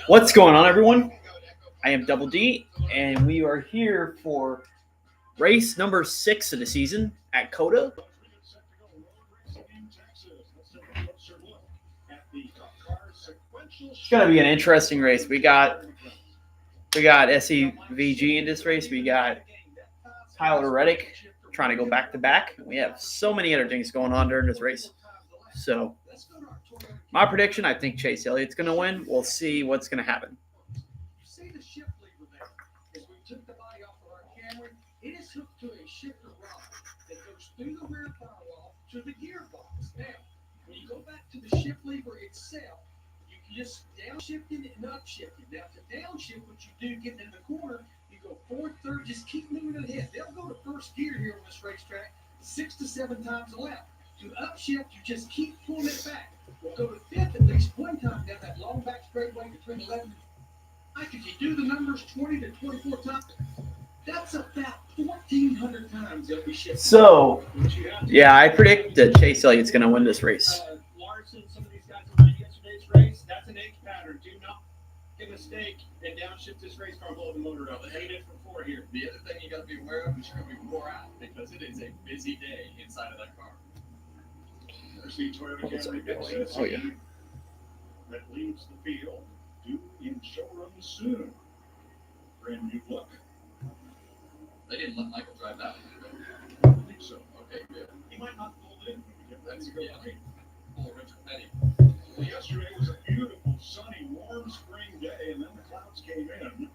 What's going on, everyone? I am Double D, and we are here for race number 6 of the season at COTA. It's going to be an interesting race. We got SEVG in this race. We got Tyler Reddick trying to go back to back. We have so many other things going on during this race. So, my prediction: I think Chase Elliott's going to win. We'll see what's going to happen. It is hooked to a shifter rod that goes through the rear firewall to the gearbox. Now, when you go back to the shift lever itself, you can just downshift it and upshift it. Now, to downshift, what you do, getting in the corner, you go fourth, third, just keep moving ahead. They'll go to first gear here on this racetrack 6 to 7 times a lap. To upshift, you just keep pulling it back. We'll go to fifth at least one time down that long back straightaway between 11 and 5. If you do the numbers 20 to 24 times, that's about 1,400 times they'll be shifted. So, yeah, I predict that Chase Elliott's going to win this race. Larson, some of these guys who ran yesterday's race, that's an H pattern. Do not make a mistake and downshift this race car, blow the motor up. 8 for 4 here. The other thing you got to be aware of is you're going to be wore out because it is a busy day inside of that car. There's the Toyota Camry XSE. Oh, yeah. That leaves the field. Due in showroom soon. Brand new look. They didn't let Michael drive that one. I don't think so. Okay, good. He might not pull it in. That's good. yeah. Pull Richard Petty. Well, yesterday was a beautiful, sunny, warm spring day, and then the clouds came in.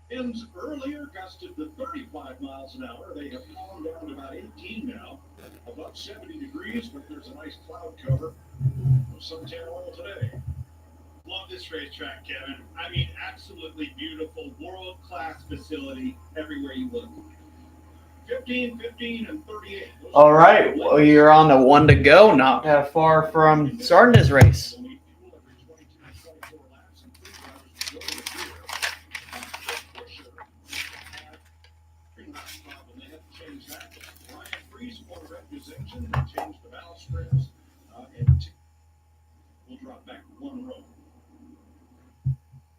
Winds earlier gusted to 35 miles an hour. They have calmed down to about 18 now. Above 70 degrees, but there's a nice cloud cover. Some tan oil today. Love this racetrack, Kevin. I mean, absolutely beautiful, world-class facility everywhere you look. 15, 15, and 38. All right, well, you're on the one to go, not that far from starting this race. Change the valve strips, and we'll drop back one row.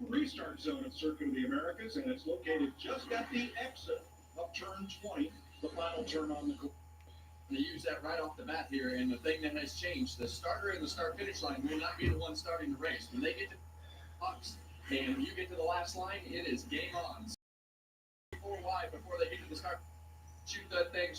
Restart zone of Circuit of the Americas, and it's located just at the exit of turn 20, the final turn on the course. They use that right off the bat here, and the thing that has changed, the starter and the start-finish line will not be the one starting the race. When they get to the box, and when you get to the last line, it is game on. 4 wide before they get to the start. Shoot that thing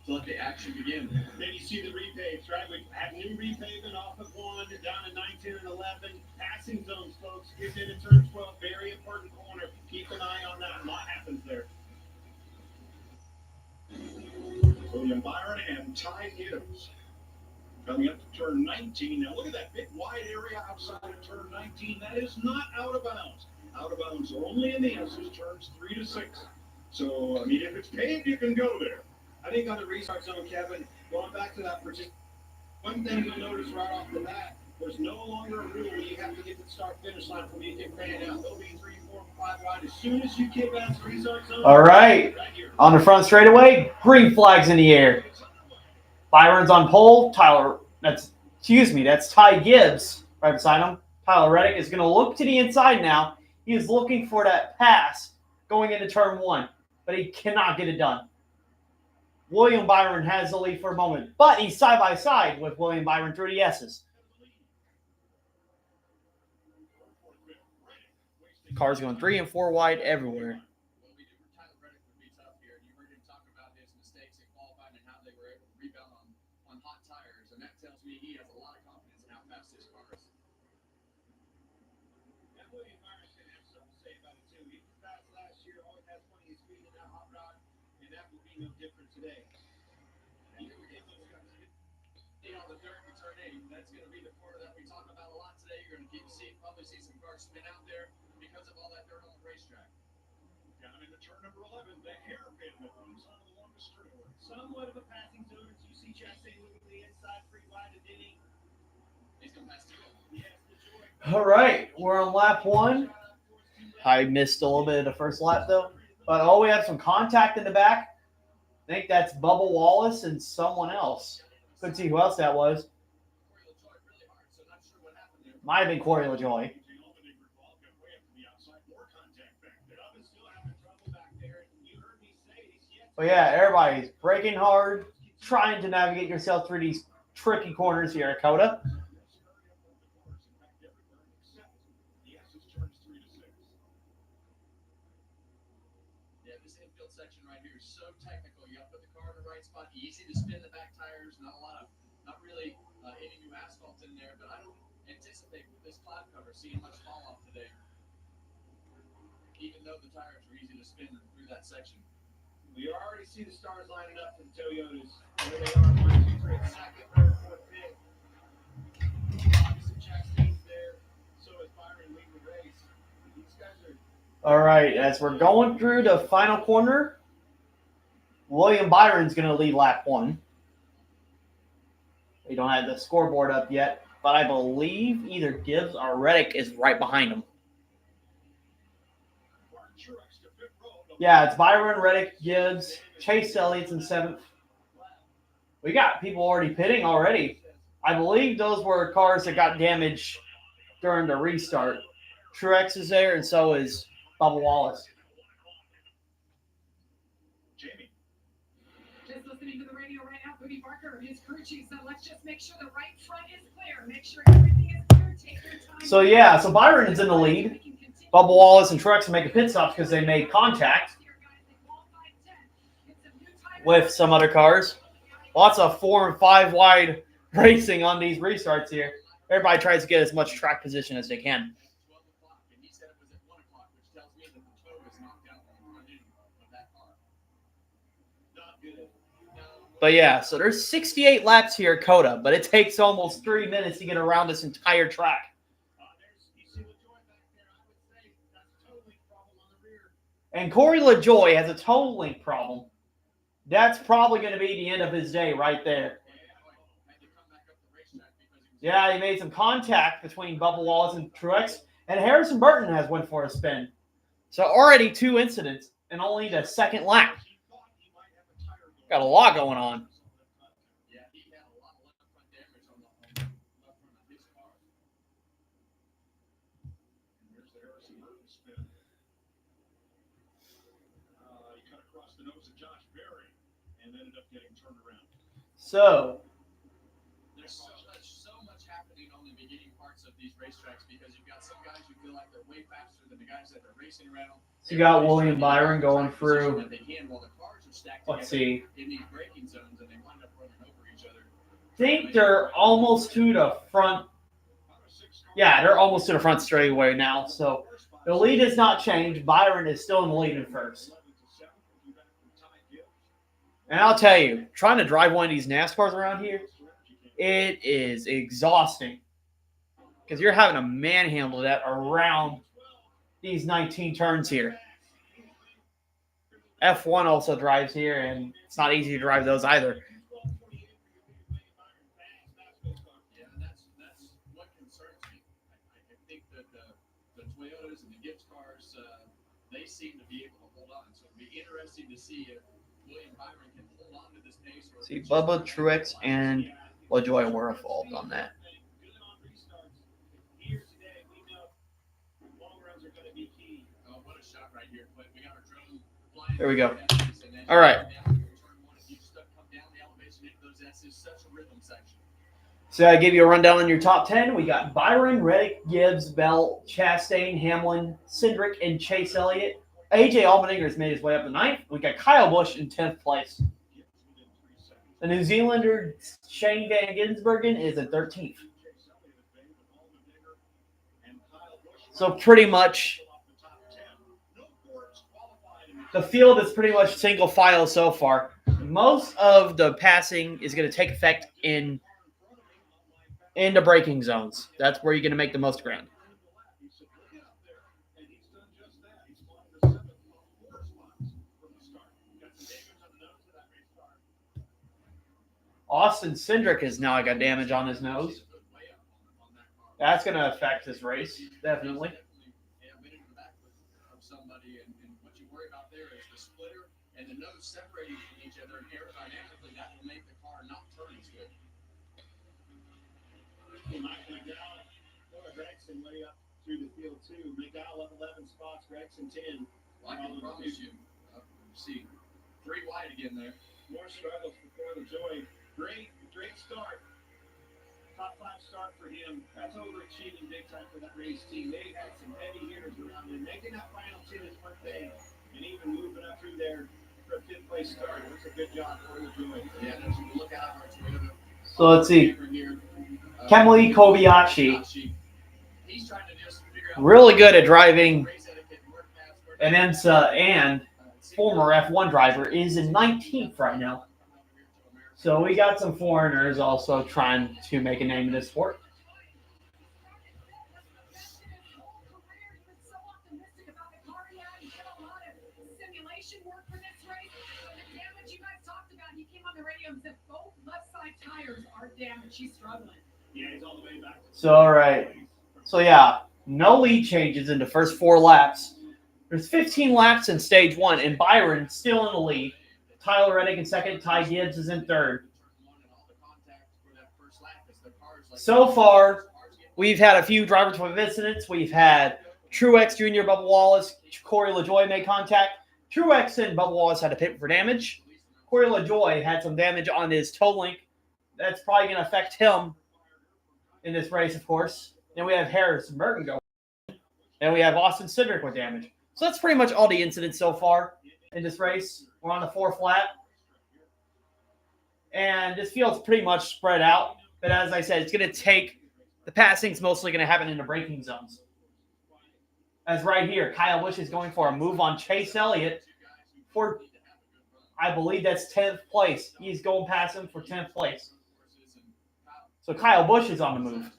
to let the action begin. Then you see the repaves, right? We have new repaving off of 1, down to 9, 10, and 11. Passing zones, folks. Get into turn 12, very important corner. Keep an eye on that. A lot happens there. William Byron and Ty Gibbs coming up to turn 19. Now look at that big wide area outside of turn 19. That is not out of bounds. Out of bounds only in the S's, turns 3 to 6. So, I mean, if it's paved, you can go there. I think on the restart zone, Kevin, going back to that particular, one thing you'll notice right off the bat, there's no longer a rule where you have to get to the start-finish line for me to get fanned out. They'll be 3, 4, 5 wide. As soon as you kick out the restart zone, All right, on the front straightaway, green flags in the air. Byron's on pole. That's Ty Gibbs right beside him. Tyler Reddick is going to look to the inside now. He is looking for that pass going into turn 1, but he cannot get it done. William Byron has the lead for a moment, but he's side by side with William Byron through the S's. Cars going 3 and 4 wide everywhere. What we do for Tyler Reddick would be tough here. You heard him talk about his mistakes in qualifying and how they were able to rebound on hot tires, and that tells me he has a lot of confidence in how fast his car is. that William Byron's going to have something to say about it, too. He was fast last year, always has plenty of speed in that hot rod, and that will be no different today. And you're getting those guys on the dirt in turn 8. That's going to be the corner that we talk about a lot today. You're going to probably see some cars spin out there because of all that dirt on the racetrack. Down into turn number 11, the hairpin that runs on the longest straightaway. Somewhat of a passing zone as you see Chastain moving to the inside, free wide to Denny. He's going to pass 2. Yes, the joy. All right, we're on lap 1. I missed a little bit of the first lap, though. But we have some contact in the back. I think that's Bubba Wallace and someone else. Couldn't see who else that was. Might have been Corey LaJoy. But yeah, everybody's braking hard, trying to navigate yourself through these tricky corners here at Coda. Yeah, this infield section right here is so technical. You got to put the car in the right spot. Easy to spin the back tires. Not really any new asphalt in there. But I don't anticipate with this cloud cover seeing much fall off today. Even though the tires are easy to spin through that section. We already see the stars lining up for the Toyotas. There they are, 1, 2, 3, second, third, fourth pit. Obviously, Chastain's there. So is Byron leading the race. These guys are. All right, as we're going through the final corner, William Byron's going to lead lap 1. We don't have the scoreboard up yet, but I believe either Gibbs or Reddick is right behind him. Yeah, it's Byron, Reddick, Gibbs, Chase Elliott's in 7th. We got people already pitting already. I believe those were cars that got damaged during the restart. Truex is there, and so is Bubba Wallace. Jamie. Just listening to the radio right now, Booty Barker, his crew chief said, let's just make sure the right front is clear. Make sure everything is clear. Take your time. So yeah, so Byron is in the lead. Bubba Wallace and Truex are making pit stops because they made contact with some other cars. Lots of 4 and 5 wide racing on these restarts here. Everybody tries to get as much track position as they can. 12 o'clock, and he said it was at 1 o'clock, which tells me that the toe was knocked out on the front end of that car. Not good. No. But yeah, so there's 68 laps here at Coda, but it takes almost 3 minutes to get around this entire track. And Corey LaJoy has a toe link problem. That's probably going to be the end of his day right there. Yeah, he made some contact between Bubba Wallace and Truex, and Harrison Burton has went for a spin. So already 2 incidents in only the 2nd lap. Got a lot going on. Yeah, he had a lot of left front damage on the left front of his car. Here's the Harrison Burton spin. He cut across the nose of Josh Berry and ended up getting turned around. So There's so much happening on the beginning parts of these racetracks because you've got some guys who feel like they're way faster than the guys that they're racing around. So you got William Byron going through. That they can while the cars are stacked Let's together see. in these braking zones, and they wind up running over each other. I think they're almost to the front. Yeah, they're almost to the front straightaway now. So the lead has not changed. Byron is still in the lead in first. And I'll tell you, trying to drive one of these NASCARs around here, it is exhausting. Because you're having to manhandle that around these 19 turns here. F1 also drives here, and it's not easy to drive those either. Yeah, that's what concerns me. I think that the Toyotas and the Gibbs cars, they seem to be able to hold on. So it'll be interesting to see if William Byron can hold on to this pace. Or See, Bubba, Truex, and LaJoy were involved on that. what a shot right here. We got our drone flying. There we go. All right. So I gave you a rundown on your top 10. We got Byron, Reddick, Gibbs, Bell, Chastain, Hamlin, Cindric, and Chase Elliott. AJ Allmendinger has made his way up to 9th. We got Kyle Busch in 10th place. The New Zealander Shane Van Gisbergen is in 13th. So pretty much the field is pretty much single file so far. Most of the passing is going to take effect in the braking zones. That's where you're going to make the most ground. Austin Cindric has now got damage on his nose. That's going to affect his race, definitely. What you worry about there is the splitter and the nose separating from each other, and aerodynamically that will make the car not turn as good. through the field too. McDowell 11 spots, Gregson 10. I can promise you. See, 3 wide again there. More struggles for Coyle Joy. Great start. Top 5 start for him. That's overachieving big time for that race team. They had some heavy hitters around them. Making that final 10 is one thing, and even moving up through there for a 5th place start. That's a good job for Joy. Yeah, as you look out for Toyota. So let's see. Here, Kemley Kobayashi, he's trying to just figure out really good at driving race etiquette, work fast, work an IMSA and former F1 driver, is in 19th right now. So we got some foreigners also trying to make a name in this sport. Simulation work for this race. The damage you guys talked about, he came on the radio and said both left side tires are damaged. He's struggling. Yeah, he's all the way back. So, all right. So, yeah, no lead changes in the first 4 laps. There's 15 laps in stage 1, and Byron still in the lead. Tyler Reddick in second. Ty Gibbs is in third. So far, we've had a few driver-to-five incidents. We've had Truex Jr., Bubba Wallace, Corey LaJoie made contact. Truex and Bubba Wallace had to pit for damage. Corey LaJoie had some damage on his toe link. That's probably going to affect him in this race, of course. Then we have Harris Burton going. And we have Austin Cindric with damage. So that's pretty much all the incidents so far in this race. We're on the 4th lap. And this field's pretty much spread out. But as I said, it's going to take – the passing's mostly going to happen in the braking zones. As right here, Kyle Busch is going for a move on Chase Elliott for, I believe that's 10th place. He's going past him for 10th place. So Kyle Busch is on the move.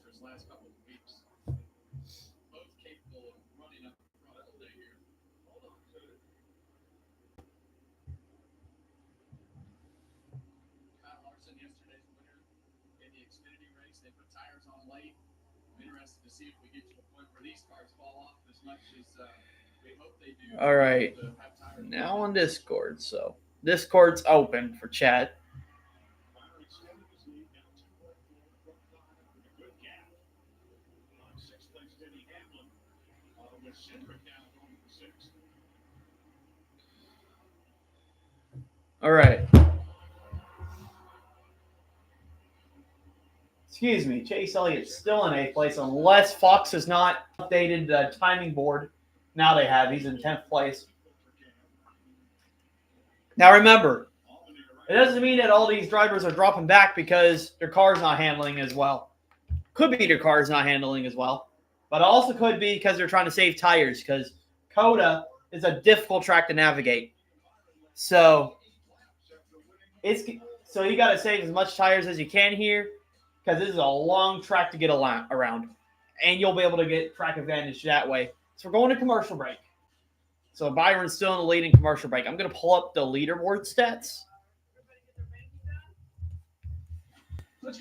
All right. Now on Discord. So Discord's open for chat. All right. Excuse me. Chase Elliott's still in 8th place unless Fox has not updated the timing board. Now they have. He's in 10th place. Now remember, it doesn't mean that all these drivers are dropping back because their car's not handling as well. Could be their car's not handling as well. But also could be because they're trying to save tires because COTA is a difficult track to navigate. So you got to save as much tires as you can here because this is a long track to get around. And you'll be able to get track advantage that way. So we're going to commercial break. So Byron's still in the lead in commercial break. I'm going to pull up the leaderboard stats.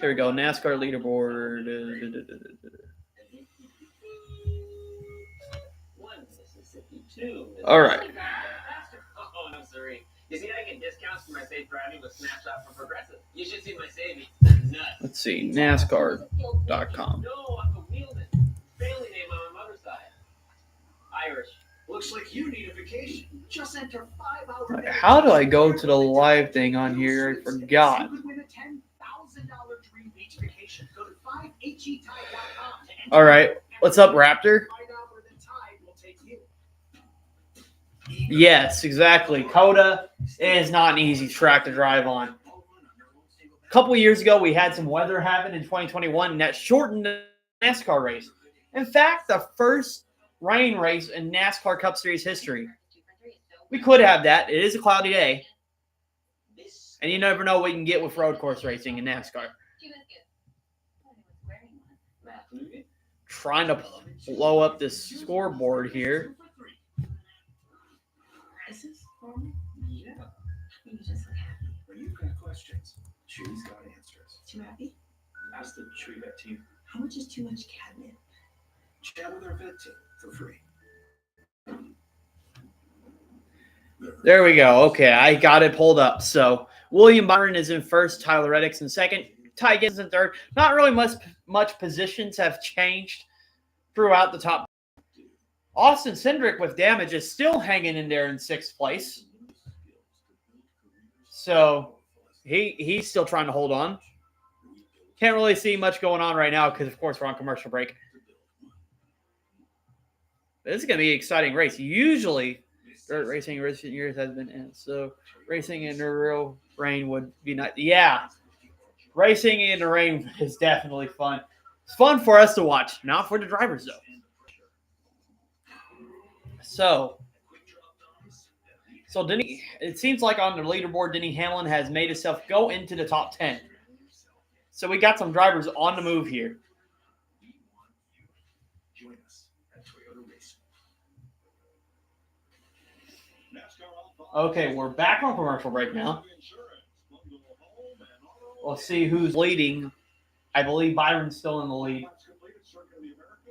Here we go. NASCAR leaderboard. All right. Oh, no, sorry. You see, I get discounts for my safe driving with Snapshot from Progressive. You should see my savings. Nuts. Let's see. NASCAR.com. No, I'm a wheelman. Family name on my mother's side. Irish. Looks like you need a vacation. Just enter 5 hours. How do I go to the live thing on here? I forgot. You could win a $10,000 dream beach vacation. Go to 5HETide.com to enter. All right. What's up, Raptor? Find out where the tide will take you. Yes, exactly. COTA is not an easy track to drive on. A couple of years ago, we had some weather happen in 2021, and that shortened the NASCAR race. In fact, the first rain race in NASCAR Cup Series history. We could have that. It is a cloudy day. And you never know what you can get with road course racing in NASCAR. Trying to blow up this scoreboard here. Is this normal? Yeah. You just look happy. When you've got questions, Chewy's got answers. Too happy? Ask the Chewy Vet team. How much is too much catnip? Chat with our vet team for free. There we go. Okay, I got it pulled up. So William Byron is in first. Tyler Reddick's in second. Ty Gibbs in third. Not really much positions have changed throughout the top Austin Cindric with damage is still hanging in there in 6th place. So he's still trying to hold on. Can't really see much going on right now because, of course, we're on commercial break. This is going to be an exciting race. Usually, dirt racing in recent years has been so racing in the real rain would be nice. Yeah, racing in the rain is definitely fun. It's fun for us to watch, not for the drivers, though. So Denny, it seems like on the leaderboard, Denny Hamlin has made himself go into the top 10. So we got some drivers on the move here. Okay, we're back on commercial break now. We'll see who's leading. I believe Byron's still in the lead.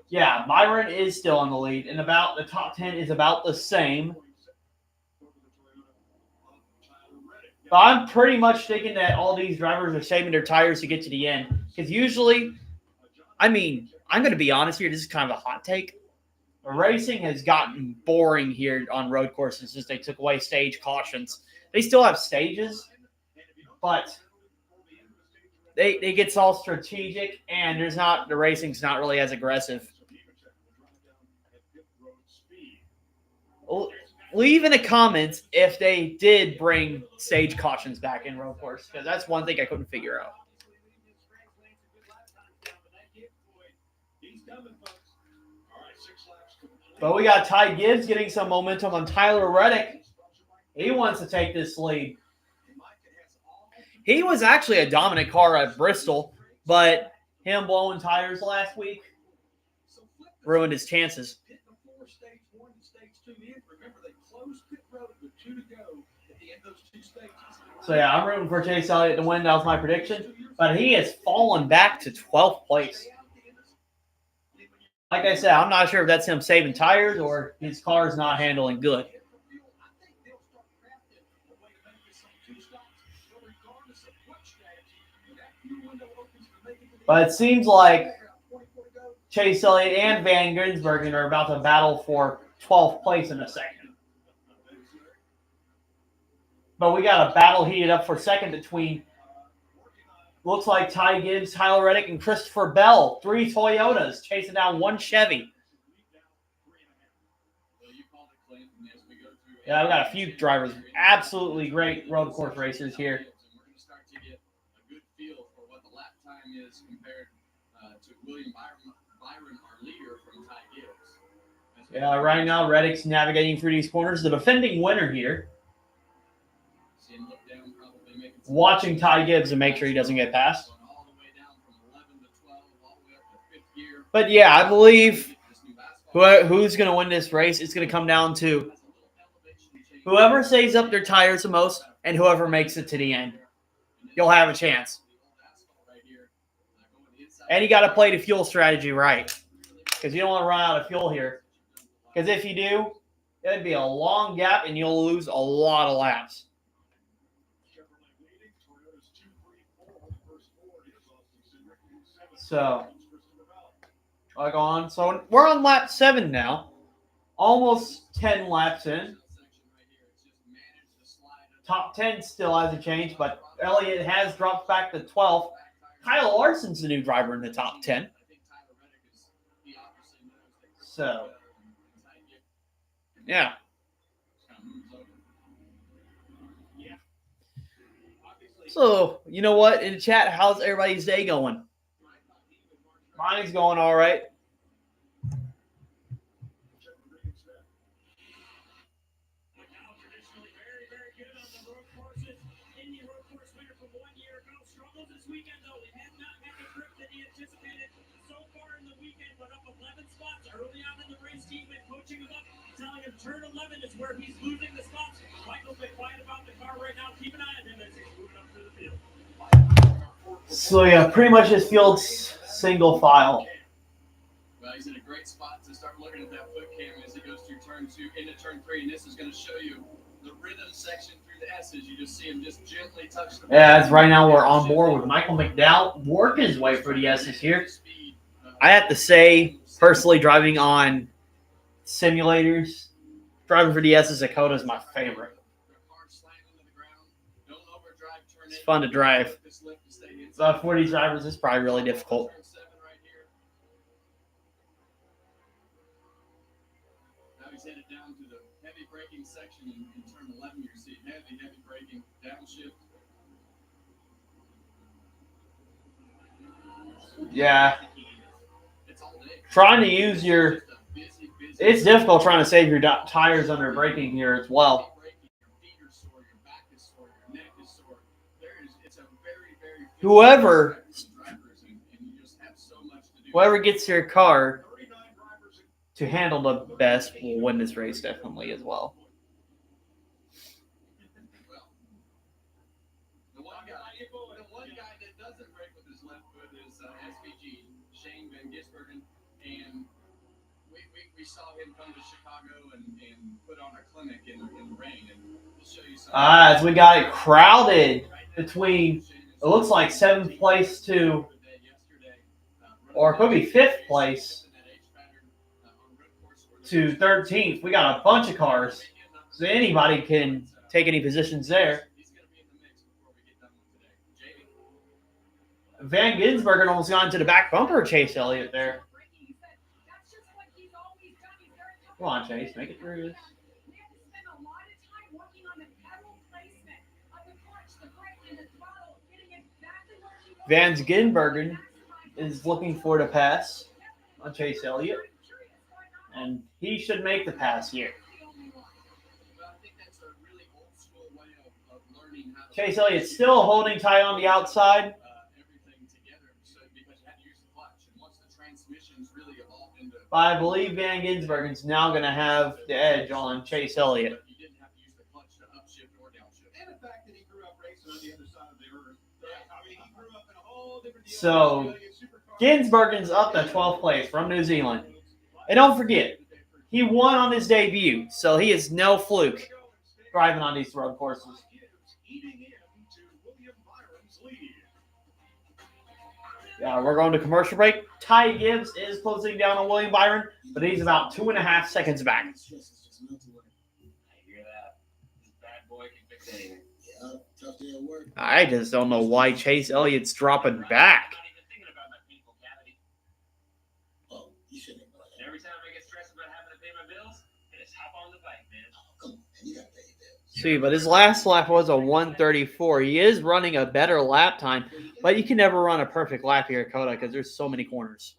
Yeah, Byron is still in the lead, and about the top 10 is about the same. But I'm pretty much thinking that all these drivers are saving their tires to get to the end. Because usually, I mean, I'm going to be honest here. This is kind of a hot take. Racing has gotten boring here on road courses since they took away stage cautions. They still have stages, but they get all strategic, and the racing's not really as aggressive. Leave in the comments if they did bring stage cautions back in road course, because that's one thing I couldn't figure out. But we got Ty Gibbs getting some momentum on Tyler Reddick. He wants to take this lead. He was actually a dominant car at Bristol, but him blowing tires last week ruined his chances. So, yeah, I'm rooting for Chase Elliott to win. That was my prediction. But he has fallen back to 12th place. Like I said, I'm not sure if that's him saving tires or his car's not handling good. But it seems like Chase Elliott and Van Gisbergen are about to battle for 12th place in a second. But we got a battle heated up for second between, looks like Ty Gibbs, Tyler Reddick, and Christopher Bell. 3 Toyotas chasing down 1 Chevy. Yeah, I've got a few drivers. Absolutely great road course racers here. We're going to start to get a good feel for what the lap time is compared to William Byron, our leader from Ty Gibbs. Yeah, right now Reddick's navigating through these corners. The defending winner here. Watching Ty Gibbs and make sure he doesn't get past. But yeah, I believe who's going to win this race, it's going to come down to whoever saves up their tires the most and whoever makes it to the end. You'll have a chance. And you got to play the fuel strategy right, because you don't want to run out of fuel here. Because if you do, it'd be a long gap and you'll lose a lot of laps. So, I'll go on. So, we're on lap 7 now. Almost 10 laps in. Top 10 still hasn't changed, but Elliott has dropped back to 12th. Kyle Larson's the new driver in the top 10. So, yeah. So, you know what? In the chat, how's everybody's day going? Mine's going all right. Turn 11 is where he's losing the spots. Michael's been quiet about the car right now. Keep an eye on him as he's moving up through the field. So, yeah, pretty much his field's single file. Well, he's in a great spot to start looking at that foot cam as he goes through turn 2 into turn 3. And this is going to show you the rhythm section through the S's. You just see him just gently touch the. Yeah, as right now we're on board with Michael McDowell working his way for the S's here. I have to say, personally, driving on simulators. Driving for DS Dakota is my favorite. It's fun to drive. But for these drivers, it's probably really difficult. Now he's headed down to the heavy braking section in turn 11. You see heavy braking, downshift. Yeah. It's all day. Trying to use your... It's difficult trying to save your tires under braking here as well. Whoever gets your car to handle the best will win this race definitely as well. The one guy that doesn't brake with his left foot is SVG, Shane Van Gisbergen, and we saw him come to Chicago and put on a clinic in the rain, and we'll show you some. As we got it crowded between, it looks like 7th place to, or it could be 5th place to 13th. We got a bunch of cars, so anybody can take any positions there. Van Gisbergen almost got into the back bumper of Chase Elliott there. Come on, Chase, make it through this. Van Gisbergen is looking for the pass on Chase Elliott, and he should make the pass here. Chase Elliott's still holding tight on the outside. But I believe Van Gisbergen's now going to have the edge on Chase Elliott. So, Gisbergen's up to 12th place from New Zealand. And don't forget, he won on his debut, so he is no fluke driving on these road courses. Yeah, we're going to commercial break. Ty Gibbs is closing down on William Byron, but he's about 2.5 seconds back. I hear that. This bad boy can fix anything. Yeah, tough day at work. I just don't know why Chase Elliott's dropping back. I'm not even thinking about my painful cavity. Oh, you shouldn't ignore that. Every time I get stressed about having to pay my bills, I just hop on the bike, man. Come on, man, you gotta pay your bills. See, but his last lap was a 1:34. He is running a better lap time, but you can never run a perfect lap here at Coda because there's so many corners.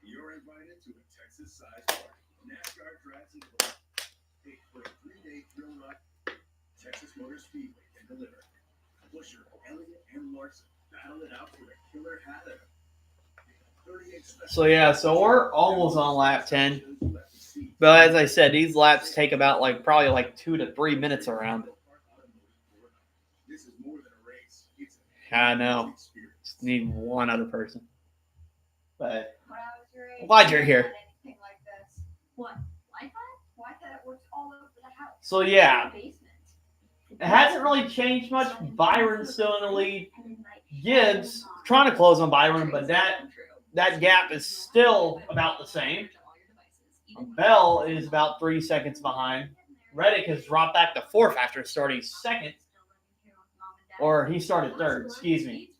You're invited to a Texas-sized party. NASCAR drives and goes. Hey, for a 3-day thrill ride, Texas Motor Speedway can deliver. Busher, Elliott, and Larson battle it out for a killer hat at 38 special. So yeah, so we're almost on lap 10. But as I said, these laps take about probably 2 to 3 minutes around. This is more than a race. It's I know. Just need one other person. But I'm glad you're here. What? Wi-Fi? Wi-Fi that works all over the house. So yeah, Basement. it hasn't really changed much. Byron's still in the lead. And then, like, Gibbs trying to close on Byron, but that gap is still about the same. Bell is about 3 seconds behind. Reddick has dropped back to 4th after starting 2nd. Or he started 3rd, excuse me.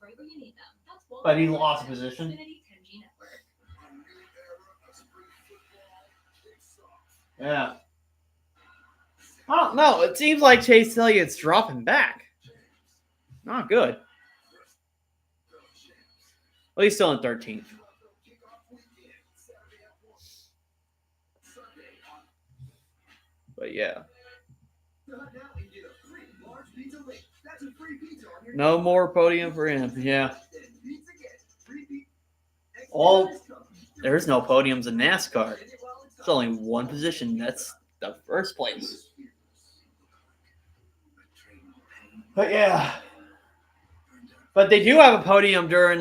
But he lost position. Yeah. I don't know. It seems like Chase Elliott's dropping back. Not good. Well, he's still in 13th. But yeah. No more podium for him. Yeah. There's no podiums in NASCAR. It's only one position. That's the first place. But yeah. But they do have a podium during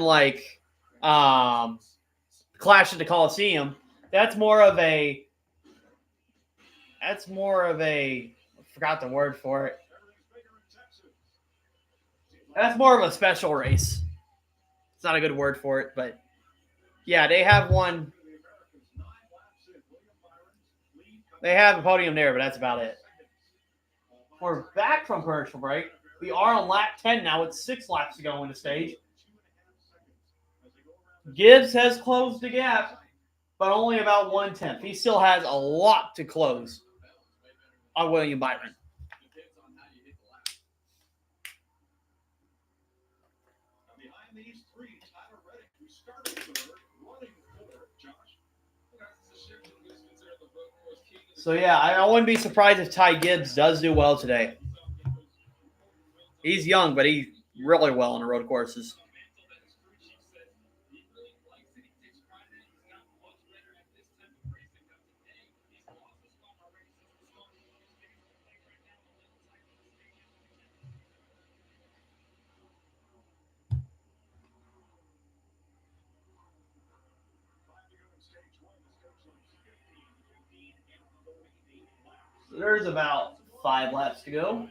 Clash at the Coliseum. That's more of a I forgot the word for it. That's more of a special race. It's not a good word for it, but yeah, they have one They have a podium there, but that's about it. We're back from commercial break. We are on lap 10 now with 6 laps to go in the stage. Gibbs has closed the gap, but only about 1/10. He still has a lot to close on William Byron. Behind these three, Tyler Reddick, who started third, running fourth. Josh. So, yeah, I wouldn't be surprised if Ty Gibbs does do well today. He's young, but he's really well on the road courses. So there's about 5 laps to go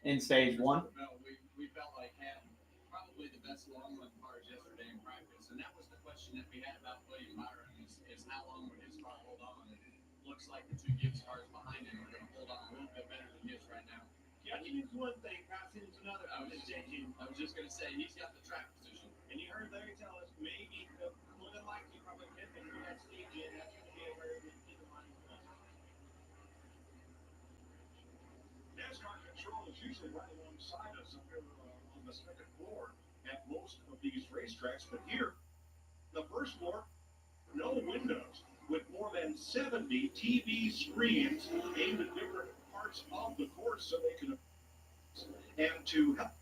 in stage 1. We felt like had probably the best long run cars yesterday in practice, and that was the question that we had about William Byron is how long would his car hold on? And it looks like the 2 Gibbs cars behind him are going to hold on a little bit better than his right now. Judging is one thing, passing is another. I was just going to say he's got the track position, And you heard Larry tell us maybe more than likely probably Pippin for that stage in. That's going to be a very good keep in mind. NASCAR control is usually right alongside us up here on the second floor at most of these racetracks, but here, the first floor, no windows, with more than 70 TV screens aimed at different parts of the course so they can, and to help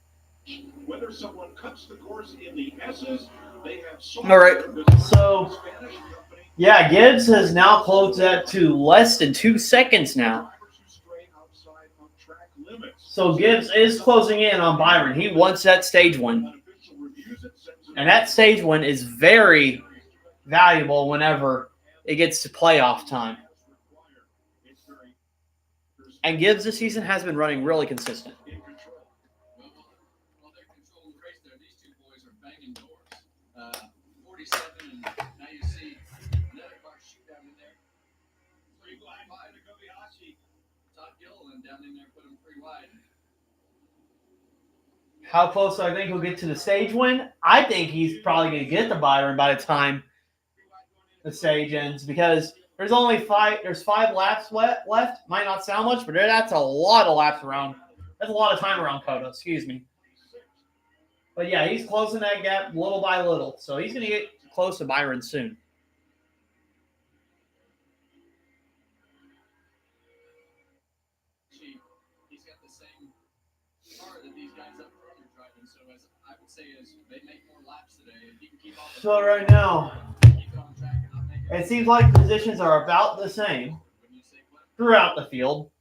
whether someone cuts the course in the S's, they have All right, so yeah, Gibbs has now closed that to less than 2 seconds now. So Gibbs is closing in on Byron. He wants that stage 1. And that stage 1 is very valuable whenever it gets to playoff time. And Gibbs this season has been running really consistent. Well, they're controlling the race there. These 2 boys are banging doors. 47, and now you see another car shoot down in there. 3 wide. Todd Gilliland down in there put him 3 wide. How close do I think he'll get to the stage win? I think he's probably going to get to Byron by the time the stage ends because there's only 5. There's 5 laps left. Might not sound much, but that's a lot of laps around. That's a lot of time around Coda. Excuse me. But yeah, he's closing that gap little by little, so he's going to get close to Byron soon. He's got the same car that these guys up front are driving. So as I would say, is they make more laps today. If he can keep all the So right now, it seems like positions are about the same throughout the field.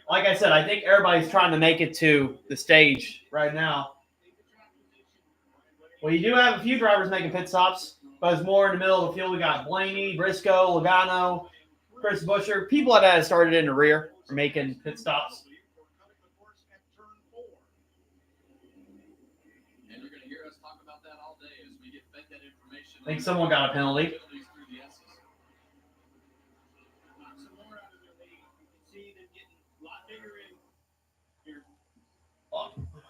Like I said, I think everybody's trying to make it to the stage right now. Well, you do have a few drivers making pit stops, but it's more in the middle of the field. We got Blaney, Briscoe, Logano, Chris Buescher. People that had started in the rear are making pit stops. And you're going to hear us talk about that all day as we get fed that information. I think someone got a penalty.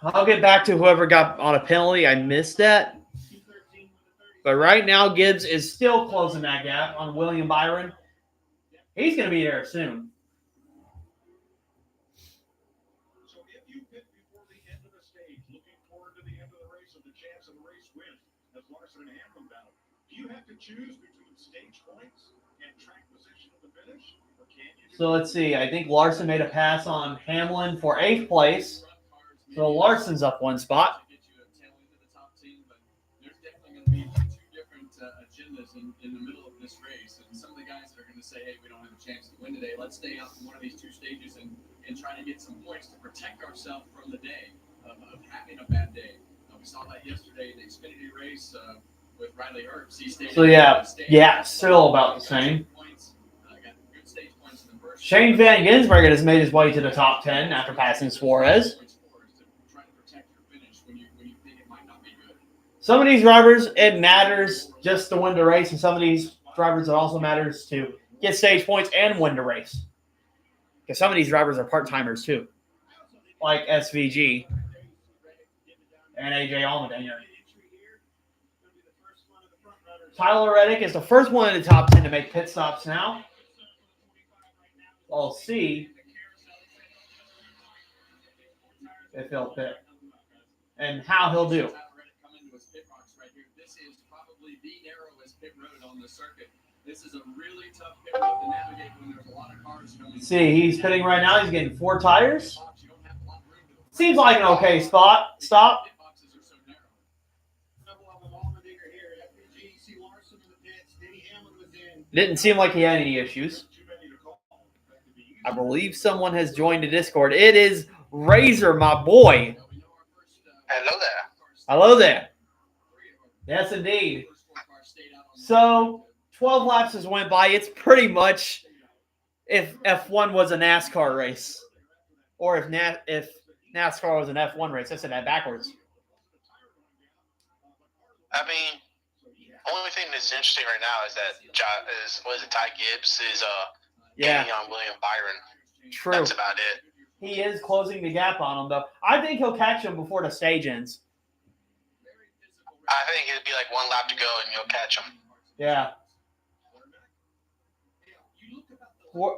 I'll get back to whoever got on a penalty. I missed that. But right now, Gibbs is still closing that gap on William Byron. He's going to be there soon. So if you pit before the end of the stage, looking forward to the end of the race and the chance of a race win, as Larson and Hamlin battle, do you have to choose between stage points and track position at the finish? Or can you So let's see. I think Larson made a pass on Hamlin for 8th place. So Larson's up 1 spot. There's definitely going to be 2 different agendas in the middle of this race. And some of the guys that are going to say, hey, we don't have a chance to win today. Let's stay out in one of these 2 stages and try to get some points to protect ourselves from the day of having a bad day. We saw that yesterday in the Xfinity race with Riley Herbst. He stayed So yeah, still about the same. Shane Van Gisbergen has made his way to the top 10 after passing Suarez. Some of these drivers, it matters just to win the race, and some of these drivers, it also matters to get stage points and win the race. Because some of these drivers are part-timers too, like SVG and AJ Allmendinger. Tyler Reddick is the first one in the top 10 to make pit stops now. We'll see if he'll pit and how he'll do. This is probably the narrowest pit road on the circuit. This is a really tough pit road to navigate when there's a lot of cars coming. See, he's pitting right now. He's getting 4 tires. Seems like an okay spot. Stop. Didn't seem like he had any issues. I believe someone has joined the Discord. It is Razor, my boy. Hello there. Hello there. Yes, indeed. So, 12 laps has went by. It's pretty much if F1 was a NASCAR race. Or if NASCAR was an F1 race. I said that backwards. I mean, only thing that's interesting right now is that Ty Gibbs is gaining on William Byron. True. That's about it. He is closing the gap on him, though. I think he'll catch him before the stage ends. I think it'd be like 1 lap to go and you'll catch him. Yeah.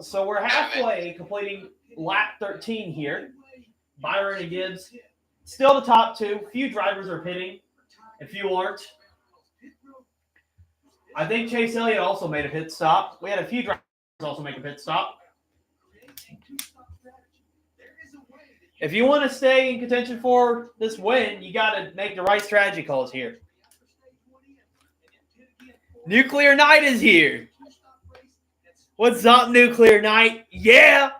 So we're halfway completing lap 13 here. Byron and Gibbs still the top 2. Few drivers are pitting. A few aren't. I think Chase Elliott also made a pit stop. We had a few drivers also make a pit stop. If you want to stay in contention for this win, you got to make the right strategy calls here. Nuclear Knight is here. What's up, Nuclear Knight? Yeah!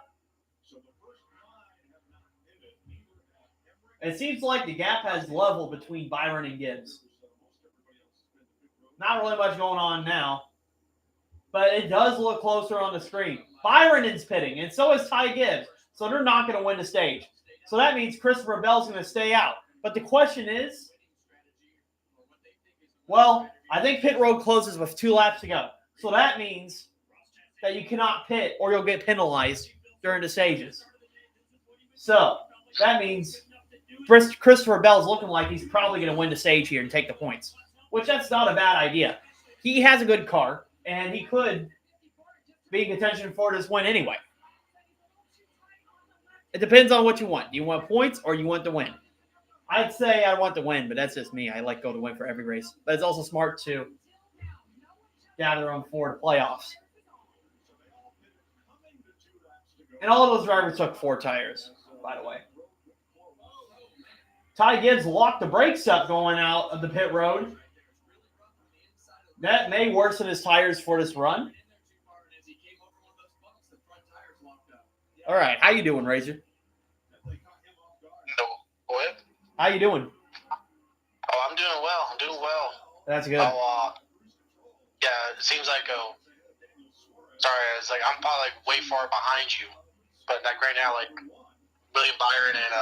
It seems like the gap has leveled between Byron and Gibbs. Not really much going on now, but it does look closer on the screen. Byron is pitting, and so is Ty Gibbs, so they're not going to win the stage. So that means Christopher Bell's going to stay out. But the question is, well, I think pit road closes with 2 laps to go. So that means that you cannot pit or you'll get penalized during the stages. So that means Christopher Bell's looking like he's probably going to win the stage here and take the points, which that's not a bad idea. He has a good car, and he could be in contention for this win anyway. It depends on what you want. Do you want points or you want the win? I'd say I want the win, but that's just me. I like go to win for every race. But it's also smart to gather them for the playoffs. And all of those drivers took 4 tires, by the way. Ty Gibbs locked the brakes up going out of the pit road. That may worsen his tires for this run. All right, how you doing, Razor? What? How you doing? Oh, I'm doing well. That's good. Yeah, it seems like sorry, it's like I'm probably like way far behind you, but like right now, like William Byron and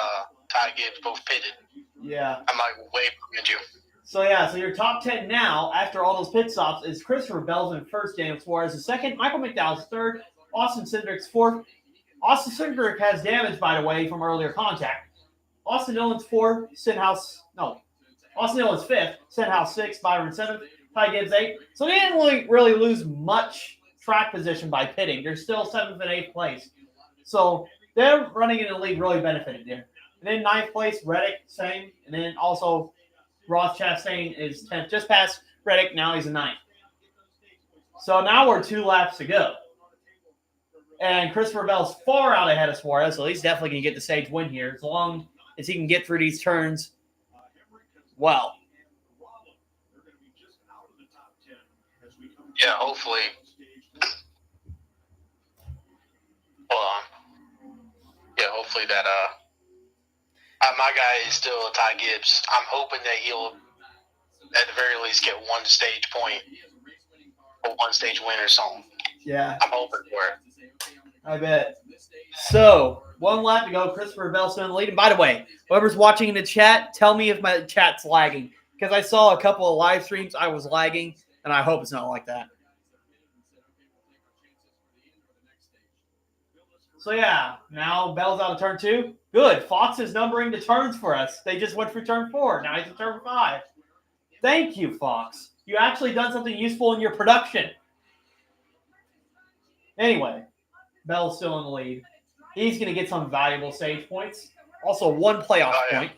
Ty Gibbs both pitted. Yeah. I'm like way behind you. So your top 10 now after all those pit stops is Christopher Bell's in first, Daniel Suarez in second, Michael McDowell's third, Austin Cindric's fourth. Austin Cindric has damage, by the way, from earlier contact. Austin Dillon's fourth, Austin Dillon's fifth, Stenhouse sixth, Byron seventh, Ty Gibbs eighth. So they didn't really lose much track position by pitting. They're still 7th and 8th place. So them running in the lead really benefited there. And then 9th place, Reddick, same. And then also Ross Chastain is 10th, just past Reddick. Now he's in 9th. So now we're 2 laps to go. And Christopher Bell's far out ahead of Suarez, so he's definitely going to get the stage win here as long as he can get through these turns well. Yeah, hopefully. Hold on. Yeah, hopefully that my guy is still Ty Gibbs. I'm hoping that he'll at the very least get 1 stage point or 1 stage win or something. Yeah. I'm hoping for it. I bet. So, 1 lap to go. Christopher Bell's in the lead. And by the way, whoever's watching in the chat, tell me if my chat's lagging. Because I saw a couple of live streams I was lagging, and I hope it's not like that. So yeah, now Bell's out of turn 2. Good. Fox is numbering the turns for us. They just went through turn 4. Now he's in turn 5. Thank you, Fox. You actually done something useful in your production. Anyway, Bell's still in the lead. He's going to get some valuable stage points. Also, 1 playoff point.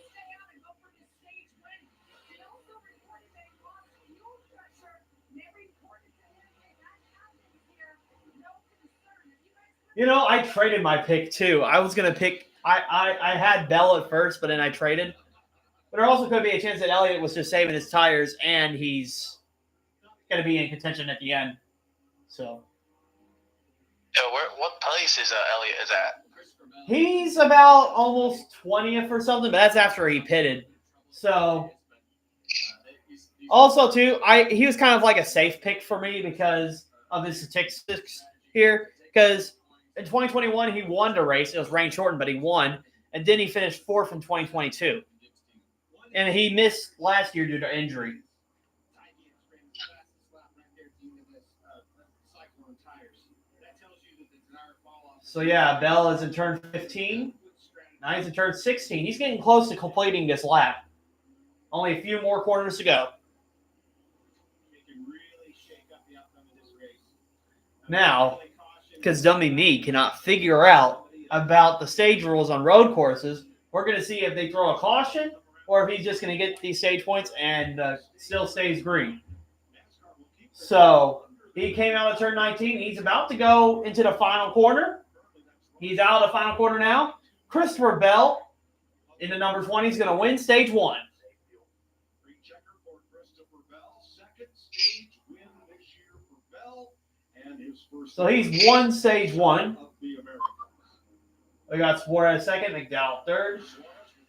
You know, I traded my pick too. I was going to pick. I had Bell at first, but then I traded. But there also could be a chance that Elliott was just saving his tires and he's going to be in contention at the end. So. What place is Elliott is at? He's about almost 20th or something, but that's after he pitted. So. Also, too, he was kind of like a safe pick for me because of his statistics here. Because in 2021, he won the race. It was rain shortened, but he won. And then he finished 4th in 2022. And he missed last year due to injury. So, yeah, Bell is in turn 15. Now he's in turn 16. He's getting close to completing this lap. Only a few more corners to go. Now, because dummy me cannot figure out about the stage rules on road courses, we're going to see if they throw a caution or if he's just going to get these stage points and still stays green. So, he came out of turn 19. He's about to go into the final corner. He's out of the final corner now. Christopher Bell, in the number 20, is going to win stage 1. So he's won stage 1. We got Suarez second, McDowell third,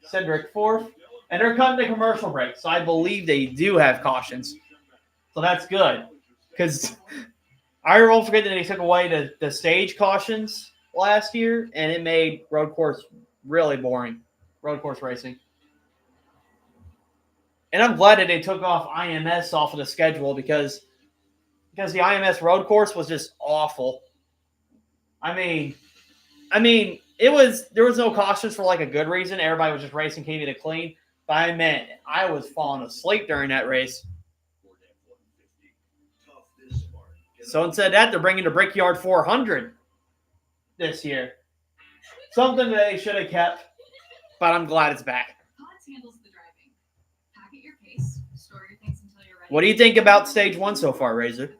Cedric fourth, and they're cutting the commercial break. So I believe they do have cautions. So that's good. Because I won't forget that they took away the stage cautions last year, and it made road course really boring. Road course racing. And I'm glad that they took off IMS off of the schedule because the IMS road course was just awful. I mean, there was no cautions for like a good reason. Everybody was just racing keeping it clean. But I was falling asleep during that race. So instead of that, they're bringing the Brickyard 400 this year. Something that they should have kept, but I'm glad it's back. What do you think about stage 1 so far, Razor?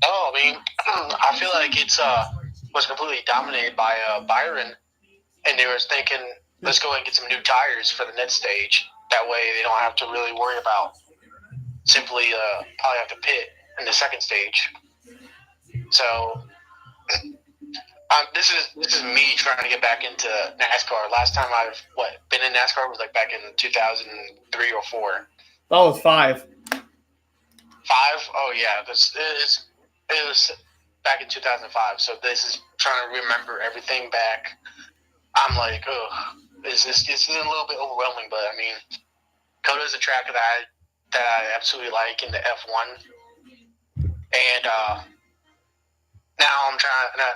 Oh, I mean, I feel like it's was completely dominated by Byron, and they were thinking, let's go and get some new tires for the next stage. That way, they don't have to really worry about simply probably have to pit in the second stage. So this is me trying to get back into NASCAR. Last time I've been in NASCAR was like back in 2003 or 4. That was 5. 5? Oh yeah, it was back in 2005. So this is trying to remember everything back. I'm like, this is a little bit overwhelming, but I mean, COTA is a track that I absolutely like in the F1, and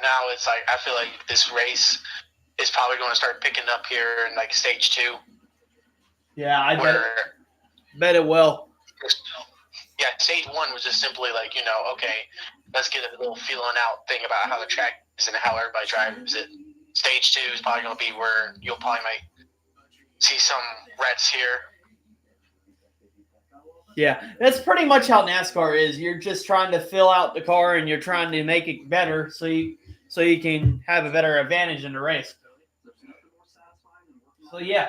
now it's like I feel like this race is probably going to start picking up here in like stage 2. Yeah, I bet it will. Yeah, stage 1 was just simply like, okay, let's get a little feeling out thing about how the track is and how everybody drives it. Stage 2 is probably going to be where you'll probably might see some wrecks here. Yeah, that's pretty much how NASCAR is. You're just trying to fill out the car and you're trying to make it better so you can have a better advantage in the race. So, yeah.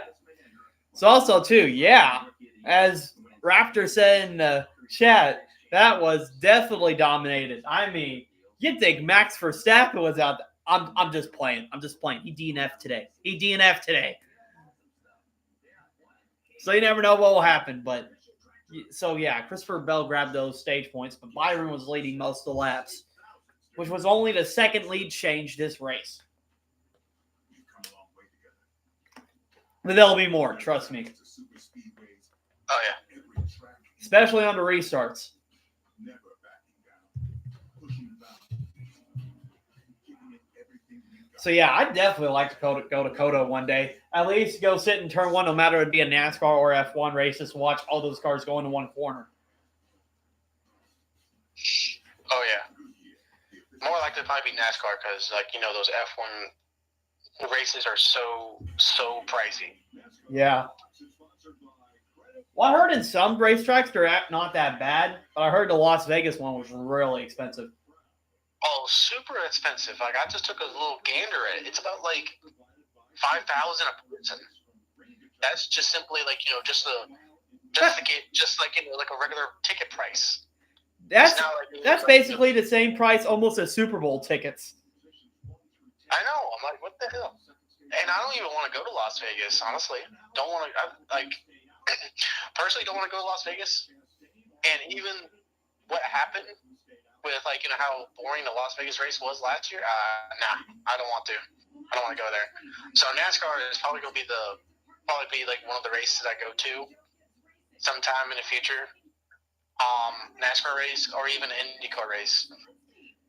So, also, too, yeah, as Raptor said in the chat, that was definitely dominated. I mean, you'd think Max Verstappen was out there. I'm just playing. He DNF'd today. So you never know what will happen. But so yeah, Christopher Bell grabbed those stage points, but Byron was leading most of the laps, which was only the second lead change this race. But there'll be more, trust me. Oh yeah. Especially on the restarts. So yeah, I'd definitely like to go to Coda one day. At least go sit in turn one, no matter it be a NASCAR or F1 race, just watch all those cars go into one corner. Oh yeah. More likely to probably be NASCAR because, like, those F1 races are so pricey. Yeah. Well, I heard in some racetracks they're not that bad, but I heard the Las Vegas one was really expensive. Oh, super expensive. Like, I just took a little gander at it. It's about like $5,000 a person. That's just simply like just to get like a regular ticket price. That's basically the same price almost as Super Bowl tickets. I know. I'm like, what the hell? And I don't even want to go to Las Vegas, honestly. Don't want to, personally don't want to go to Las Vegas. And even what happened with, how boring the Las Vegas race was last year, nah, I don't want to. I don't want to go there. So NASCAR is probably going to be like one of the races I go to sometime in the future. NASCAR race or even an IndyCar race.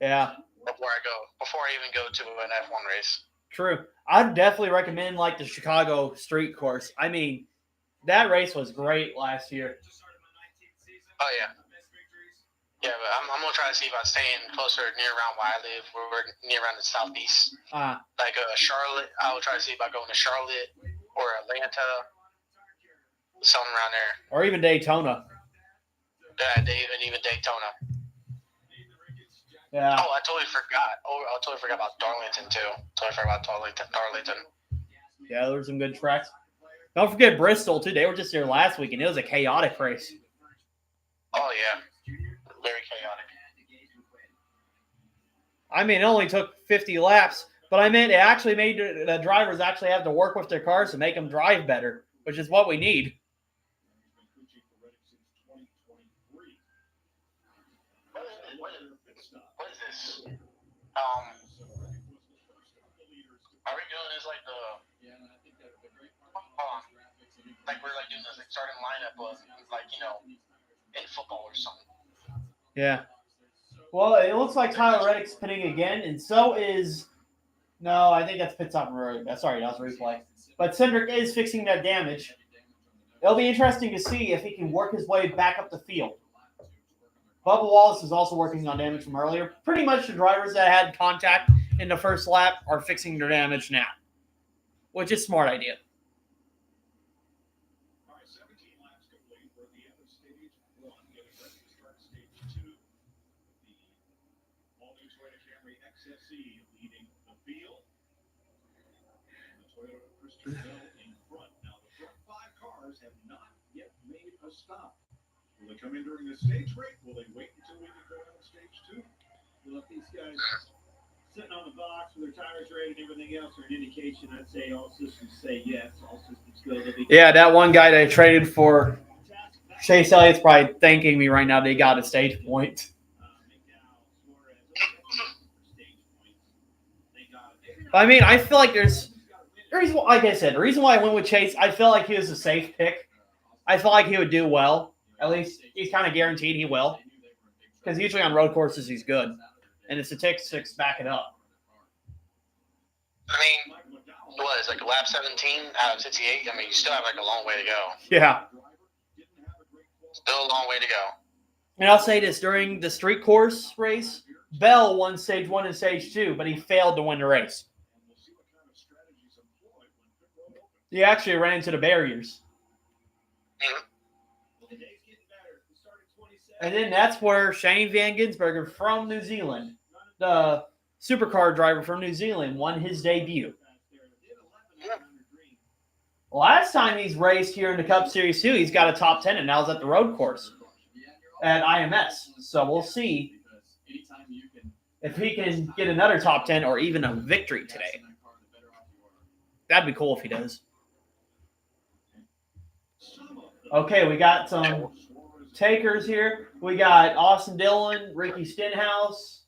Yeah. Before I even go to an F1 race. True. I'd definitely recommend the Chicago street course. I mean, that race was great last year. Oh yeah. Yeah, but I'm gonna try to see if I stay in closer near around where I live. We're near around the southeast. Like Charlotte. I will try to see if I go into Charlotte or Atlanta, something around there. Or even Daytona. Yeah, even Daytona. Yeah. Oh, I totally forgot. I totally forgot about Darlington too. Totally forgot about Darlington. Yeah, there were some good tracks. Don't forget Bristol too. They were just here last week, and it was a chaotic race. Oh yeah, very chaotic. I mean, it only took 50 laps, but I meant it actually made the drivers actually have to work with their cars to make them drive better, which is what we need. What is this? Are we doing this like the? Yeah, I think that the great part. Like we're doing this starting lineup of in football or something. Yeah. Well, it looks like Tyler Reddick's pitting again, and so is. No, I think that's pit stop. Sorry, that was replay. But Cindric is fixing that damage. It'll be interesting to see if he can work his way back up the field. Bubba Wallace is also working on damage from earlier. Pretty much the drivers that had contact in the first lap are fixing their damage now, which is a smart idea. All right, 17 laps complete. We're at the end of stage 1, getting ready to start stage 2. The all-new Toyota Camry XSE leading the field. And the Toyota Christian Bell in front. Now, the front 5 cars have not yet made a stop. Will they come in during the stage break? Will they wait until we get going on stage 2? Well, if these guys sitting on the box with their tires ready and everything else are an indication, I'd say all systems say yes. All systems go. Yeah, that one guy they traded for Chase Elliott's probably thanking me right now they got a stage point. I mean, I feel like there's like I said, the reason why I went with Chase, I feel like he was a safe pick. I felt like he would do well. At least he's kind of guaranteed he will. Because usually on road courses he's good. And the statistics back it up. I mean, what is lap 17 out of 68? I mean, you still have a long way to go. Yeah. Still a long way to go. And I'll say this, during the street course race, Bell won stage 1 and stage 2, but he failed to win the race. He actually ran into the barriers. Mm-hmm. And then that's where Shane Van Gisbergen from New Zealand, the supercar driver from New Zealand, won his debut. Last time he's raced here in the Cup Series 2, he's got a top 10, and now he's at the road course at IMS. So we'll see if he can get another top 10 or even a victory today. That'd be cool if he does. Okay, we got some takers here. We got Austin Dillon, Ricky Stenhouse,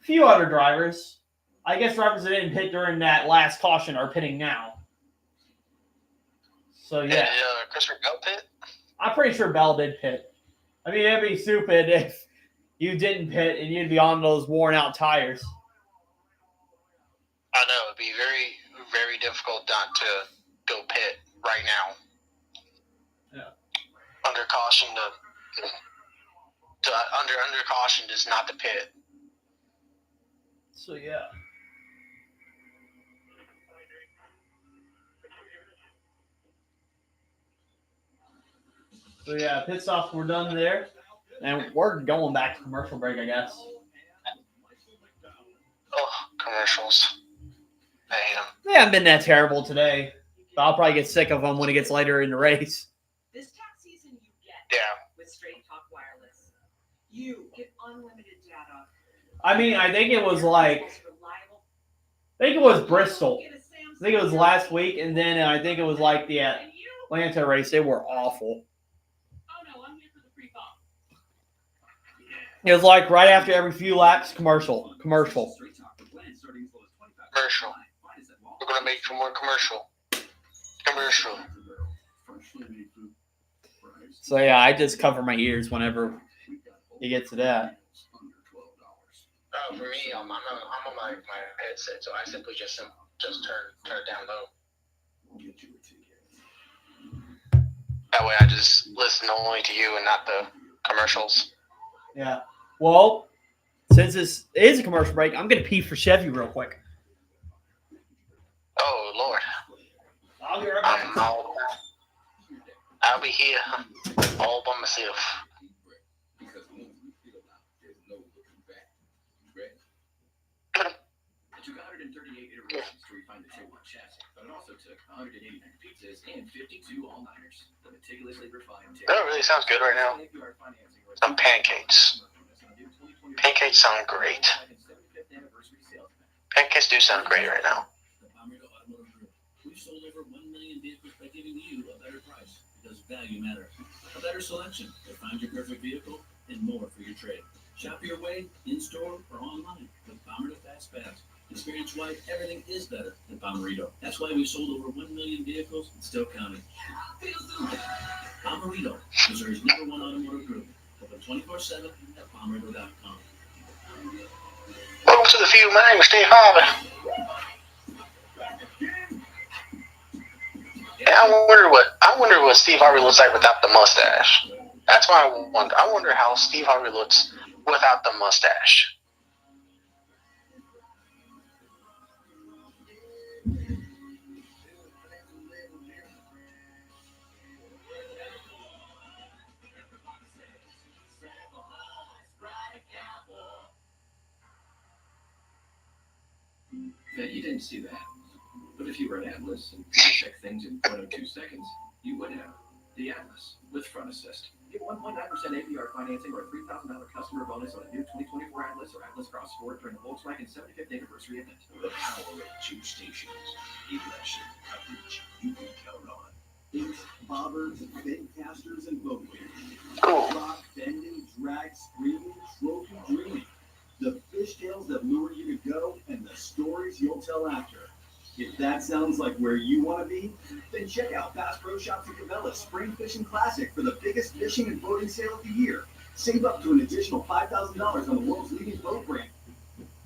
a few other drivers. I guess drivers that didn't pit during that last caution are pitting now. So, yeah. Did Christopher Bell pit? I'm pretty sure Bell did pit. I mean, it'd be stupid if you didn't pit and you'd be on those worn-out tires. very, very difficult not to go pit right now. Yeah. Under caution under caution is not to pit. So yeah. So yeah, pit stops were done there, and we're going back to commercial break, I guess. Oh, commercials. I hate them. They haven't been that terrible today, but I'll probably get sick of them when it gets later in the race. This tax season you get Yeah. with Straight Talk Wireless. You get unlimited data. I mean, I think it was Bristol. I think it was last week, and then I think it was like the Atlanta race. They were awful. Oh no, I'm here for the free thought. It was like right after every few laps, commercial. Commercial. We're gonna make some more commercial. So yeah, I just cover my ears whenever you get to that. For me, I'm on my headset, so I simply just turn it down low. That way, I just listen only to you and not the commercials. Yeah. Well, since this is a commercial break, I'm gonna pee for Chevy real quick. Oh Lord. I'll be right back. I'll be here all by myself. It took 138 iterations to refine the Tier 1 chassis, but it also took 189 pizzas and 52 all-nighters. The meticulously refined That really sounds good right now. Some pancakes. Pancakes sound great. Pancakes do sound great right now. We've sold over 1 million vehicles by giving you a better price because value matters. A better selection to find your perfect vehicle and more for your trade. Shop your way in-store or online with Bomberito Fast Pass. Experience why everything is better than Bomberito. That's why we've sold over 1 million vehicles and still counting. Bomberito, Missouri's #1 automotive group. Open 24/7 at bomberito.com. Welcome to the field. My name is Steve Harvey. Yeah, I wonder what Steve Harvey looks like without the mustache. That's why I wonder. I wonder how Steve Harvey looks without the mustache. Yeah, you didn't see that. But if you were an Atlas and could check things in 0.02 seconds, you would have. The Atlas with Front Assist. Get 1.9% APR financing or a $3,000 customer bonus on a new 2024 Atlas or Atlas Cross Sport during the Volkswagen 75th anniversary event. The power of 2 stations. Election coverage you can count on. It's bobbers, bed casters, and boat winners. Cool. Rock, bending, drag, screaming, trophy dreaming. The fishtails that lure you to go and the stories you'll tell after. If that sounds like where you want to be, then check out Bass Pro Shops at Cabela's Spring Fishing Classic for the biggest fishing and boating sale of the year. Save up to an additional $5,000 on the world's leading boat brand.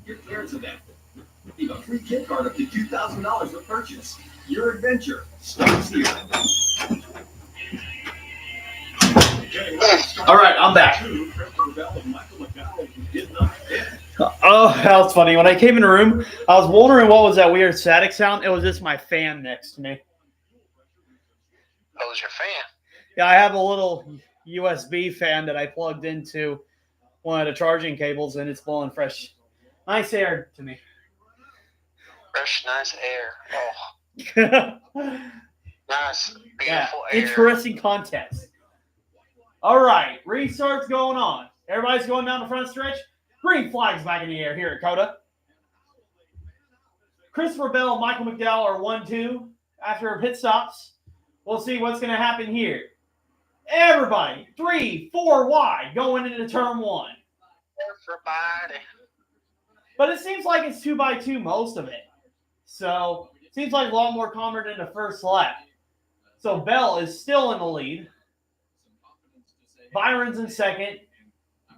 Your clearance event. Leave a free gift card up to $2,000 with purchase. Your adventure starts here. All right, I'm back. Oh, that was funny. When I came in the room, I was wondering what was that weird static sound. It was just my fan next to me. That was your fan. Yeah, I have a little USB fan that I plugged into one of the charging cables, and it's blowing fresh, nice air to me. Fresh, nice air. Oh, nice, beautiful Yeah, air. interesting context. All right, restart's going on. Everybody's going down the front stretch. Green flags back in the air here at COTA. Christopher Bell and Michael McDowell are 1-2 after pit stops. We'll see what's going to happen here. Everybody, 3-4 wide going into turn 1. Everybody. But it seems like it's 2x2 most of it. So it seems like a lot more calmer than the first lap. So Bell is still in the lead. Byron's in second.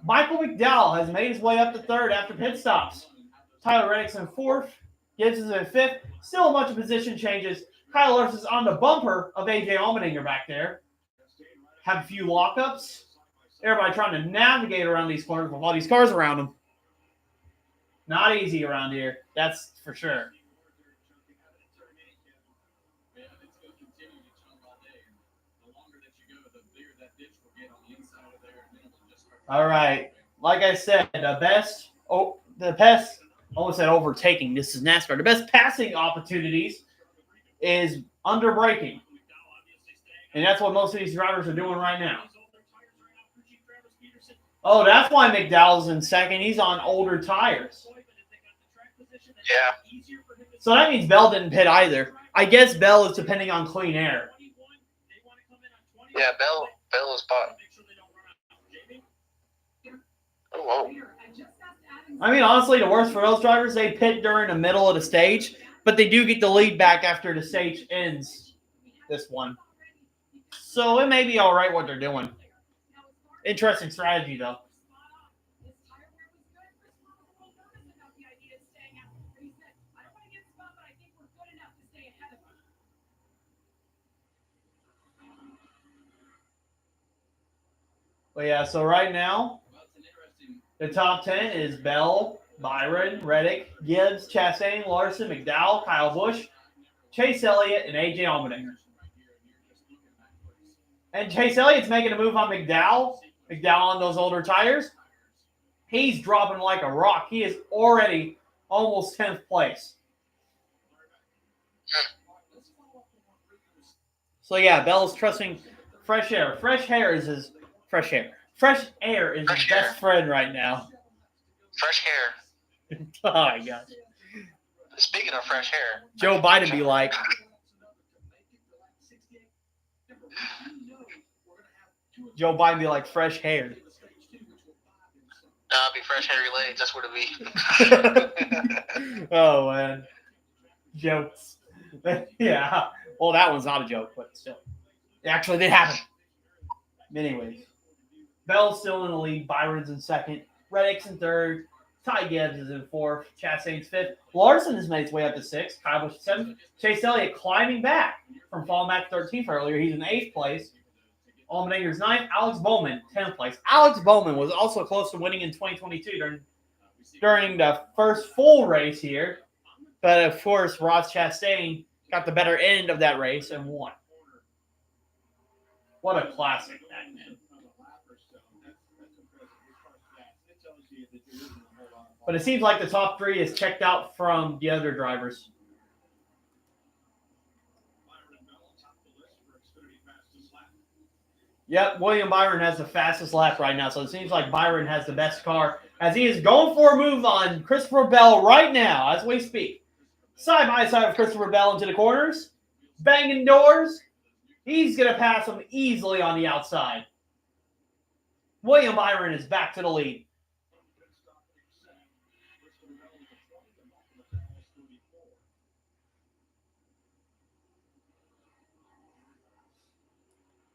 Michael McDowell has made his way up to third after pit stops. Tyler Reddick's in fourth. Gibbs is in fifth. Still a bunch of position changes. Kyle Larson's on the bumper of AJ Allmendinger back there. Have a few lockups. Everybody trying to navigate around these corners with all these cars around them. Not easy around here. That's for sure. All right. Like I said, the best, almost said overtaking. This is NASCAR. The best passing opportunities is under braking. And that's what most of these drivers are doing right now. Oh, that's why McDowell's in second. He's on older tires. Yeah. So that means Bell didn't pit either. I guess Bell is depending on clean air. Yeah, Bell is bought. Oh, whoa. I mean, honestly, the worst for those drivers, they pit during the middle of the stage, but they do get the lead back after the stage ends this one. So it may be all right what they're doing. Interesting strategy, though. But yeah, so right now, the top 10 is Bell, Byron, Reddick, Gibbs, Chastain, Larson, McDowell, Kyle Busch, Chase Elliott, and AJ Allmendinger. And Chase Elliott's making a move on McDowell. McDowell on those older tires. He's dropping like a rock. He is already almost 10th place. So yeah, Bell's trusting fresh air. Fresh air is his best friend right now. Fresh hair. Oh my gosh. Speaking of fresh hair, Joe Biden be like, fresh hair. I'll be fresh hairy legs. That's what it be. Oh man, jokes. Yeah. Well, that one's not a joke, but still, it actually did happen. Anyways, Bell's still in the lead. Byron's in second. Reddick's in third. Ty Gibbs is in fourth. Chastain's fifth. Larson has made his way up to sixth. Kyle Busch seventh. Chase Elliott climbing back from falling back 13th earlier. He's in eighth place. Allmendinger's ninth. Alex Bowman, 10th place. Alex Bowman was also close to winning in 2022 during the first full race here. But, of course, Ross Chastain got the better end of that race and won. What a classic, that man. But it seems like the top three is checked out from the other drivers. Yep, William Byron has the fastest lap right now, so it seems like Byron has the best car as he is going for a move on Christopher Bell right now as we speak. Side by side of Christopher Bell into the corners, banging doors. He's going to pass him easily on the outside. William Byron is back to the lead.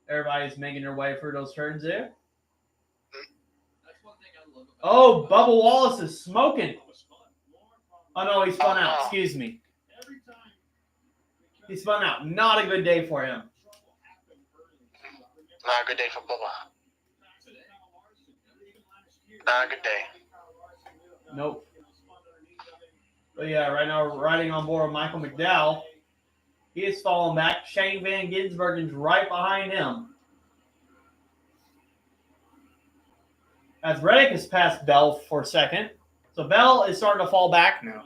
Everybody's making their way through those turns there. Oh, Bubba Wallace is smoking. Oh, no, he spun out. Excuse me. He spun out. Not a good day for him. Not a good day for Bubba. Not a good day. Nope. But yeah, right now riding on board with Michael McDowell. He is falling back. Shane Van Gisbergen's right behind him. As Reddick has passed Bell for second. So Bell is starting to fall back now.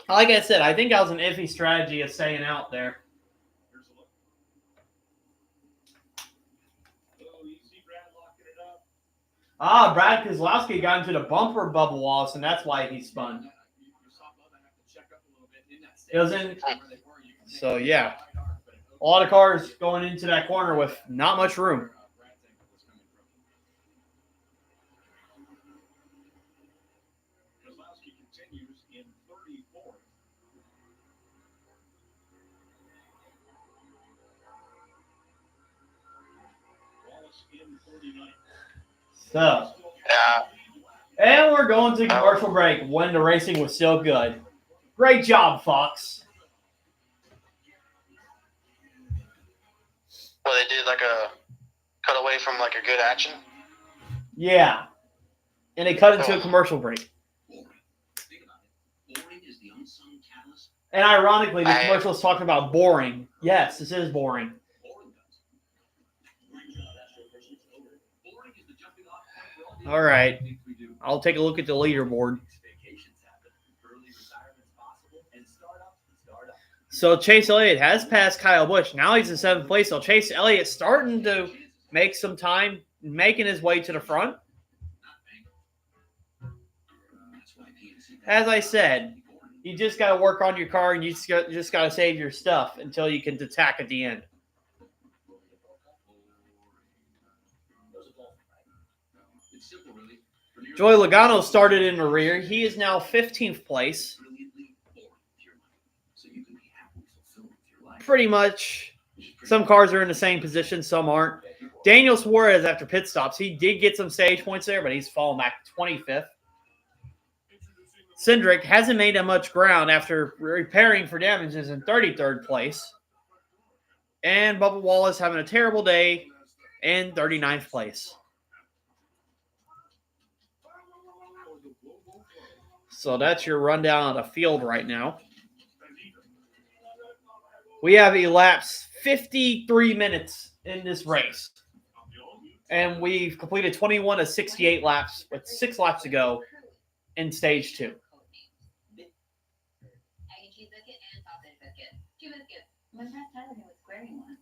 Like I said, I think that was an iffy strategy of staying out there. Brad Keselowski got into the bumper of Bubba Wallace, and that's why he spun. It was in. So, yeah. A lot of cars going into that corner with not much room. So, And we're going to commercial break when the racing was still good. Great job, Fox. Well, they did like a cutaway from like a good action. Yeah. And they cut into a commercial break. And ironically, the commercial is talking about boring. Yes, this is boring. All right. I'll take a look at the leaderboard. So Chase Elliott has passed Kyle Busch. Now he's in 7th place. So Chase Elliott starting to make some time, making his way to the front. As I said, you just got to work on your car and you just got to save your stuff until you can attack at the end. Joey Logano started in the rear. He is now 15th place. Pretty much, some cars are in the same position, some aren't. Daniel Suarez, after pit stops, he did get some stage points there, but he's fallen back to 25th. Cindric hasn't made that much ground after repairing for damages in 33rd place. And Bubba Wallace having a terrible day in 39th place. So that's your rundown of the field right now. We have elapsed 53 minutes in this race. And we've completed 21 of 68 laps with 6 laps to go in stage 2.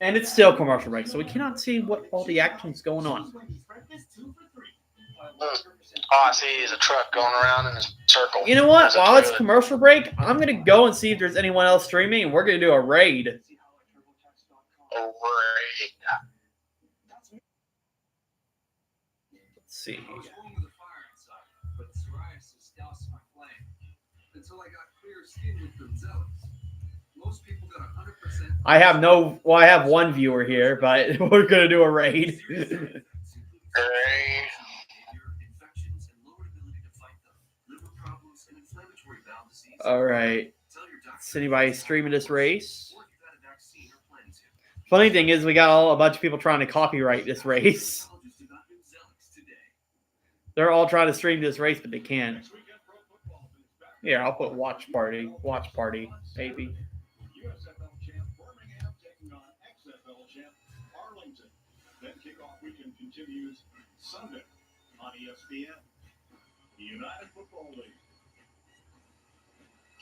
And it's still commercial break, so we cannot see what all the action's going on. All I see is a truck going around in a circle. You know what? While it's commercial break, I'm going to go and see if there's anyone else streaming, and we're going to do a raid. A raid. Let's see. I have I have one viewer here, but we're going to do a raid. All right. Is anybody streaming this race? Funny thing is, we got a bunch of people trying to copyright this race. They're all trying to stream this race, but they can't. Here, I'll put watch party, baby. USFL champ Birmingham taking on XFL champ Arlington. Then kickoff weekend continues Sunday on ESPN. The United Football League.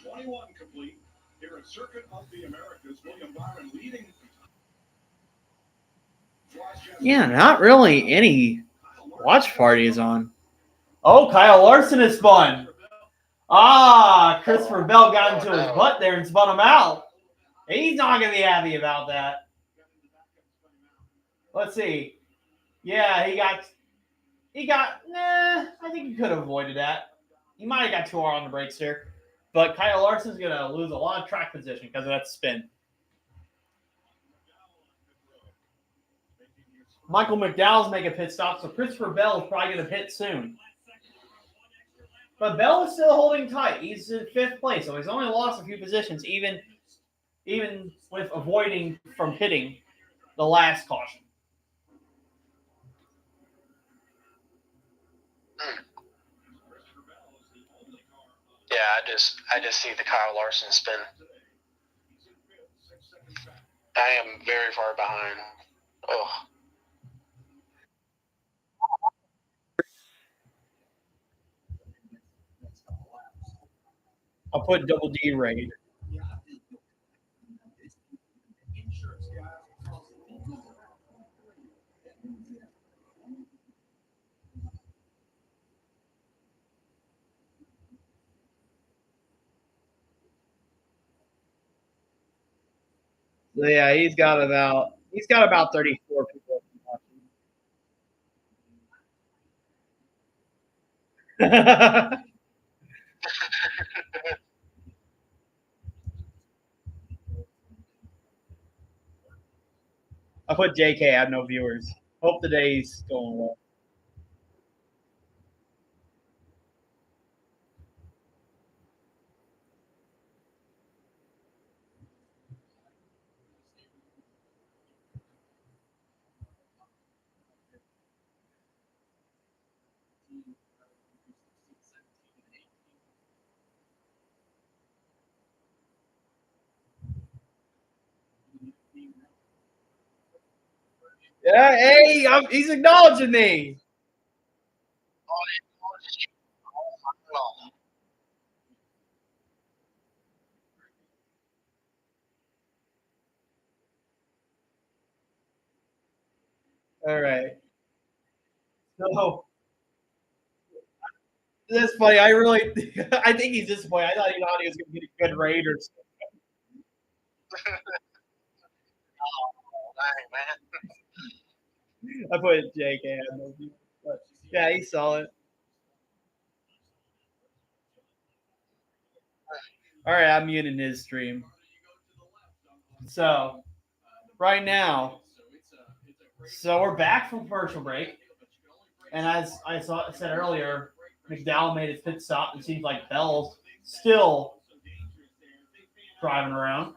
21 complete here at Circuit of the Americas. William Byron leading. Yeah, not really any watch parties on. Oh, Kyle Larson is spun. Christopher Bell got into his butt there and spun him out. He's not going to be happy about that. Let's see. Yeah, I think he could have avoided that. He might have got too hard on the brakes there. But Kyle Larson's going to lose a lot of track position because of that spin. Michael McDowell's making a pit stop, so Christopher Bell is probably going to pit soon. But Bell is still holding tight. He's in 5th place, so he's only lost a few positions, even with avoiding from pitting the last caution. Yeah, I just see the Kyle Larson spin. I am very far behind. Oh. I'll put double D raid. So yeah, he's got about 34 people watching. I put JK. I have no viewers. Hope the day's going well. Yeah, hey, he's acknowledging me. All right. So that's funny. I really, I think he's disappointed. I thought he was going to get a good rate or something. Dang, man. I put JK. But yeah, he saw it. All right, I'm muting his stream. So right now, so we're back from commercial break, and as I said earlier, McDowell made his pit stop. It seems like Bell's still driving around.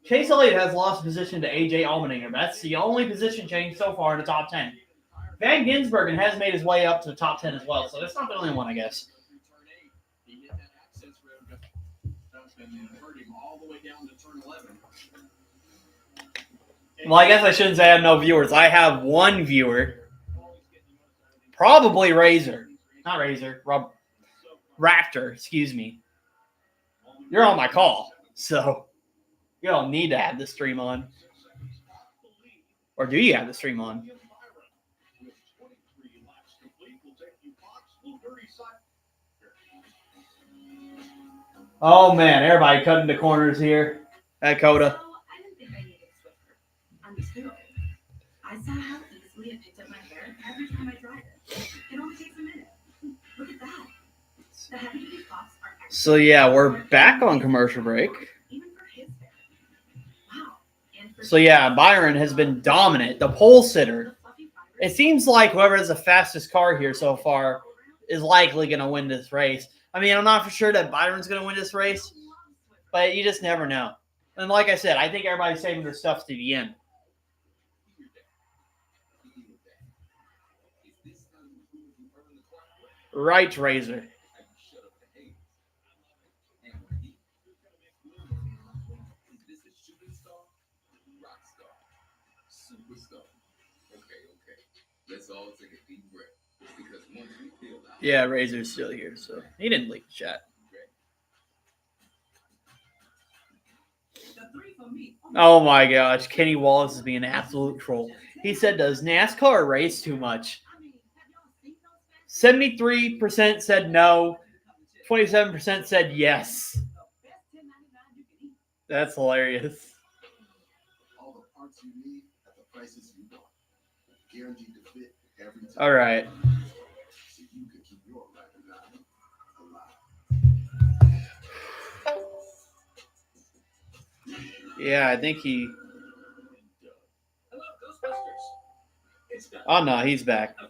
Chase Elliott has lost position to AJ Allmendinger. That's the only position change so far in the top 10. Van Ginsbergen has made his way up to the top 10 as well, so that's not the only one, I guess. Well, I guess I shouldn't say I have no viewers. I have one viewer. Probably Razor. Not Razor. Raptor, excuse me. You're on my call, so you don't need to have the stream on. Or do you have the stream on? Oh, man. Everybody cutting the corners here at Coda. I didn't think I needed Swiffer. I'm too. I saw how easily it picked up my hair every time I dried it. It only takes a minute. Look at that. The heavy-duty cloths are extra. So, yeah, we're back on commercial break. Even for his hair. Wow. So, yeah, Byron has been dominant. The pole sitter. It seems like whoever has the fastest car here so far is likely going to win this race. I mean, I'm not for sure that Byron's going to win this race, but you just never know. And like I said, I think everybody's saving their stuff to the end. Right, Razor. Yeah, Razor's still here, so he didn't leave the chat. Oh my gosh, Kenny Wallace is being an absolute troll. He said, does NASCAR race too much? 73% said no. 27% said yes. That's hilarious. All right. Yeah, I think he. Oh no, he's back. I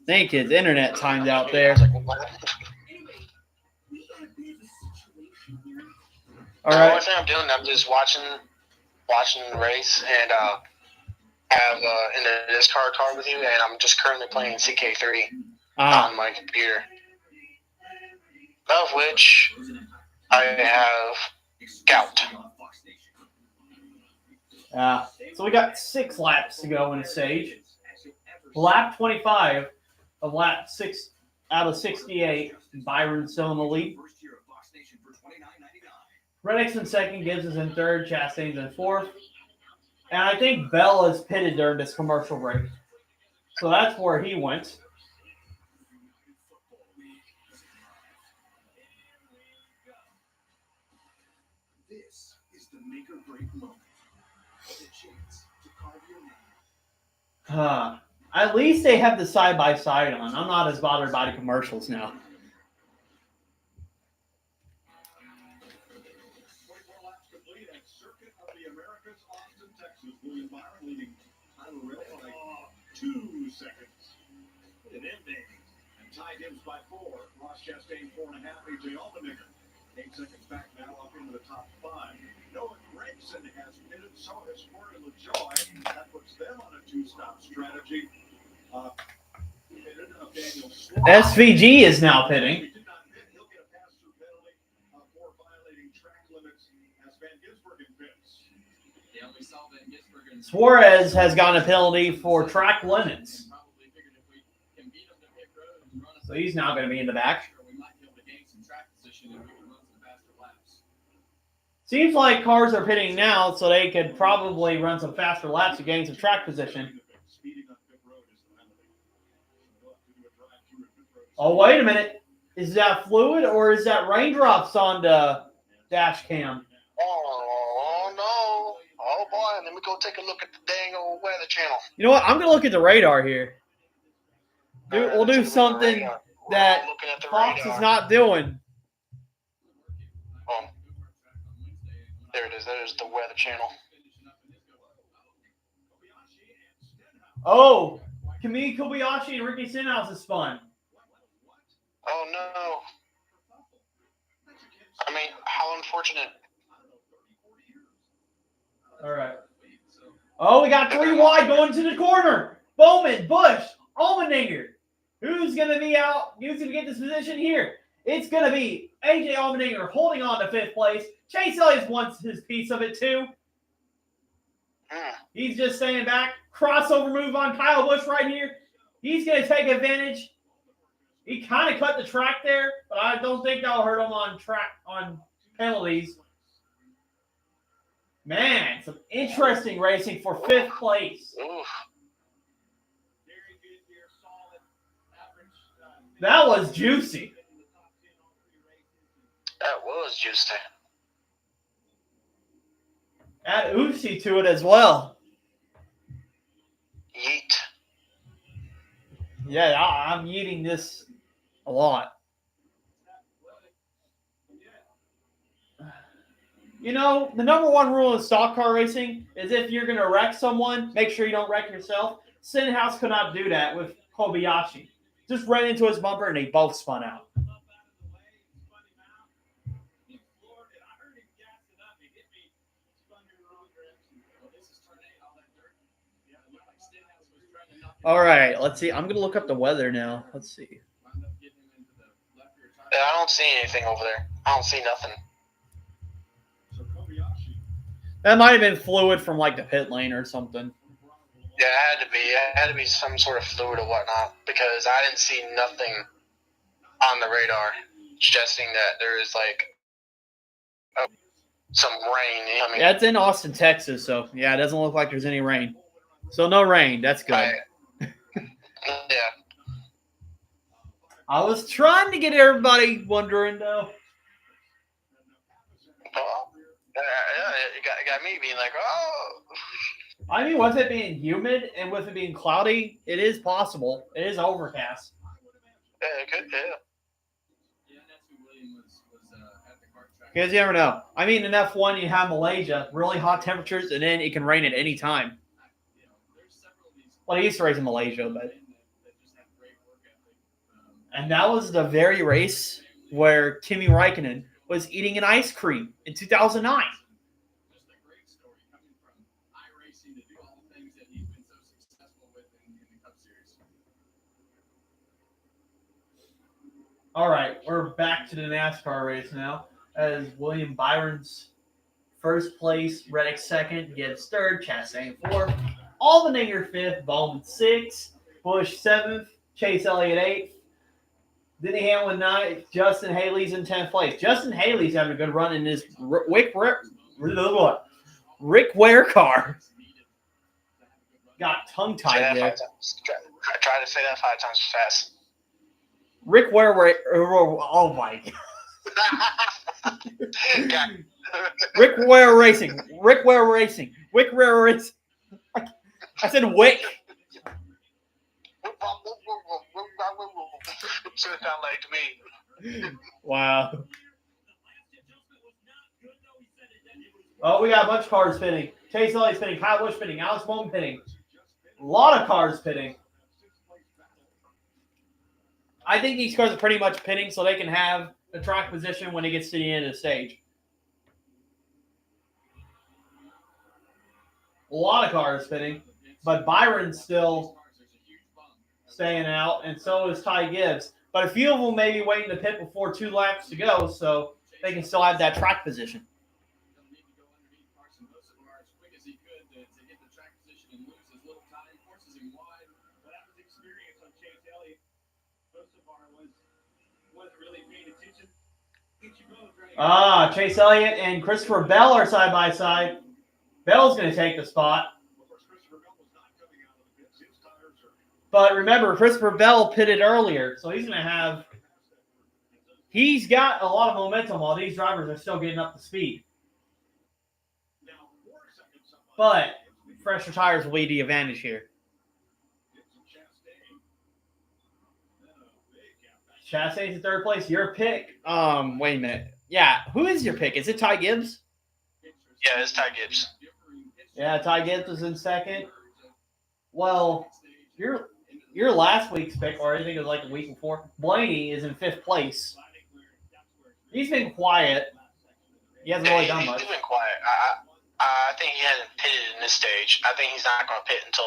think his internet timed out there. All right. The only thing I'm doing, I'm just watching the race, and have in this car with you, and I'm just currently playing CK3 on my computer, of which I have gout. So we got 6 laps to go in the stage. Lap 25 of lap 6 out of 68. Byron's still in the lead. Reddick's in second, Gibbs is in third, Chastain's in fourth. And I think Bell is pitted during this commercial break. So that's where he went. This is the make or break moment. The chance to carve your name. At least they have the side-by-side on. I'm not as bothered by the commercials now. 24 laps complete at Circuit of the Americas, Austin, Texas. William Byron leading Tyler Reddick by 2 seconds. And Ty Gibbs by 4. Ross Chastain 4.5. AJ Allmendinger 8 seconds back now up into the top 5. Noah Gragson has pitted, so has Corey LaJoie. That puts them on a 2-stop strategy. SVG is now pitting. He'll get a pass-through penalty for violating track limits as Van Gisbergen pits. Yeah, we saw Suarez has gotten a penalty for track limits. So he's now going to be in the back. Seems like cars are pitting now, so they could probably run some faster laps to gain some track position. Oh, wait a minute. Is that fluid or is that raindrops on the dash cam? Oh, no. Oh, boy. Let me go take a look at the dang old weather channel. You know what? I'm going to look at the radar here. We'll do something that Fox is not doing. Oh, there it is. There's the weather channel. Oh, Kimi Kobayashi and Ricky Stenhouse is spun. Oh, no. I mean, how unfortunate. All right. Oh, we got 3 wide going to the corner. Bowman, Busch, Allmendinger. Who's going to be out? Who's going to get this position here? It's going to be A.J. Allmendinger holding on to 5th place. Chase Elliott wants his piece of it, too. He's just staying back. Crossover move on Kyle Busch right here. He's going to take advantage. He kind of cut the track there, but I don't think that'll hurt him on penalties. Man, some interesting racing for 5th place. Oof. That was juicy. That was juicy. Add oopsie to it as well. Yeet. Yeah, I'm eating this a lot. You know, the number 1 rule in stock car racing is if you're going to wreck someone, make sure you don't wreck yourself. Stenhouse could not do that with Kobayashi. Just ran into his bumper and they both spun out. All right, let's see. I'm going to look up the weather now. Let's see. Yeah, I don't see anything over there. I don't see nothing. That might have been fluid from like the pit lane or something. Yeah, it had to be. It had to be some sort of fluid or whatnot because I didn't see nothing on the radar suggesting that there is like some rain. I mean, yeah, it's in Austin, Texas, so yeah, it doesn't look like there's any rain. So no rain. That's good. Yeah. I was trying to get everybody wondering though. Yeah, it got me being like, oh. I mean, with it being humid and with it being cloudy, it is possible. It is overcast. Yeah, it could, yeah. Because you never know. I mean, in F1, you have Malaysia, really hot temperatures, and then it can rain at any time. Well, I used to race in Malaysia, but. And that was the very race where Kimi Räikkönen was eating an ice cream in 2009. All right, we're back to the NASCAR race now as William Byron's first place, Reddick second, Gibbs third, Chastain fourth, Allmendinger fifth, Bowman sixth, Busch seventh, Chase Elliott eighth, Denny Hamlin ninth, Justin Haley's in 10th place. Justin Haley's having a good run in this Rick Ware car. Got tongue-tied there. Try to say that 5 times fast. Rick Ware, oh my God. Rick Ware Racing. Rick Ware Racing. Wick Ware Racing. I said Wick. Sound like me. Wow. Oh, we got a bunch of cars pitting. Chase Elliott's pitting. Kyle Busch pitting. Alex Bowman pitting. A lot of cars pitting. I think these cars are pretty much pitting so they can have the track position when it gets to the end of the stage. A lot of cars pitting, but Byron's still staying out, and so is Ty Gibbs. But a few of them may be waiting to pit before 2 laps to go, so they can still have that track position. and loses little time, forces him wide. But that was experience on Chase Elliott. Most of our wasn't really paying attention. Get you both right. Chase Elliott and Christopher Bell are side by side. Bell's going to take the spot. Of course, Christopher Bell was not coming out of the pits. His tires are But remember, Christopher Bell pitted earlier, so he's going to have. He's got a lot of momentum while these drivers are still getting up to speed. now 4 seconds up on But fresher tires will be the advantage here. Chastain. Then a big gap back. Chastain's in third place. Your pick. Wait a minute. Yeah, who is your pick? Is it Ty Gibbs? Yeah, it's Ty Gibbs. Yeah, Ty Gibbs is in second. Well, your last week's pick, or I think it was like the week before, Blaney is in 5th place. He's been quiet. He hasn't really done much. He's been quiet. I think he hasn't pitted in this stage. I think he's not going to pit until,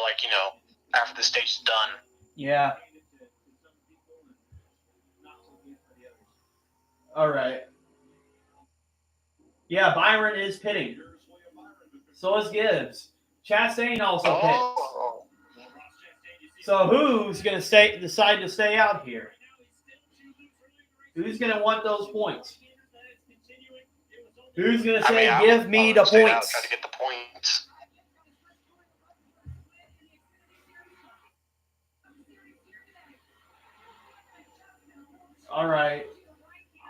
after the stage is done. Yeah. All right. Yeah, Byron is pitting. So is Gibbs. Chastain also pits. Oh. So who's going to decide to stay out here? Who's going to want those points? Who's going to say, give me the Stay out, points? try to get the points. All right.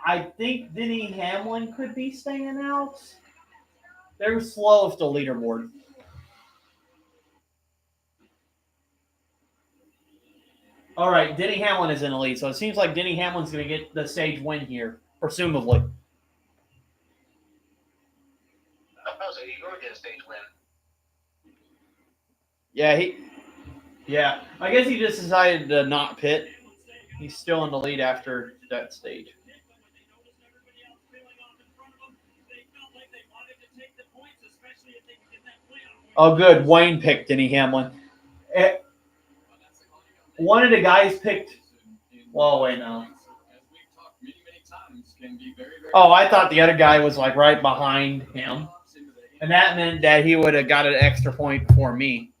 I think Denny Hamlin could be staying out. They're slow off the leaderboard. All right, Denny Hamlin is in the lead, so it seems like Denny Hamlin's going to get the stage win here, presumably. So he's going to get a stage win. Yeah, I guess he just decided to not pit. He's still in the lead after that stage. Oh, good. Wayne picked Denny Hamlin. One of the guys picked. Well, wait, no. Oh, I thought the other guy was like right behind him. And that meant that he would have got an extra point for me.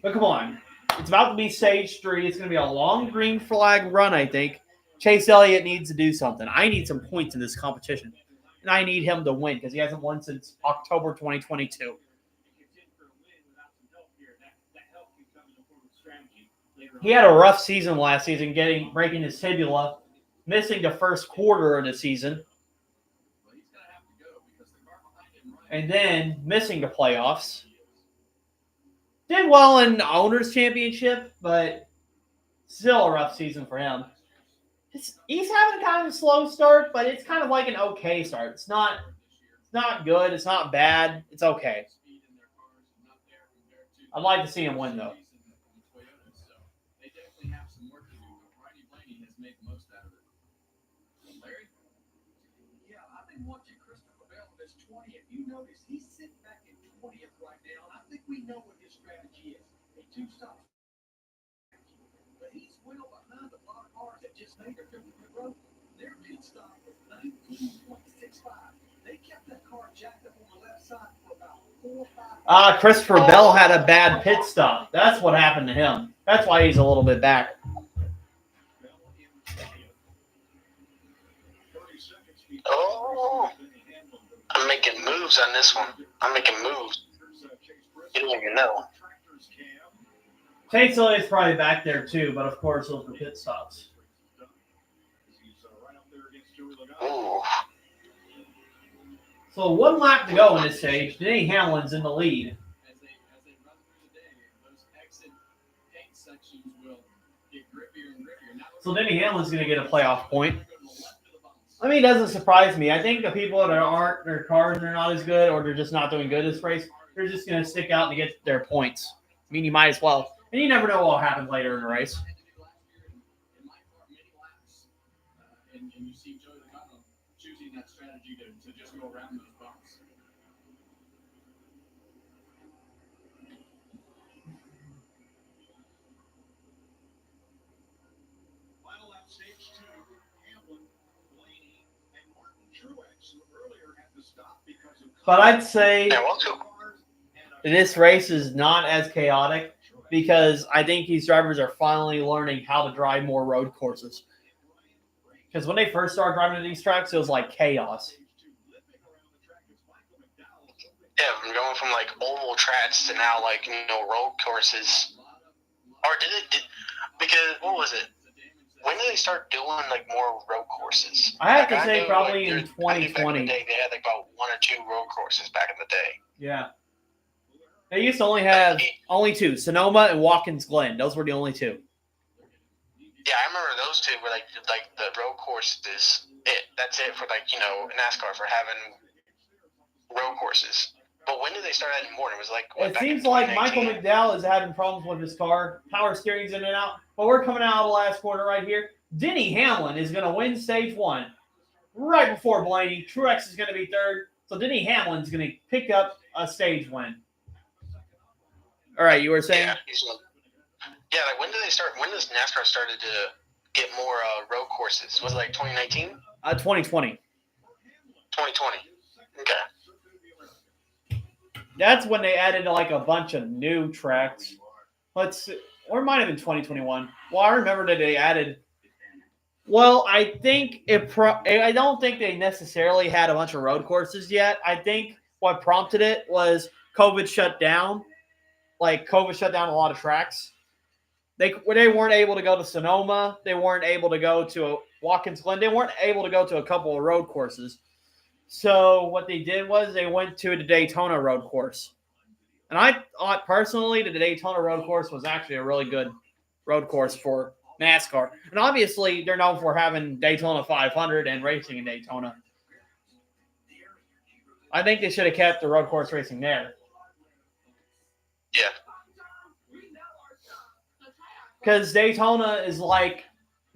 But come on. It's about to be stage 3. It's going to be a long green flag run, I think. Chase Elliott needs to do something. I need some points in this competition. And I need him to win because he hasn't won since October 2022. He had a rough season last season, breaking his tibia, missing the first quarter of the season, and then missing the playoffs. Did well in the Owners' Championship, but still a rough season for him. He's having kind of a slow start, but it's kind of like an okay start. It's not good. It's not bad. It's okay. I'd like to see him win, though. Watching Christopher Bell in his 20th, you notice he's sitting back in 20th right now, and I think we know what his strategy is. A 2-stop. But he's well behind a lot of cars that just made their trip to the road. Their pit stop was 19.65. They kept that car jacked up on the left side for about 4 or 5 Christopher Bell had a bad pit stop. That's what happened to him. That's why he's a little bit back. Oh, I'm making moves on this one. I'm making moves. You don't even know. Chase Elliott's probably back there too, but of course those were pit stops. Ooh. So 1 lap to go in this stage. Denny Hamlin's in the lead. As they run through the day, those exit paint sections will get grippier and grippier. So Denny Hamlin's going to get a playoff point. I mean, it doesn't surprise me. I think the people that aren't, their cars are not as good or they're just not doing good this race, they're just going to stick out and get their points. I mean, you might as well. And you never know what will happen later in the race. And you see Joey Logano choosing that strategy to just go around those bumps. Final lap, stage 2, Hamlin, Blaney, and Martin Truex, who earlier had to stop because But I'd say Yeah, well, too. this race is not as chaotic because I think these drivers are finally learning how to drive more road courses. Because when they first started driving to these tracks, it was like chaos. Yeah, from going from like oval tracks to now like road courses. Or because what was it? When did they start doing like more road courses? I have Like, to say knew, probably like, in I knew back in the 2020. day they had like about 1 or 2 road courses back in the day. Yeah. They used to only have two, Sonoma and Watkins Glen. Those were the only two. Yeah, I remember those two were like the road courses. That's it for NASCAR for having road courses. But when did they start adding more? It was like It seems like Michael McDowell is having problems with his car. Power steering's in and out. But we're coming out of the last corner right here. Denny Hamlin is going to win stage 1 right before Blaney. Truex is going to be third. So Denny Hamlin's going to pick up a stage win. All right, you were saying? Yeah, like when did they start? When does NASCAR started to get more road courses? Was it like 2019? 2020. 2020. Okay. That's when they added like a bunch of new tracks. Let's see. Or it might have been 2021. Well, I remember that they added. Well, I think I don't think they necessarily had a bunch of road courses yet. I think what prompted it was COVID shut down. Like COVID shut down a lot of tracks. They weren't able to go to Sonoma. They weren't able to go to Watkins Glen. They weren't able to go to a couple of road courses. So what they did was they went to the Daytona road course. And I thought personally that the Daytona road course was actually a really good road course for NASCAR. And obviously they're known for having Daytona 500 and racing in Daytona. I think they should have kept the road course racing there. Yeah. Because Daytona is like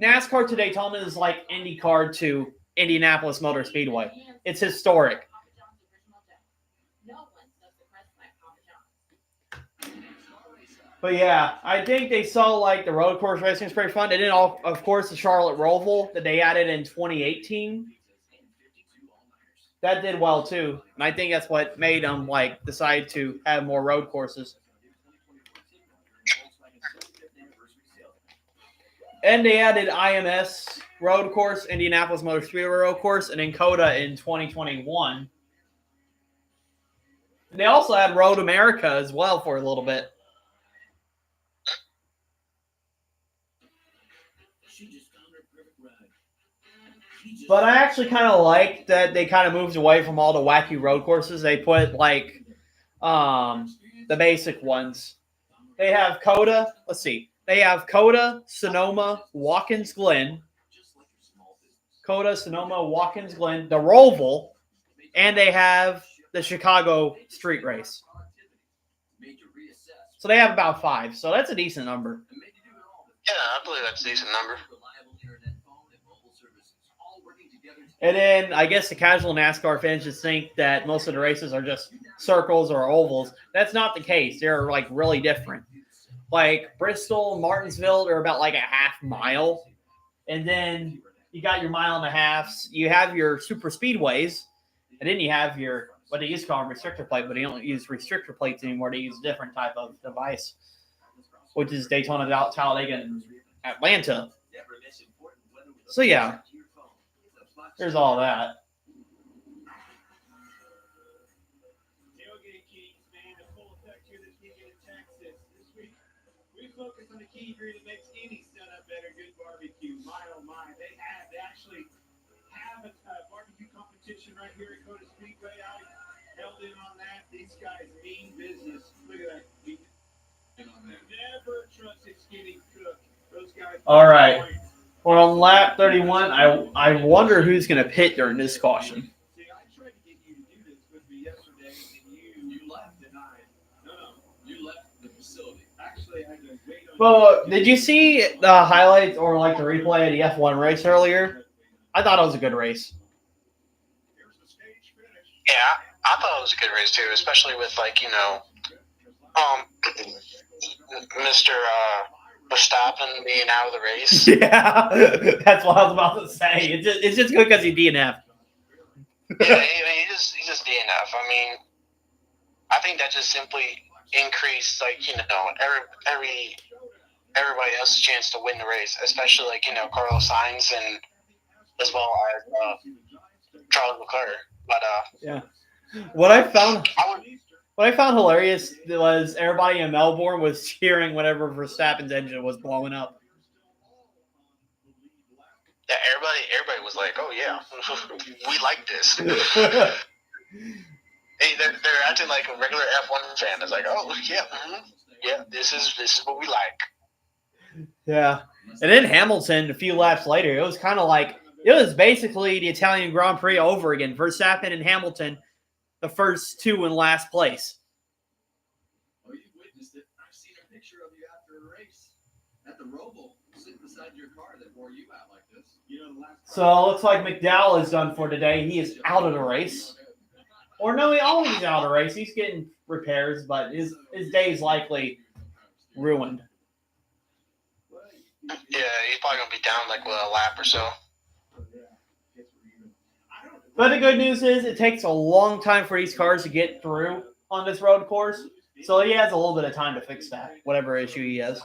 NASCAR to Daytona is like IndyCar to Indianapolis Motor Speedway. It's historic. But yeah, I think they saw like the road course racing is pretty fun. And then, of course, the Charlotte Roval that they added in 2018. That did well too. And I think that's what made them like decide to have more road courses. And they added IMS road course, Indianapolis Motor Speedway road course, and then COTA in 2021. And they also had Road America as well for a little bit. But I actually kind of like that they kind of moved away from all the wacky road courses. They put like the basic ones. They have COTA. Let's see. They have COTA, Sonoma, Watkins Glen. COTA, Sonoma, Watkins Glen, the Roval, and they have the Chicago Street Race. So they have about 5. So that's a decent number. Yeah, I believe that's a decent number. And then I guess the casual NASCAR fans just think that most of the races are just circles or ovals. That's not the case. They're like really different. Like Bristol, Martinsville, they're about like a half mile. And then you got your mile and a half. You have your super speedways. And then you have your, what they used to call them restrictor plate, but they don't use restrictor plates anymore. They use a different type of device, which is Daytona, Talladega, and Atlanta. So yeah, there's all that. Focus on the key ingredient that makes any setup better. Good barbecue. My oh my. They actually have a barbecue competition right here at COTA Speedway. I held in on that. These guys mean business. Look at that. Never trusted Skinny Cook. Those guys. All right. Well, on lap 31, I wonder who's going to pit during this caution. See, I tried to get you to do this with me yesterday, and you left denied. No, you left the facility. Actually, I had to wait on. Well, did you see the highlights or like the replay of the F1 race earlier? I thought it was a good race. Yeah, I thought it was a good race too, especially with Mr. Verstappen being out of the race. Yeah, that's what I was about to say. It's just good because he DNF'd. Yeah, he just DNF. I mean, I think that just simply increased, like, everybody else's chance to win the race, especially, like, Carlos Sainz and as well as Charles Leclerc. But yeah, what I found hilarious was everybody in Melbourne was cheering whenever Verstappen's engine was blowing up. yeah, everybody was like, "Oh yeah, we like this." Hey, they're acting like a regular F1 fan. It's like, "Oh yeah, yeah, this is what we like." Yeah, and then Hamilton a few laps later, it was kind of like it was basically the Italian Grand Prix over again. Verstappen and Hamilton, the first two in last place. Oh, you've witnessed it. I've seen a picture of you after a race at the Roval, sitting beside your car that wore you out like this. So it looks like McDowell is done for today. He is out of the race. Or no, he's out of the race. He's getting repairs, but his day is likely ruined. Yeah, he's probably gonna be down like a lap or so. But the good news is it takes a long time for these cars to get through on this road course. So he has a little bit of time to fix that, whatever issue he has.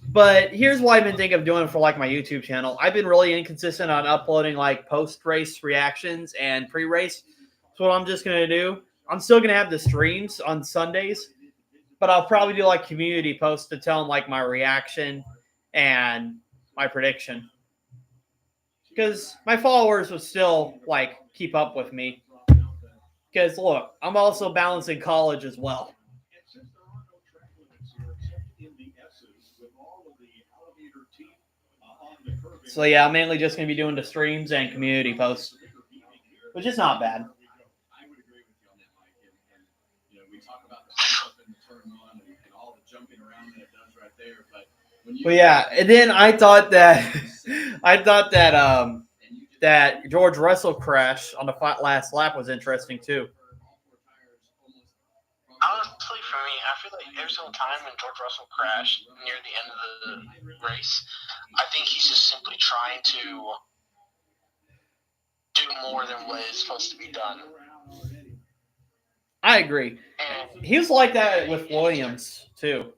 But here's what I've been thinking of doing for like my YouTube channel. I've been really inconsistent on uploading like post-race reactions and pre-race. So what I'm just going to do, I'm still going to have the streams on Sundays, but I'll probably do like community posts to tell them like my reaction and my prediction. Because my followers will still like keep up with me. Because look, I'm also balancing college as well. So yeah, I'm mainly just going to be doing the streams and community posts, which is not bad. I would agree with you on that, Mike. And we talk about the stuff in the turn one and all the jumping around that it does right there. But yeah, and then I thought that that George Russell crash on the last lap was interesting too. Honestly, for me, I feel like every single time when George Russell crashed near the end of the race, I think he's just simply trying to do more than what is supposed to be done. I agree. And he was like that with Williams too.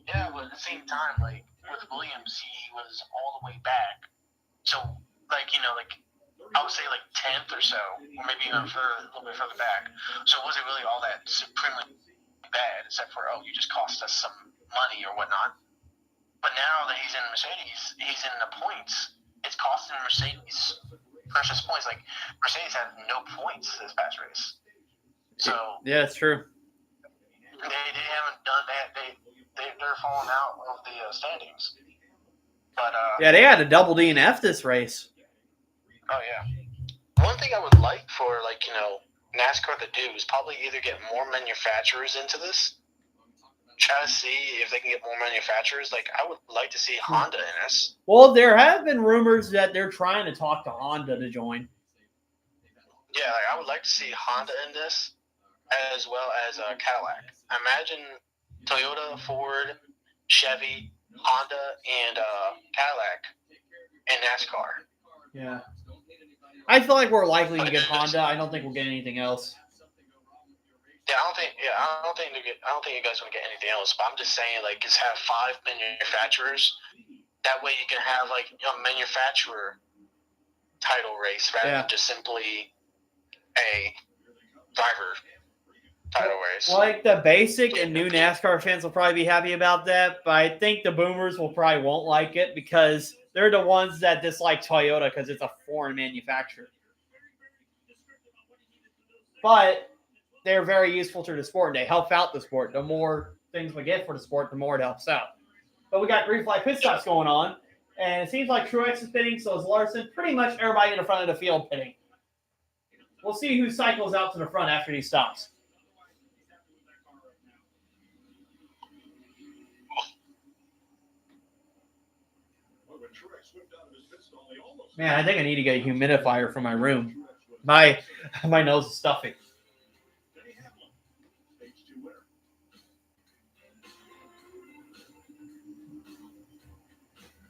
Yeah, but at the same time, like with Williams, he was all the way back. So, I would say 10th or so, or maybe even a little bit further back. So it wasn't really all that supremely bad, except for, you just cost us some money or whatnot. But now that he's in Mercedes, he's in the points. It's costing Mercedes precious points. Like, Mercedes had no points this past race. So yeah, it's true. They haven't done that. They're falling out of the standings. But yeah, they had a double DNF this race. Oh yeah. One thing I would like for NASCAR to do is probably either get more manufacturers into this. Try to see if they can get more manufacturers. Like, I would like to see Honda in this. Well, there have been rumors that they're trying to talk to Honda to join. Yeah, I would like to see Honda in this, as well as Cadillac. Imagine Toyota, Ford, Chevy, Honda, and Cadillac in NASCAR. Yeah. I feel like we're likely to get Honda. I don't think we'll get anything else. Yeah, I don't think you guys want to get anything else. But I'm just saying, just have 5 manufacturers. That way, you can have a manufacturer title race rather than just simply a driver title race. Like the basic and new NASCAR fans will probably be happy about that, but I think the boomers will probably won't like it because they're the ones that dislike Toyota because it's a foreign manufacturer. But they're very useful to the sport and they help out the sport. The more things we get for the sport, the more it helps out. But we got green flag pit stops going on, and it seems like Truex is pitting, so is Larson. Pretty much everybody in the front of the field pitting. We'll see who cycles out to the front after these stops. Man, I think I need to get a humidifier for my room. My nose is stuffy.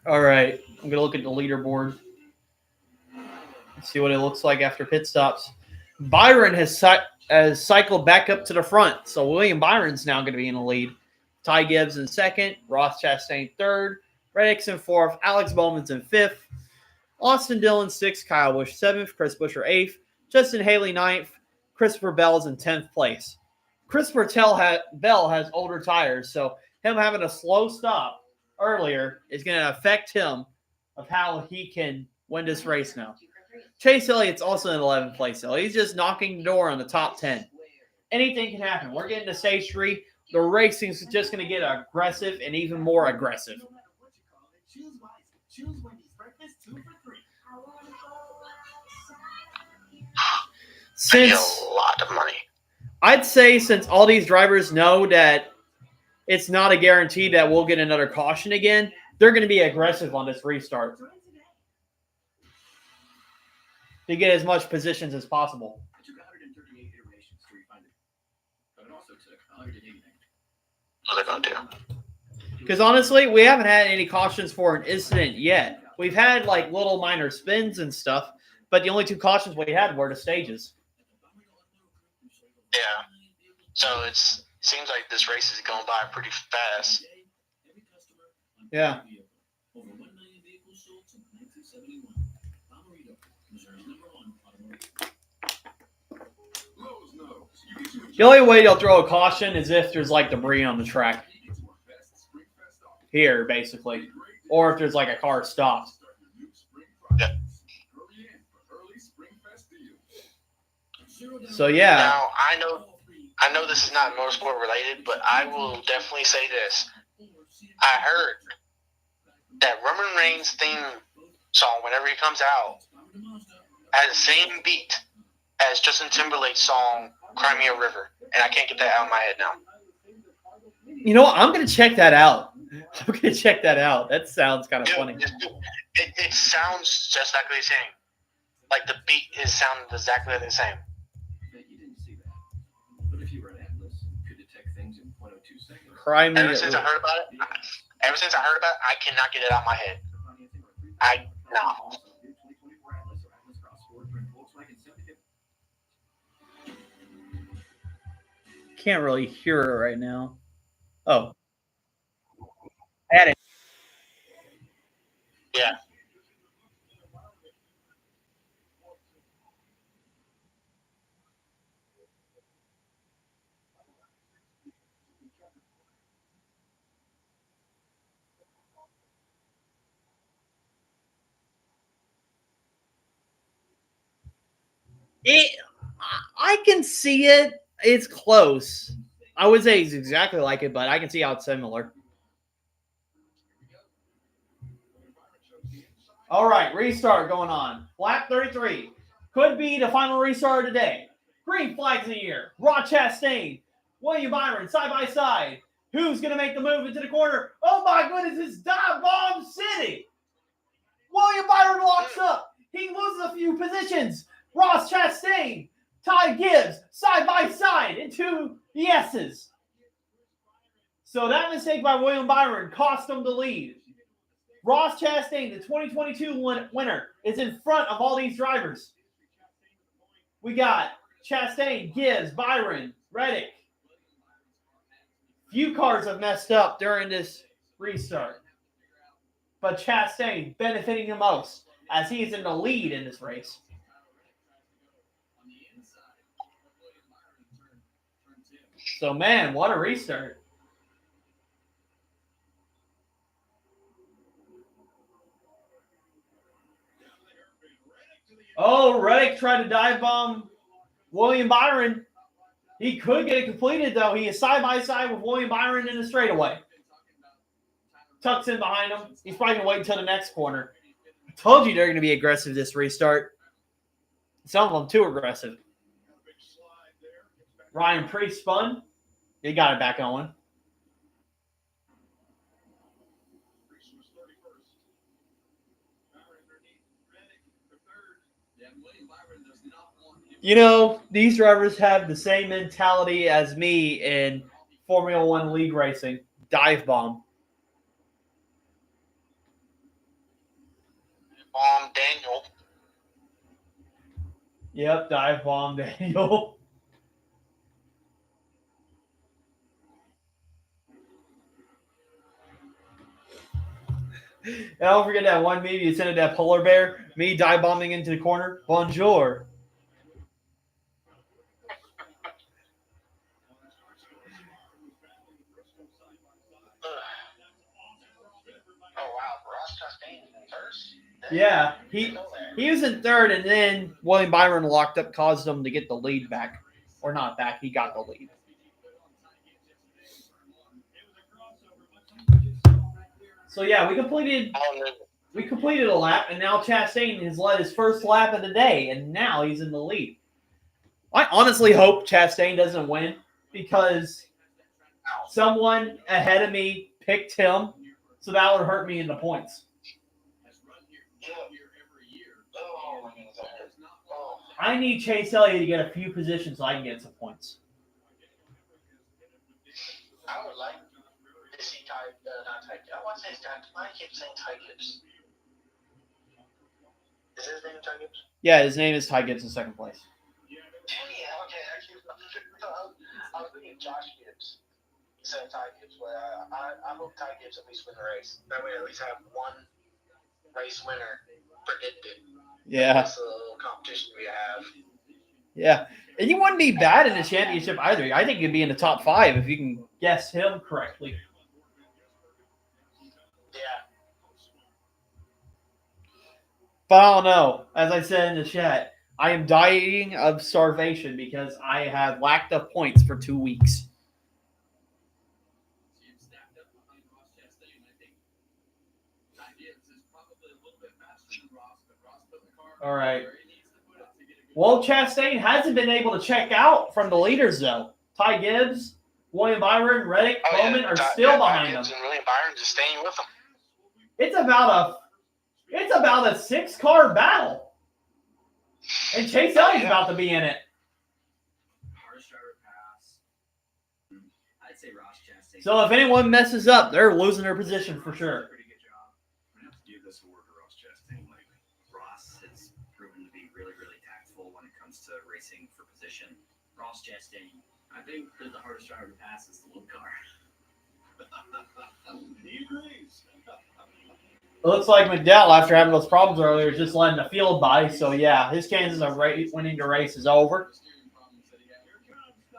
All right, I'm gonna look at the leaderboard. See what it looks like after pit stops. Byron has cycled back up to the front, so William Byron's now going to be in the lead. Ty Gibbs in second, Ross Chastain third, Reddick's in fourth, Alex Bowman's in fifth, Austin Dillon sixth, Kyle Busch seventh, Chris Buescher eighth, Justin Haley ninth, Christopher Bell's in 10th place. Christopher Bell has older tires, so him having a slow stop earlier is going to affect him of how he can win this race now. Chase Elliott's also in 11th place, though. He's just knocking the door on the top 10. Anything can happen. We're getting to stage 3. The racing's just going to get aggressive and even more aggressive. Since a lot of money. I'd say since all these drivers know that it's not a guarantee that we'll get another caution again, they're going to be aggressive on this restart to get as much positions as possible. It took 138 iterations to refine it, but it also took 189. What are they going to do? Because honestly, we haven't had any cautions for an incident yet. We've had like little minor spins and stuff, but the only 2 cautions we had were the stages. Yeah. So it seems like this race is going by pretty fast. Yeah. Over 1 million vehicles sold since 1971. Automotive, Missouri's #1 automotive. The only way they'll throw a caution is if there's like debris on the track. Here, basically. Or if there's like a car stopped. Yeah. So yeah. Now I know this is not motorsport related, but I will definitely say this. I heard that Roman Reigns' theme song, whenever he comes out, has the same beat as Justin Timberlake's song "Cry Me a River," and I can't get that out of my head now. You know what? I'm gonna check that out. That sounds kind of funny. It sounds just like the same. Like the beat is sounding exactly the same. You didn't see that. But if you were an Atlas and could detect things in 0.02 seconds. Cry me. Ever since I heard about it, I cannot get it out of my head. No. Can't really hear it right now. Oh. Add it. Yeah. I can see it. It's close. I would say it's exactly like it, but I can see how it's similar. All right, restart going on. Lap 33. Could be the final restart of the day. Green flags in the air. Ross Chastain. William Byron side by side. Who's going to make the move into the corner? Oh my goodness, it's Dive Bomb City. William Byron locks up. He loses a few positions. Ross Chastain, Ty Gibbs, side by side into the S's. So that mistake by William Byron cost him the lead. Ross Chastain, the 2022 winner, is in front of all these drivers. We got Chastain, Gibbs, Byron, Reddick. Few cars have messed up during this restart. But Chastain benefiting the most as he is in the lead in this race. So, man, what a restart. Oh, Reddick tried to dive bomb William Byron. He could get it completed, though. He is side by side with William Byron in the straightaway. Tucks in behind him. He's probably going to wait until the next corner. I told you they're going to be aggressive this restart. Some of them too aggressive. Ryan Prix spun. He got it back on. You know, these drivers have the same mentality as me in Formula One league racing. Dive bomb. Yep, dive bomb Daniel. And don't forget that one meme you sent of that polar bear, me dive bombing into the corner. Bonjour. Oh wow, Ross Chastain in first. Yeah, he was in third, and then William Byron locked up, caused him to get the lead back, or not back. He got the lead. So yeah, we completed a lap, and now Chastain has led his first lap of the day, and now he's in the lead. I honestly hope Chastain doesn't win because someone ahead of me picked him, so that would hurt me in the points. I need Chase Elliott to get a few positions so I can get some points. I would like to see I want to say I keep saying Ty Gibbs. Is his name Ty Gibbs? Yeah, his name is Ty Gibbs in second place. Yeah, okay. Actually, I was thinking Josh Gibbs instead of Ty Gibbs, but I hope Ty Gibbs at least win the race. That way, at least have one race winner predicted. Yeah. That's a little competition we have. Yeah. And you wouldn't be bad in the championship either. I think you'd be in the top 5 if you can guess him correctly. Yeah. But I don't know. As I said in the chat, I am dying of starvation because I have lacked of points for 2 weeks. All right. Well, Chastain hasn't been able to check out from the leaders, though. Ty Gibbs, William Byron, Reddick, Bowman are still behind him. And William Byron just staying with him. It's about a 6-car battle. And Chase Elliott's about to be in it. I'd say Ross Chastain. So if anyone messes up, they're losing their position for sure. Pretty good job. I'm going to have to give this award to Ross Chastain. Like, Ross has proven to be really, really tactful when it comes to racing for position. Ross Chastain, I think the hardest driver to pass is the little car. He agrees. It looks like McDowell, after having those problems earlier, is just letting the field by. So, yeah, his chances of winning the race is over.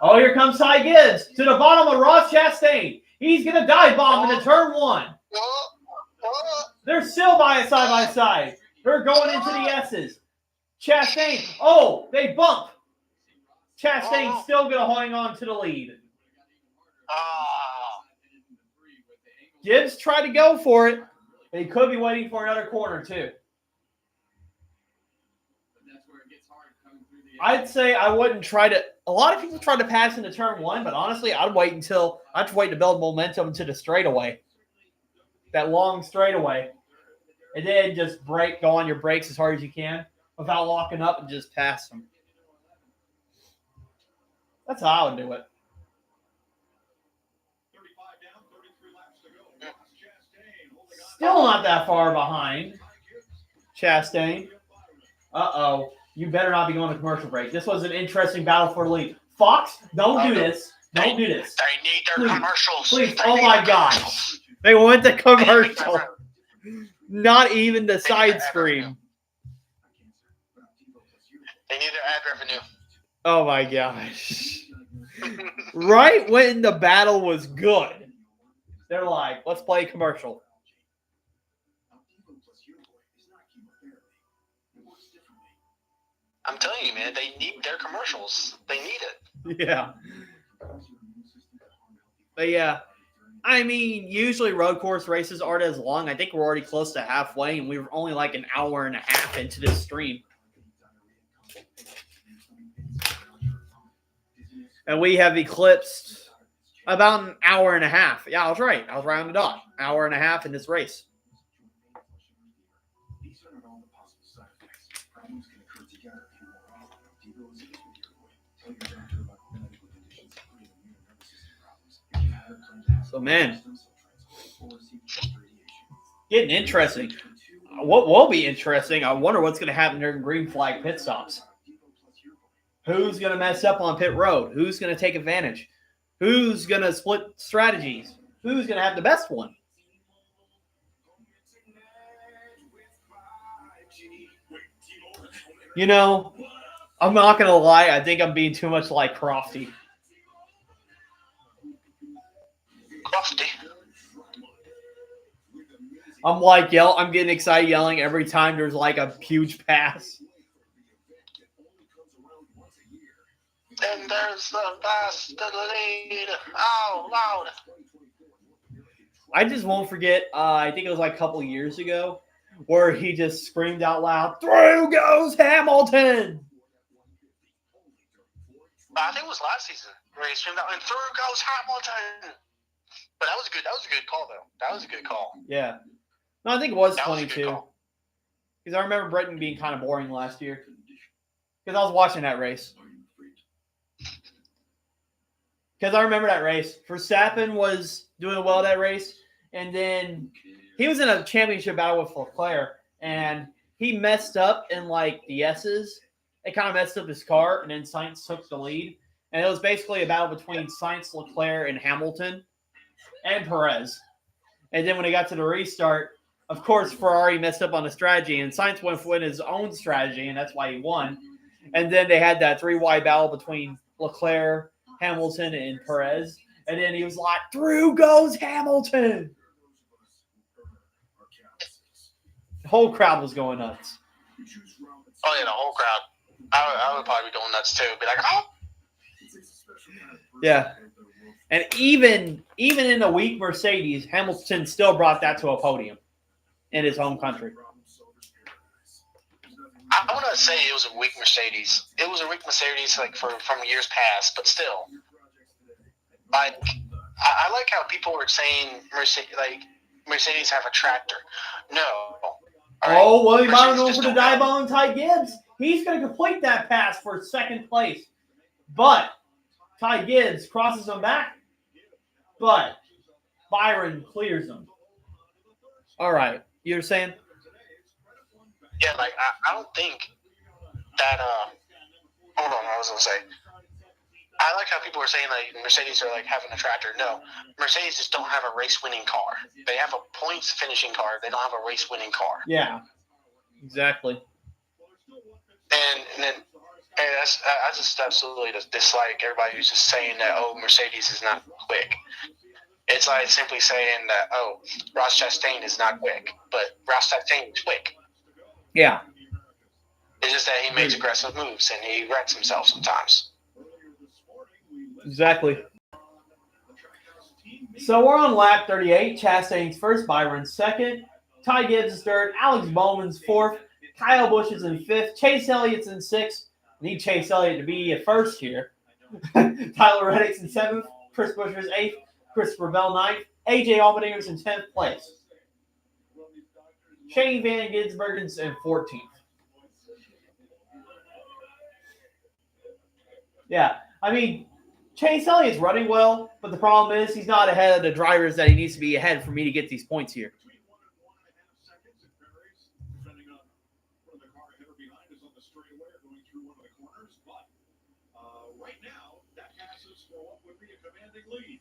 Oh, here comes Ty Gibbs to the bottom of Ross Chastain. He's going to dive bomb into turn 1. They're still side by side. They're going into the S's. Chastain. Oh, they bump. Chastain's still going to hang on to the lead. Gibbs tried to go for it. But he could be waiting for another corner, too. I'd say I wouldn't try to. A lot of people try to pass into turn 1, but honestly, I'd wait to build momentum to the straightaway. That long straightaway. And then just go on your brakes as hard as you can without locking up and just pass them. That's how I would do it. Still not that far behind Chastain. Uh-oh. You better not be going to commercial break. This was an interesting battle for the lead. Fox, don't do this. Don't do this. They need their commercials. Please. Oh, my gosh. They went to commercial. Not even the side screen. They need their ad revenue. Oh, my gosh. Right when the battle was good, they're like, let's play a commercial. I'm telling you, man, they need their commercials. They need it. Yeah. But yeah, I mean, usually road course races aren't as long. I think we're already close to halfway, and we were only like an hour and a half into this stream. And we have eclipsed about an hour and a half. Yeah, I was right. I was right on the dot. Hour and a half in this race. So, man, getting interesting. What will be interesting, I wonder what's going to happen during green flag pit stops. Who's going to mess up on pit road? Who's going to take advantage? Who's going to split strategies? Who's going to have the best one? You know, I'm not going to lie. I think I'm being too much like Crofty. I'm getting excited yelling every time there's like a huge pass. And there's the pass to the lead. Oh, loud. I just won't forget, I think it was like a couple years ago, where he just screamed out loud, "Through goes Hamilton!" I think it was last season where he screamed out, "And through goes Hamilton!" But that was a good call, though. That was a good call. Yeah. No, I think it was That was 22. Because I remember Britain being kind of boring last year. Because I was watching that race. Because I remember that race. Verstappen was doing well that race. And then he was in a championship battle with Leclerc. And he messed up in like the S's. It kind of messed up his car. And then Sainz took the lead. And it was basically a battle between Sainz, Leclerc, and Hamilton. And Perez. And then when he got to the restart, of course, Ferrari messed up on the strategy. And Sainz went for his own strategy. And that's why he won. And then they had that 3-wide battle between Leclerc, Hamilton, and Perez. And then he was like, "Through goes Hamilton!" The whole crowd was going nuts. Oh, yeah, the whole crowd. I would probably be going nuts, too. Be like, "Oh!" Yeah. And even in the weak Mercedes, Hamilton still brought that to a podium in his home country. I want to say it was a weak Mercedes. It was a weak Mercedes like from years past, but still. Like, I like how people were saying Mercedes have a tractor. No. Oh, William Byron going for the dive on Ty Gibbs. He's going to complete that pass for second place. But Ty Gibbs crosses him back. But Byron clears him. All right. You're saying? Yeah, like, I don't think that, hold on, I was going to say. I like how people are saying, like, Mercedes are, like, having a tractor. No, Mercedes just don't have a race-winning car. They have a points-finishing car. They don't have a race-winning car. Yeah, exactly. And I just absolutely dislike everybody who's just saying that, oh, Mercedes is not quick. It's like simply saying that, oh, Ross Chastain is not quick, but Ross Chastain is quick. Yeah. It's just that he makes aggressive moves and he wrecks himself sometimes. Exactly. So we're on lap 38. Chastain's first, Byron's second. Ty Gibbs is third. Alex Bowman's fourth. Kyle Busch is in fifth. Chase Elliott's in sixth. Need Chase Elliott to be at first here. Tyler Reddick's in seventh. Chris Buescher's eighth. Christopher Bell ninth. AJ Allmendinger's in 10th place. Shane Van Gisbergen's in 14th. Yeah, I mean, Chase Elliott's running well, but the problem is he's not ahead of the drivers that he needs to be ahead for me to get these points here. Right now, that passes for what would be a commanding lead.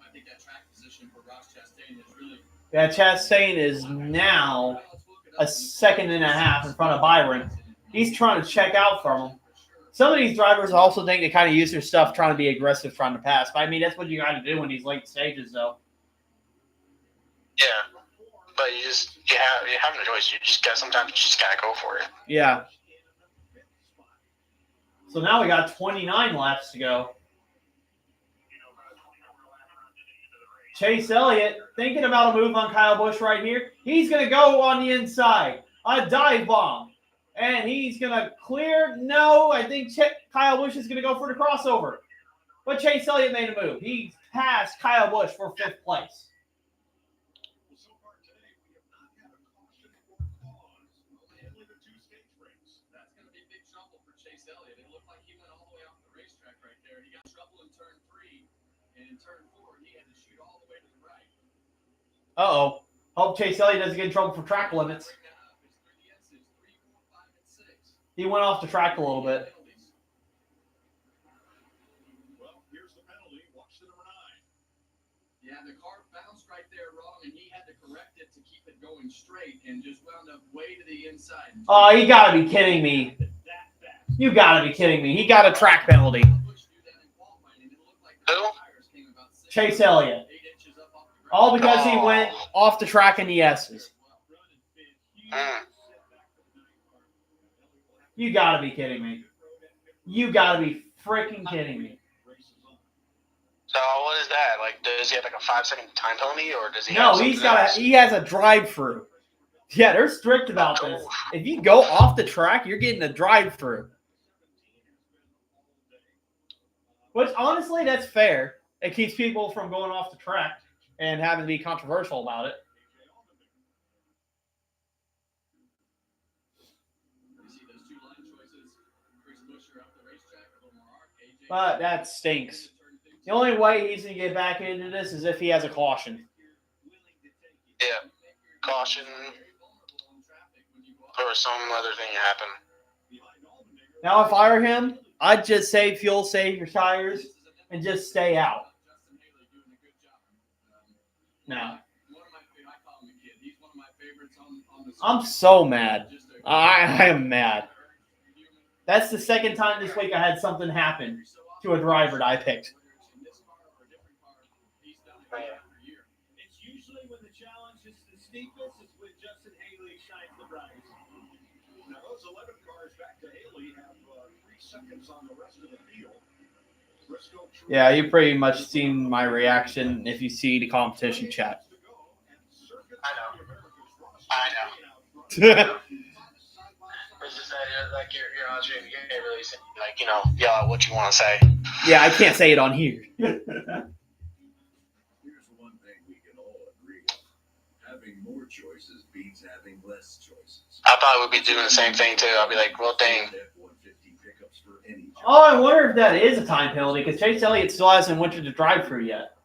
I think that track position for Ross Chastain is really. Yeah, Chastain is now a second and a half in front of Byron. He's trying to check out from him. Some of these drivers also think they kind of use their stuff trying to be aggressive, trying to pass. But I mean, that's what you got to do in these late stages, though. Yeah, but you have no choice. Sometimes you just gotta go for it. Yeah. So now we got 29 laps to go. Chase Elliott thinking about a move on Kyle Busch right here. He's going to go on the inside. A dive bomb. And he's going to clear. No, I think Kyle Busch is going to go for the crossover. But Chase Elliott made a move. He passed Kyle Busch for 5th place. That's going to be big trouble for Chase Elliott. It looked like he went all the way off the racetrack right there. He got trouble in turn 3, and in turn 4, he had to shoot all the way to the right. Uh-oh. Hope Chase Elliott doesn't get in trouble for track limits. He went off the track a little bit. Well, here's the penalty. Watch the number 9. Yeah, the car bounced right there wrong, and he had to correct it to keep it going straight, and just wound up way to the inside. Oh, you gotta be kidding me. You gotta be kidding me. He got a track penalty. Who? Chase Elliott. All because he went off the track in the S's. You gotta be kidding me. You gotta be freaking kidding me. So what is that? Like, does he have like a 5-second time penalty, or does he? No, have he has a drive-through. Yeah, they're strict about this. If you go off the track, you're getting a drive-through. Which honestly, that's fair. It keeps people from going off the track and having to be controversial about it. But that stinks. The only way he's going to get back into this is if he has a caution. Yeah, caution, or some other thing happen. Now, if I were him, I'd just say fuel, save your tires, and just stay out. No. I'm so mad. I am mad. That's the second time this week I had something happen to a driver that I picked. It's usually when the challenge is the steepest, it's when Justin Haley shines the brightest. Now, those 11 cars back to Haley have 3 seconds on the rest of the field. Yeah, you pretty much seen my reaction if you see the competition chat. I know. It's just that, like, you're on stream, you can't really say, like, yell out what you want to say. Yeah, I can't say it on here. Here's one thing we can all agree on. Having more choices beats having less choices. I probably would be doing the same thing, too. I'll be like, well, dang. Oh, I wonder if that is a time penalty, because Chase Elliott still hasn't went to the drive-thru yet.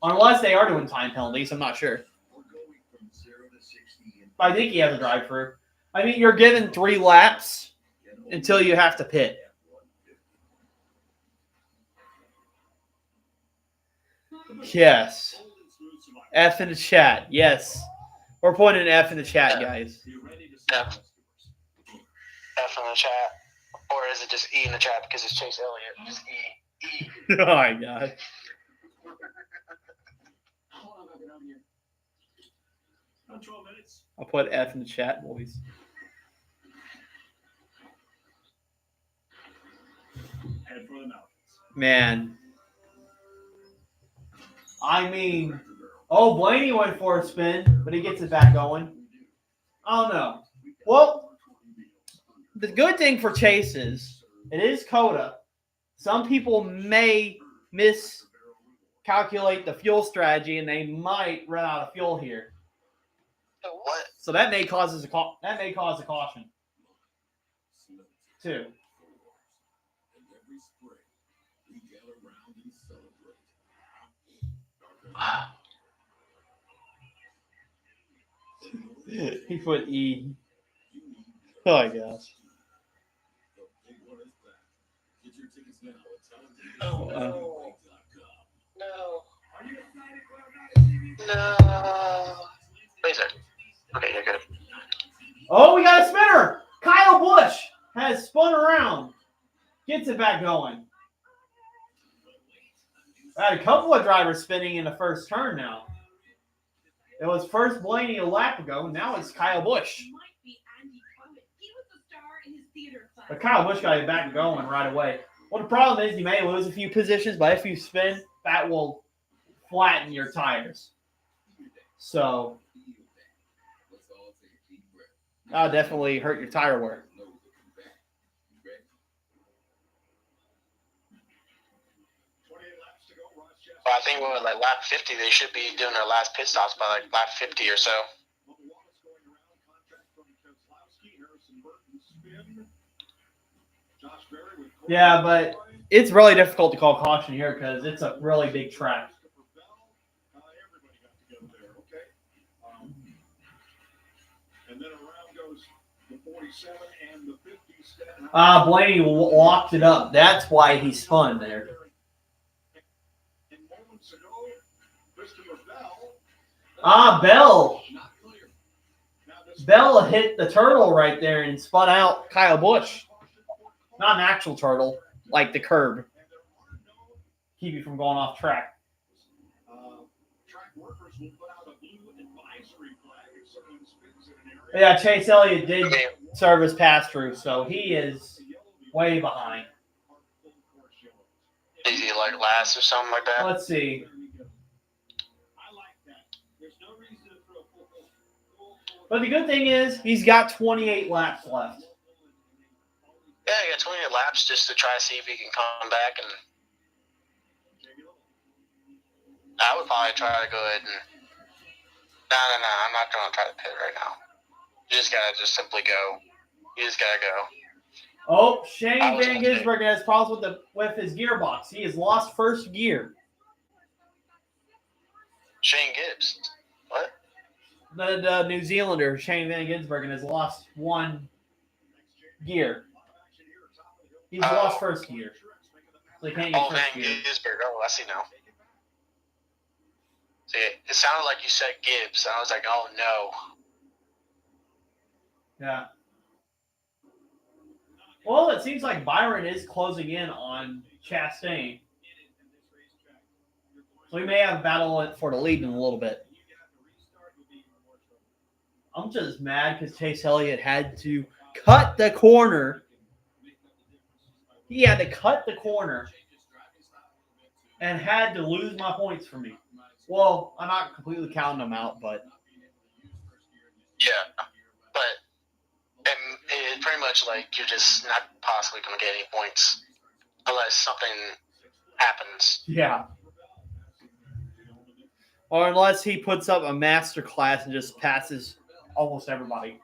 Unless they are doing time penalties, I'm not sure. But I think he has a drive-thru. I mean, you're given 3 laps until you have to pit. Yes. F in the chat. Yes. We're putting an F in the chat, guys. F in the chat. Or is it just E in the chat because it's Chase Elliott? Just E. Oh, my God. About 12 minutes. I'll put F in the chat, boys. Head for the mountains. Man. I mean, Blaney went for a spin, but he gets it back going. I don't know. Well, the good thing for Chase is it is COTA. Some people may miscalculate the fuel strategy, and they might run out of fuel here. What? So that may cause a caution too. He put E. Oh my gosh. Oh, no. No. Wait a second. Okay, you're good. Oh, we got a spinner. Kyle Busch has spun around. Gets it back going. I had a couple of drivers spinning in the first turn now. It was first Blaney a lap ago, and now it's Kyle Busch. But Kyle Busch got it back going right away. Well, the problem is you may lose a few positions, but if you spin, that will flatten your tires. So that'll definitely hurt your tire wear. Well, I think like lap 50, they should be doing their last pit stops by like lap 50 or so. Yeah, but it's really difficult to call caution here because it's a really big track. The 47 and the 50 step. Blaney locked it up. That's why he spun there. And moments ago, Christopher Bell. Bell. Not clear. Now this Bell hit the turtle right there and spun out Kyle Busch. Not an actual turtle, like the curb. Keep you from going off track. Track workers will put out a blue advisory flag if someone spins in an area. Yeah, Chase Elliott did serve his pass through, so he is way behind. Is he like last or something like that? Let's see. I like that. There's no reason to throw full. But the good thing is he's got 28 laps left. Yeah, he got 28 laps just to try to see if he can come back, and I would probably try to go ahead and. No, I'm not going to try to pit right now. You just gotta just simply go. You just gotta go. Oh, Shane Van Gisbergen has problems with his gearbox. He has lost first gear. Shane Gibbs. What? The New Zealander, Shane Van Gisbergen, has lost one gear. He's lost first gear. So he can't get Van first gear. Gisberg. Oh, I see now. See, it sounded like you said Gibbs, and I was like, oh no. Yeah. Well, it seems like Byron is closing in on Chastain. So we may have a battle for the lead in a little bit. I'm just mad because Chase Elliott had to cut the corner. He had to cut the corner and had to lose my points for me. Well, I'm not completely counting them out, but... Yeah, but it's pretty much like you're just not possibly going to get any points unless something happens. Yeah. Or unless he puts up a master class and just passes almost everybody. It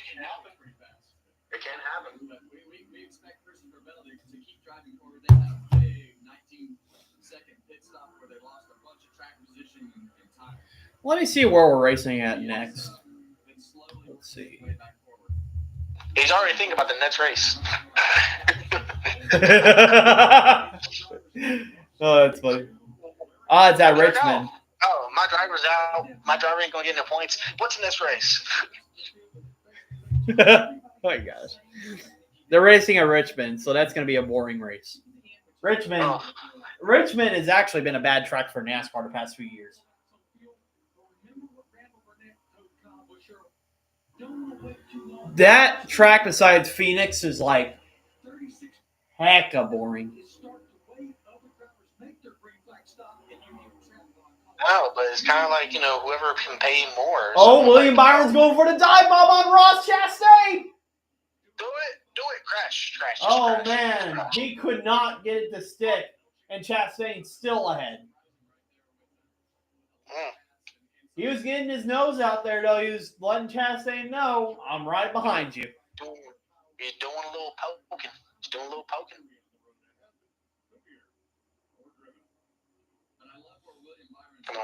can happen. We expect Christopher Bell to keep driving forward. They had a big 19-second pit stop where they lost a bunch of track position and time. Let me see where we're racing at next. Let's see. He's already thinking about the next race. Oh, that's funny. Oh, it's at Richmond. Oh, my driver's out. My driver ain't going to get no points. What's the next race? Oh my gosh. They're racing at Richmond, so that's going to be a boring race. Richmond has actually been a bad track for NASCAR the past few years. That track besides Phoenix is like hecka boring. No, but it's kind of like, whoever can pay more. Oh, William Byron's going for the dive bomb on Ross Chastain. Do it. Crash. Oh, crash. man. Crash. He could not get it to stick, and Chastain's still ahead. He was getting his nose out there, though. He was letting Chastain know, I'm right behind you. He's doing a little poking. Come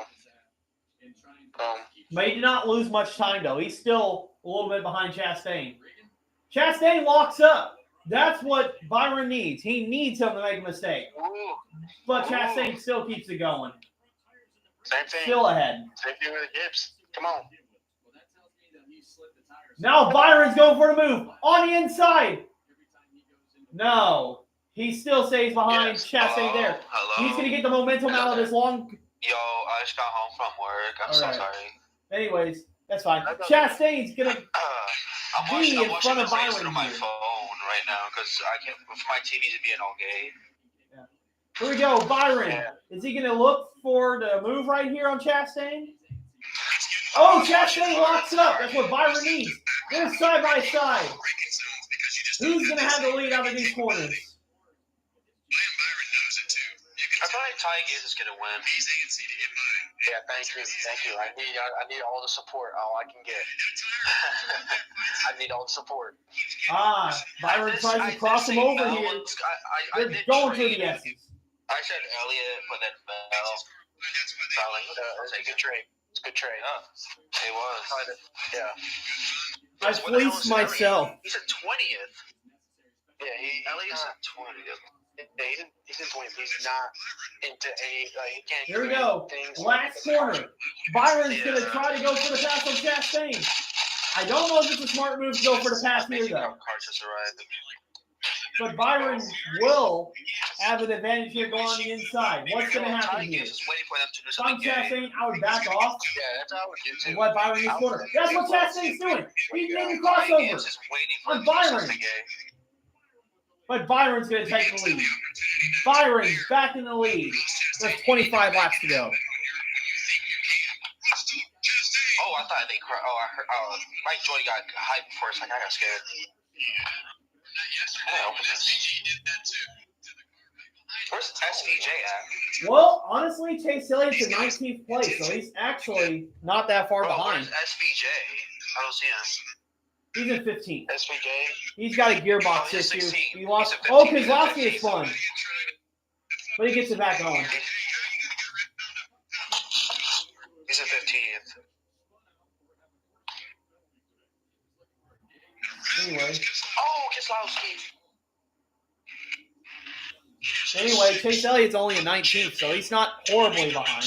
on. But he did not lose much time, though. He's still a little bit behind Chastain. Chastain locks up. That's what Byron needs. He needs him to make a mistake. But Chastain still keeps it going. Same thing. Still ahead. Same thing with the Gibbs. Come on. Now Byron's going for the move. On the inside. No. He still stays behind Chastain there. Hello? He's going to get the momentum out of this long... Yo, I just got home from work. I'm so sorry. Anyways, that's fine. Chastain's going to I'm be in watching front the of race Byron on my here. phone right now because I can't. My TV's being all gay. Here we go, Byron. Is he going to look for the move right here on Chastain? Oh, Chastain locks it up. That's what Byron needs. They're side by side. Who's going to have the lead out of these corners? I feel like Ty Gibbs is gonna win. Yeah, thank you. I need all the support I can get. I need all the support. Byron tries to cross him over here. They're going through the S's. I said Elliott, but then Bell. It's a good trade. Good trade. Yeah, it was. Yeah. I fleeced myself. He's at 20th. Yeah, Elliott's at 20th. Yeah, he's in 20th. He's not into any. He can't. Here we do go. things Last corner. Byron's going to try to go for the pass on Chastain. I don't know if it's a smart move to go for the pass here, though. Carts has arrived. But Byron will have an advantage here going on the inside. What's going to happen here? Just waiting for them to do If I'm something. Chastain, I would back off Yeah, that's how I would do too. and let Byron use corner. That's what Chastain's doing. He's making crossover Just waiting for on Byron. But Byron's going to take the lead. Byron's back in the lead with 25 laps to go. Oh, I thought they cried. Oh, I heard. Mike Joy got hyped before. It's like I got scared. Where's SVJ at? Well, honestly, Chase Elliott's in 19th place, so he's actually not that far behind. Where's SVJ? I don't see him. He's in 15th. SVJ. He's got a gearbox he's issue. 16. He lost. He's at 15. Oh, Kozlowski is fun. But he gets it back on. He's at 15th. Anyway. Oh, Kozlowski. Anyway, Chase Elliott's only in 19th, so he's not horribly behind.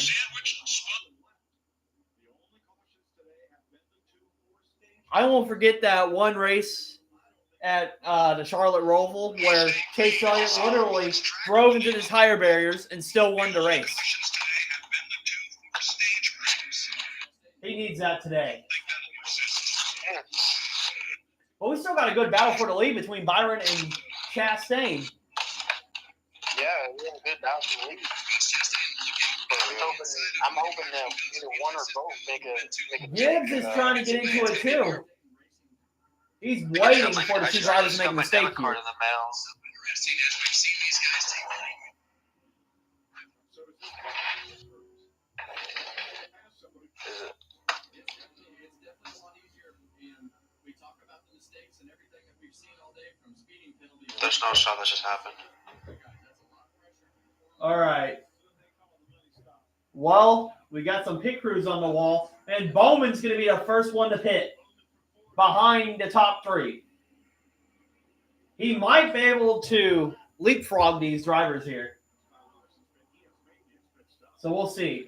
I won't forget that one race at the Charlotte Roval where Chase Elliott literally drove into the tire barriers and still won the race. He needs that today. But we still got a good battle for the lead between Byron and Chastain. Yeah, we have a good battle for the lead. I'm hoping that either one or both make a Gibbs is trying to get into it too. He's waiting for the two drivers to make a mistake here. There's no shot that just happened. All right. Well, we got some pit crews on the wall, and Bowman's going to be the first one to pit behind the top three. He might be able to leapfrog these drivers here. So we'll see.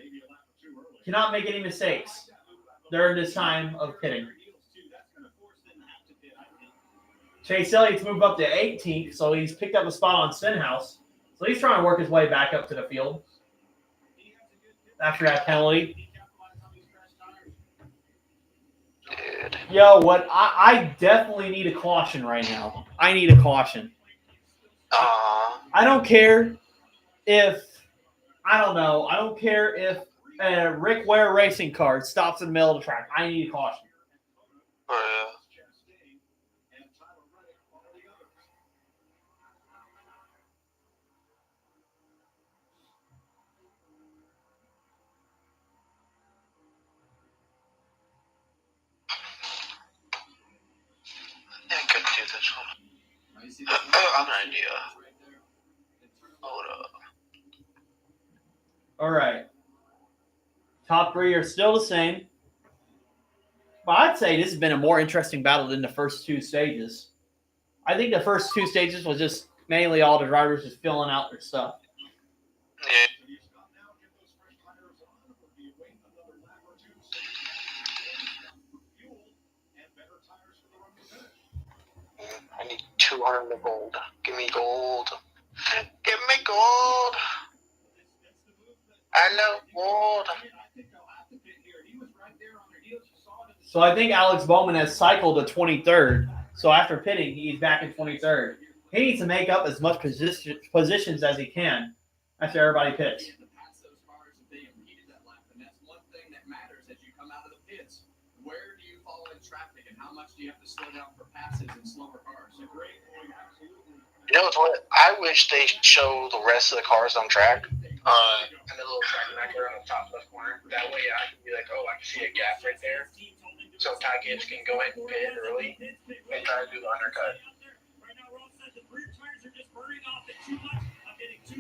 Cannot make any mistakes during this time of pitting. Chase Elliott's moved up to 18th, so he's picked up a spot on Stenhouse. So he's trying to work his way back up to the field after that penalty. Yo, what I definitely need a caution right now. I need a caution. I don't care if I don't care if a Rick Ware racing car stops in the middle of the track. I need a caution. Yeah, I couldn't do this one. I have an idea. Hold up. All right. Top three are still the same. But I'd say this has been a more interesting battle than the first two stages. I think the first two stages was just mainly all the drivers just filling out their stuff. Yeah. I need 200 of gold. Give me gold. Give me gold. I love gold. So I think Alex Bowman has cycled to 23rd. So after pitting, he's back in 23rd. He needs to make up as much positions as he can after everybody pits. Where do you follow in traffic, and how much do you have to slow down for passes and slower cars? A great point, absolutely. You know what? I wish they show the rest of the cars on track. And the little track marker on the top left corner. That way I can be like, oh, I can see a gap right there. So Ty Gibbs can go ahead and pit early and try to do the undercut.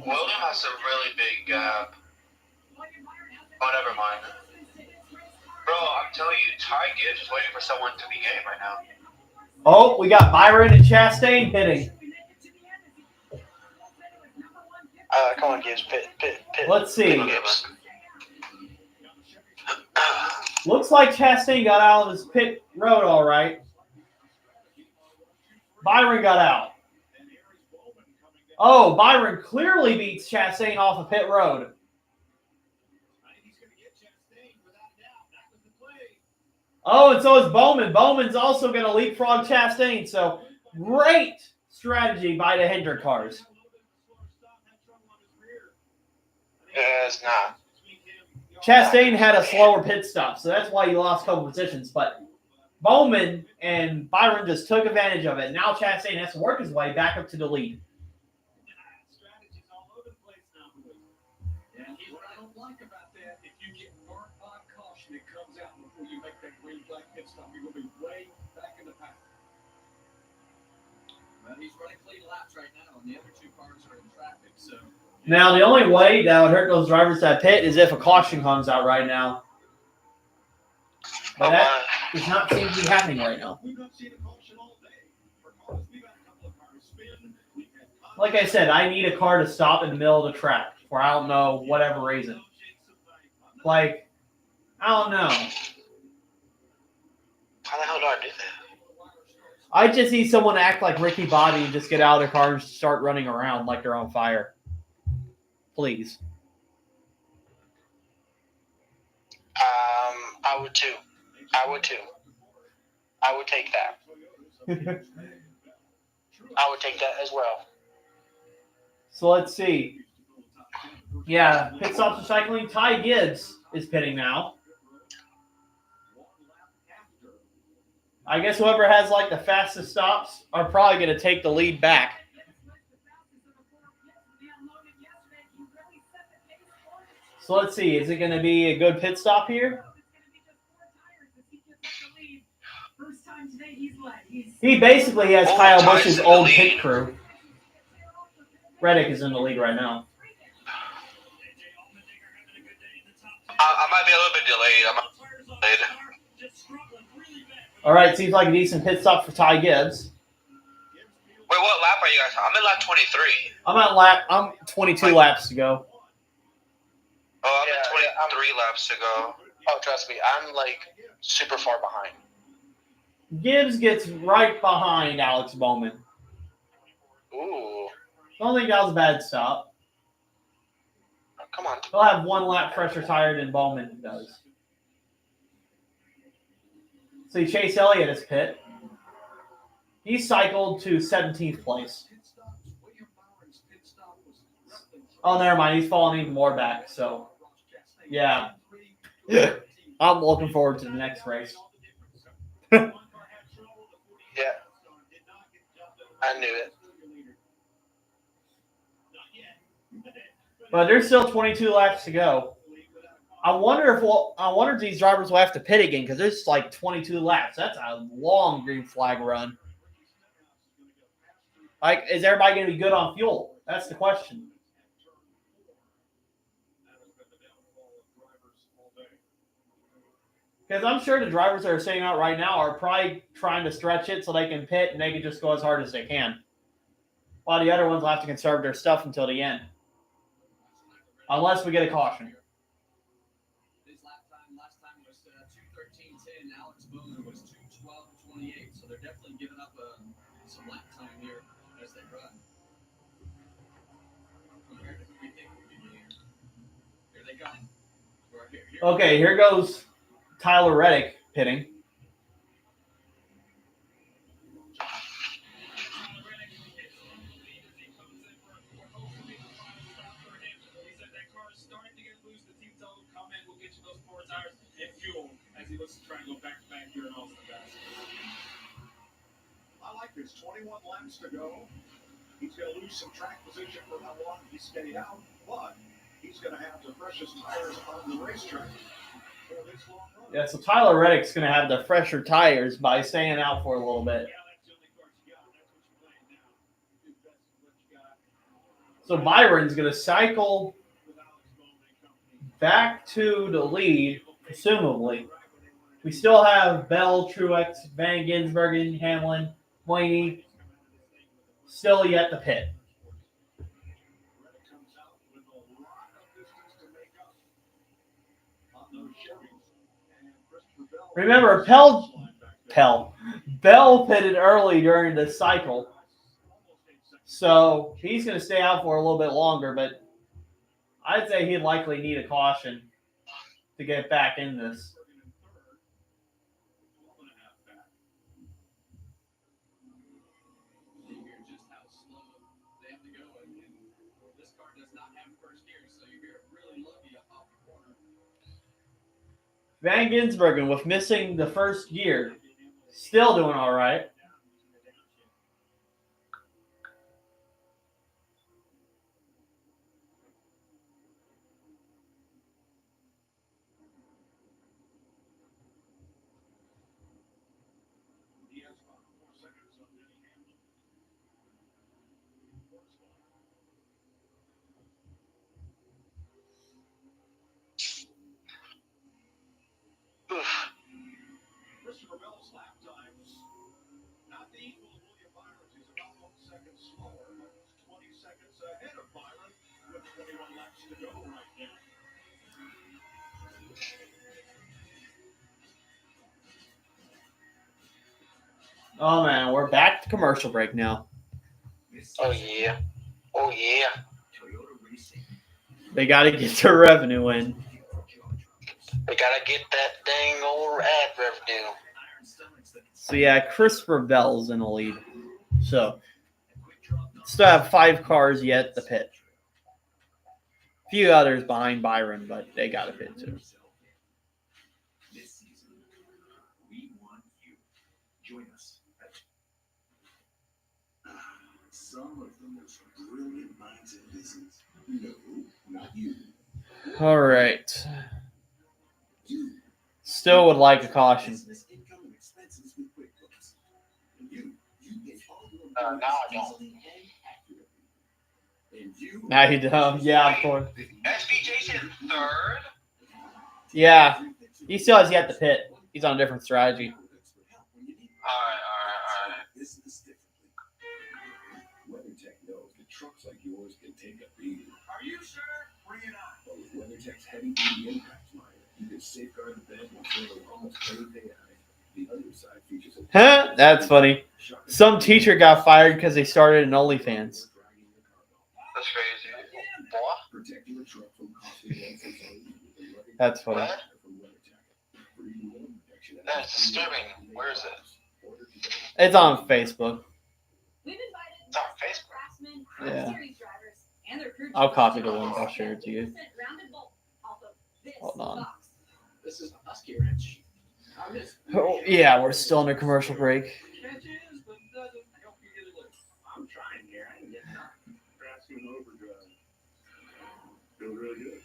William has a really big gap. Oh, never mind. Bro, I'm telling you, Ty Gibbs is waiting for someone to be game right now. Oh, we got Byron and Chastain pitting. Come on, Gibbs, pit. Let's see. Gibbs. Looks like Chastain got out of his pit road all right. Byron got out. Oh, Byron clearly beats Chastain off of pit road. Oh, and so is Bowman. Bowman's also going to leapfrog Chastain. So great strategy by the Hendrick cars. It's not. Chastain had a slower pit stop, so that's why he lost a couple positions. But Bowman and Byron just took advantage of it. Now Chastain has to work his way back up to the lead. And what I don't like about that, if you get marked by caution, it comes out before you make that green flag pit stop. You're going to be way back in the pack. But he's running clean laps right now, and the other two cars are in traffic, so. Now, the only way that would hurt those drivers that pit is if a caution comes out right now. But that does not seem to be happening right now. Like I said, I need a car to stop in the middle of the track for I don't know, whatever reason. Like, I don't know. How the hell do I do that? I just need someone to act like Ricky Bobby and just get out of their car and start running around like they're on fire. Please. I would too. I would take that. I would take that as well. So let's see. Yeah, pit stops for cycling. Ty Gibbs is pitting now. I guess whoever has like the fastest stops are probably going to take the lead back. So let's see. Is it going to be a good pit stop here? He basically has Kyle Busch's old pit crew. Reddick is in the lead right now. I might be a little bit delayed. All right, seems like a decent pit stop for Ty Gibbs. Wait, what lap are you guys on? I'm in lap 23. I'm 22 laps to go. Oh, I'm at 23 laps to go. Oh, trust me, I'm like super far behind. Gibbs gets right behind Alex Bowman. Ooh. I don't think that was a bad stop. Oh, come on. He'll have one lap fresher tire than Bowman does. See, Chase Elliott is pit. He cycled to 17th place. Oh, never mind. He's falling even more back. So, yeah. I'm looking forward to the next race. Yeah. I knew it. But there's still 22 laps to go. I wonder if these drivers will have to pit again because there's like 22 laps. That's a long green flag run. Like, is everybody going to be good on fuel? That's the question. Because I'm sure the drivers that are sitting out right now are probably trying to stretch it so they can pit and they can just go as hard as they can. While the other ones will have to conserve their stuff until the end. Unless we get a caution. His last time was 2:13.10. Alex Bowman was 2:12.28. So they're definitely giving up some lap time here as they run. Compared to who we think will be here. Here they come. Okay, here goes Tyler Reddick pitting. As he looks to try and go back to back here and also that. I like this. 21 laps to go. He's going to lose some track position for how long he stayed out, but he's going to have the freshest tires on the racetrack for this long run. Yeah, so Tyler Reddick's going to have the fresher tires by staying out for a little bit. So Byron's going to cycle back to the lead, presumably. We still have Bell, Truex, Van Gisbergen, Hamlin, Blaney still yet to pit. Remember, Bell pitted early during the cycle, so he's going to stay out for a little bit longer, but I'd say he'd likely need a caution to get back in this. Just how slow they have to go, and this car does not have first gear, so you're here really lucky off the corner. Van Gisbergen, with missing the first gear, still doing all right. Christopher Bell's lap times, not the equal of William Byron's. He's about 1 second slower, but 20 seconds ahead of Byron with 21 laps to go right now. Oh man, we're back to commercial break now. Oh yeah. Oh yeah. They got to get their revenue in. We gotta get that dang old ad revenue. So yeah, Christopher Bell's in the lead. So still have 5 cars yet to pit. A few others behind Byron, but they got to pit too. This season, we want you. Join us. Some of the most brilliant minds in business. No, not you. All right. Still would like a caution. Now I don't. Now you don't. Yeah, of course. SPJ's in third. Yeah. He still has yet to pit. He's on a different strategy. Alright. This is differently. WeatherTech knows that trucks like yours can take a beating. Are you sure? Bring it on. But with WeatherTech's heavy-duty impact liner, you can safeguard the bed while feeling almost anything out. The underside features a Huh? That's funny. Some teacher got fired because they started an OnlyFans. That's crazy. That's funny. What? That's disturbing. Where is it? It's on Facebook. It's on Facebook. Yeah. I'll copy the link. I'll share it to you. Hold on. This is a husky wrench. Oh, yeah, we're still under commercial break. Catch is, but doesn't help you get it loose. I'm trying here. I ain't getting nothing. Asking overdrive. Feels really good.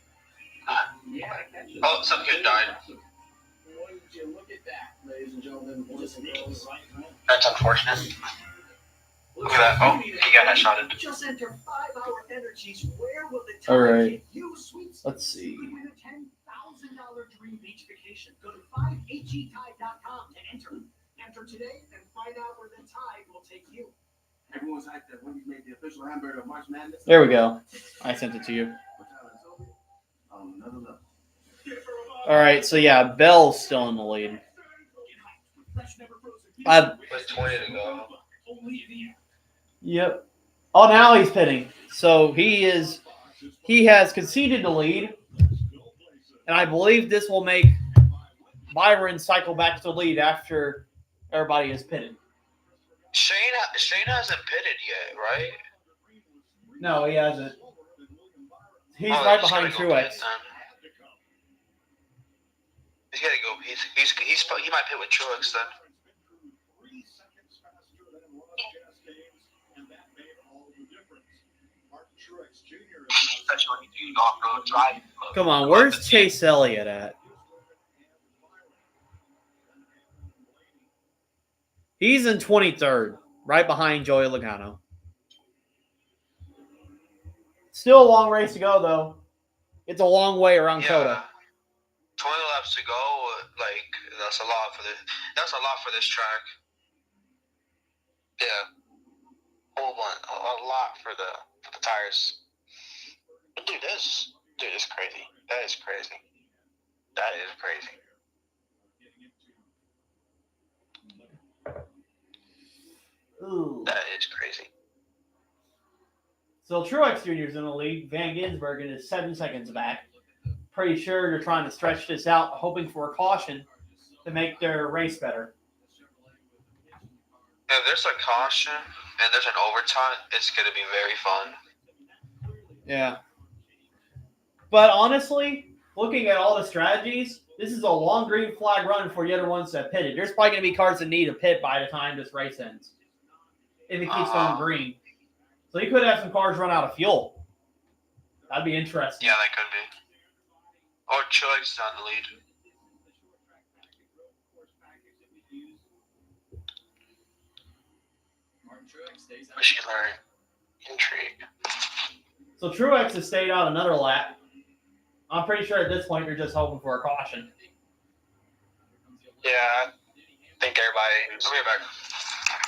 Yeah, I catch it. Oh, some kid died. Wouldn't you look at that, ladies and gentlemen, boys and girls. That's unfortunate. Look at that. Oh, he got headshotted. Just enter 5-hour energies. Where will the All time right. take you, sweet? Let's see. Win a $10,000 dream beach vacation. Go to 5HETide.com to enter. Enter today and find out where the tide will take you. Everyone's hyped that Wendy's made the official hamburger of March Madness. There we go. I sent it to you. Another level. All right, so yeah, Bell's still in the lead. With 20 to go. Yep. Oh, now he's pitting. So he has conceded the lead, and I believe this will make Byron cycle back to the lead after everybody is pitted. Shane hasn't pitted yet, right? No, he hasn't. He's Oh, right he's behind gotta go Truex. pit then. He's gotta go. He might pit with Truex then. That's what he's doing off-road driving. Come on, where's Chase Elliott at? He's in 23rd, right behind Joey Logano. Still a long race to go, though. It's a long way around Coda. 20 laps to go. Like that's a lot for this track. Yeah, a lot for the tires. But dude, this is crazy. That is crazy. That is crazy. Ooh. That is crazy. So Truex Jr. is in the lead. Van Gisbergen is 7 seconds back. Pretty sure they're trying to stretch this out, hoping for a caution to make their race better. If there's a caution and there's an overtime, it's going to be very fun. Yeah. But honestly, looking at all the strategies, this is a long green flag run for the other ones that pitted. There's probably going to be cars that need a pit by the time this race ends, if it keeps going green. So you could have some cars run out of fuel. That'd be interesting. Yeah, that could be. Or Truex on the lead. Muscular intrigue. So Truex has stayed out another lap. I'm pretty sure at this point they're just hoping for a caution. Yeah, I think everybody.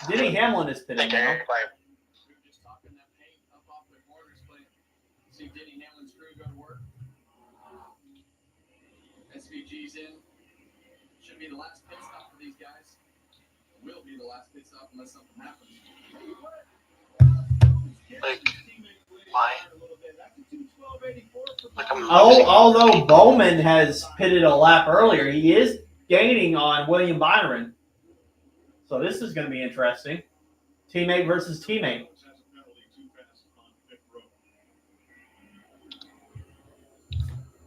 Denny Hamlin is pitting now. See Denny Hamlin's crew go to work. SVG's in. Should be the last pit stop for these guys. Will be the last pit stop unless something happens. Although Bowman has pitted a lap earlier, he is gaining on William Byron. So this is going to be interesting. Teammate versus teammate.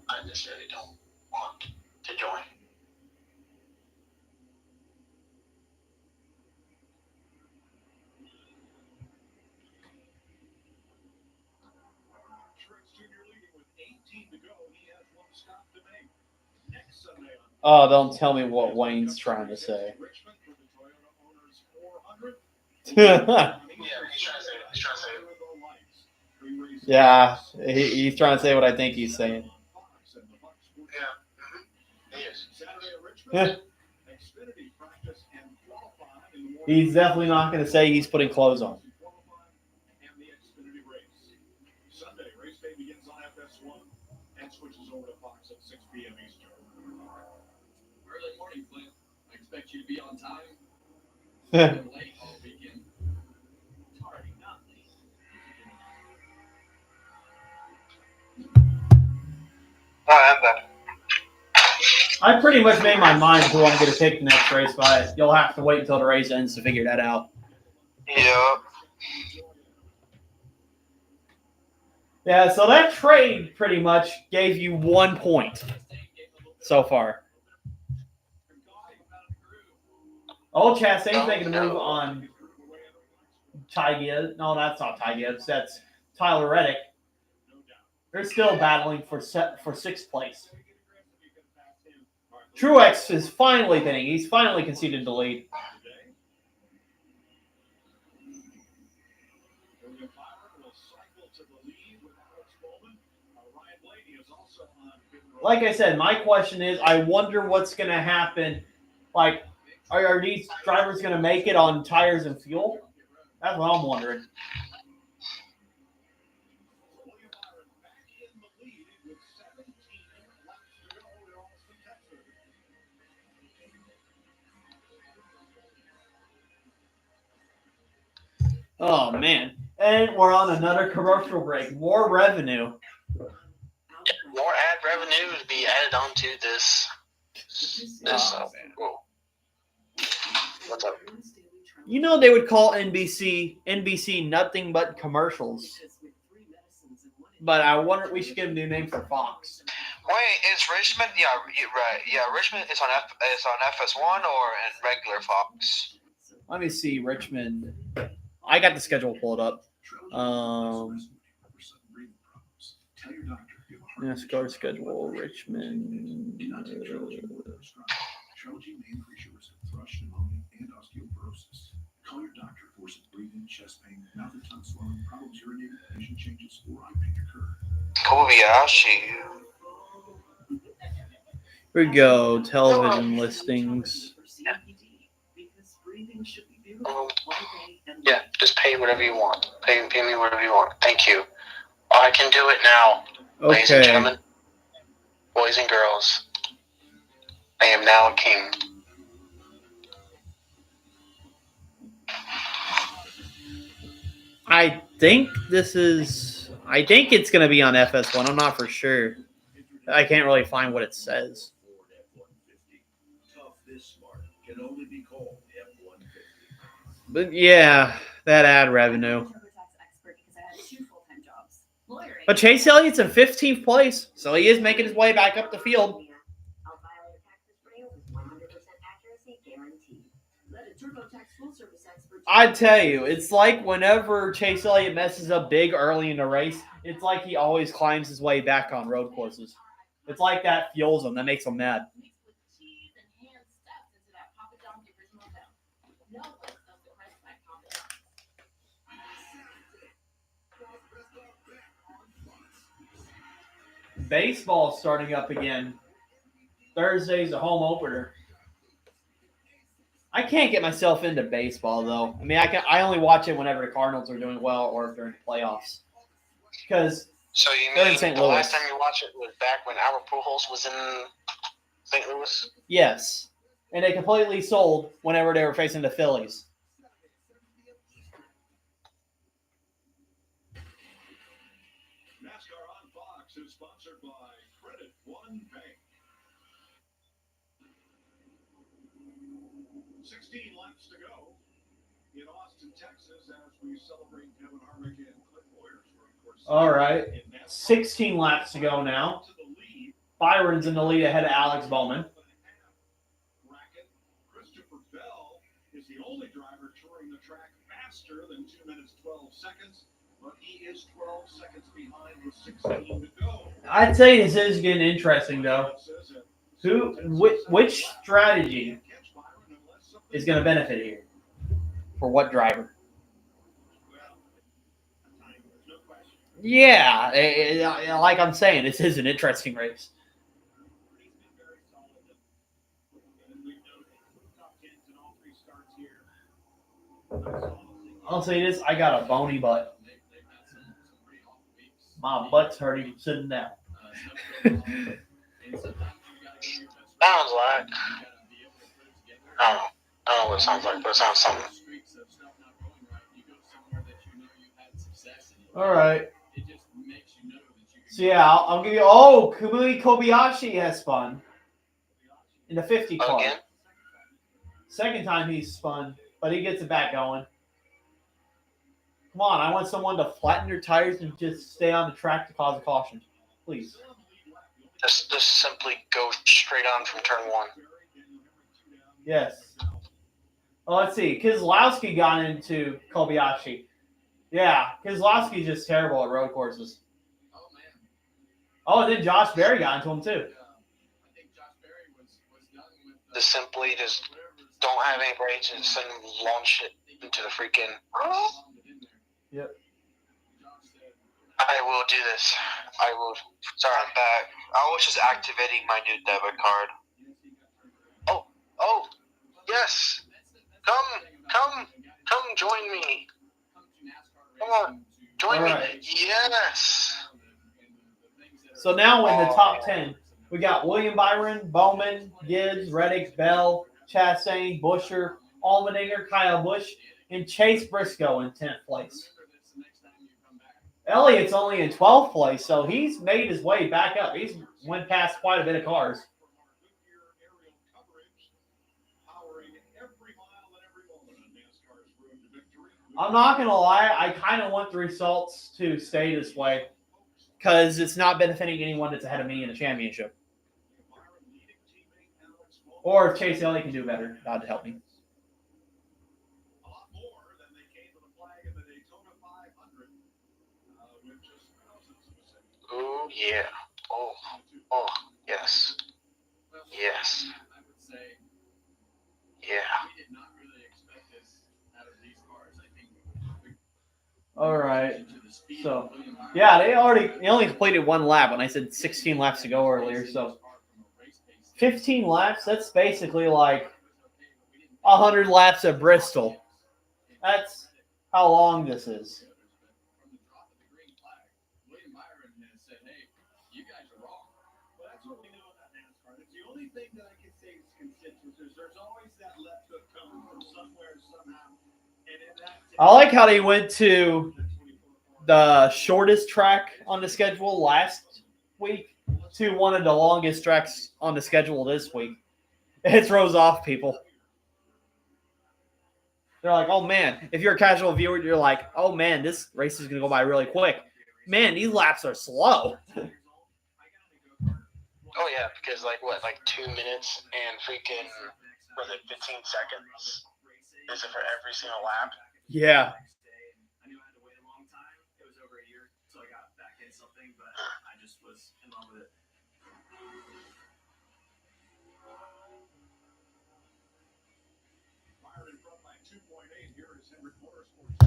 I just really don't want to join. Oh, don't tell me what Wayne's trying to say. Yeah, he's trying to say what I think he's saying. He's definitely not going to say he's putting clothes on. Sunday, race day begins on FS1 and switches over to Fox at 6 p.m. Eastern. Early morning, Clint. I expect you to be on time. Late all weekend. It's already not late. I'm back. I pretty much made my mind who I'm going to pick the next race, but you'll have to wait until the race ends to figure that out. Yeah. Yeah, so that trade pretty much gave you 1 point so far. Old Chastain's making a move on Ty Gibbs. No, that's not Ty Gibbs. That's Tyler Reddick. They're still battling for 6th place. Truex is finally pitting. He's finally conceded the lead. Like I said, my question is, I wonder what's going to happen. Like, are these drivers going to make it on tires and fuel? That's what I'm wondering. Oh, man. And we're on another commercial break. More revenue. Yeah, more ad revenue to be added onto this. What's up? You know they would call NBC nothing but commercials. But I wonder we should give a new name for Fox. Wait, is Richmond? Yeah, you're right. Yeah, Richmond is on FS1 or in regular Fox. Let me see, Richmond. I got the schedule pulled up. NASCAR schedule, Richmond. Trelegy may increase your risk of thrush, pneumonia, and osteoporosis. Call your doctor if worsening breathing, chest pain, mouth or tongue swelling, problems urinating, vision changes, or eye pain occur. Kobayashi. Here we go. Television listings. Yeah, just pay whatever you want. Pay me whatever you want. Thank you. I can do it now, ladies and Okay. gentlemen, boys and girls. I am now a king. I think it's going to be on FS1. I'm not for sure. I can't really find what it says. Ford F-150. Tough this smart can only be called the F-150. But yeah, that ad revenue. But Chase Elliott's in 15th place, so he is making his way back up the field. I'd tell you, it's like whenever Chase Elliott messes up big early in the race, it's like he always climbs his way back on road courses. It's like that fuels him. That makes him mad. Baseball's starting up again. Thursday's a home opener. I can't get myself into baseball though. I mean, I only watch it whenever the Cardinals are doing well or during the playoffs. Because So you they're in mean St. the Louis. last time you watched it was back when Albert Pujols was in St. Louis? Yes, and they completely sold whenever they were facing the Phillies. NASCAR on Fox is sponsored by Credit One Bank. 16 laps to go in Austin, Texas, as we celebrate Kevin Harvick and Cliff Boyers. All right, 16 laps to go now. Byron's in the lead ahead of Alex Bowman. Christopher Bell is the only driver touring the track faster than 2 minutes 12 seconds, but he is 12 seconds behind with 16 to go. I'd say this is getting interesting though. Which strategy is going to benefit here? For what driver? Yeah, like I'm saying, this is an interesting race. I'll say this, I got a bony butt. My butt's hurting sitting down. Sounds like, I don't know what it sounds like, but it sounds something. All right. So yeah, I'll give you. Oh, Kamui Kobayashi has spun in the 50 car. Again? Second time he's spun, but he gets it back going. Come on, I want someone to flatten their tires and just stay on the track to cause a caution, please. Just simply go straight on from turn one. Yes. Well, let's see. Keselowski got into Kobayashi. Yeah, Keselowski's just terrible at road courses. Oh, and then Josh Berry got into him too. Just simply just don't have any brakes and send them launch it into the freaking. Yep. I will do this. I will. Sorry, I'm back. I was just activating my new debit card. Oh, yes. Come, join me. Come on, join me. Yes. So now in the top 10, we got William Byron, Bowman, Gibbs, Reddick, Bell, Chastain, Buescher, Allmendinger, Kyle Busch, and Chase Briscoe in 10th place. Elliott's only in 12th place, so he's made his way back up. He's went past quite a bit of cars. I'm not going to lie, I kind of want the results to stay this way because it's not benefiting anyone that's ahead of me in the championship. Or if Chase Elliott can do better, God to help me. Oh, yeah. Oh, yes. Yes. Yeah. All right. So, yeah, they only completed one lap, and I said 16 laps to go earlier. So, 15 laps. That's basically like 100 laps at Bristol. That's how long this is. From the drop of the green flag, William Byron has said, "Hey, you guys are wrong." Well, that's what we know about NASCAR. It's the only thing that I can say is consistent. There's always that left hook coming from somewhere, somehow. And in that I like how they went to the shortest track on the schedule last week to one of the longest tracks on the schedule this week. It throws off people. They're like, oh man, if you're a casual viewer, you're like, oh man, this race is going to go by really quick. Man, these laps are slow. Oh yeah, because like 2 minutes and freaking was it 15 seconds? Is it for every single lap? Yeah. I knew I had to wait a long time. It was over a year until I got back in something, but I just was in love with it. Byron in front by 2.8. Here is Hendrick Motorsports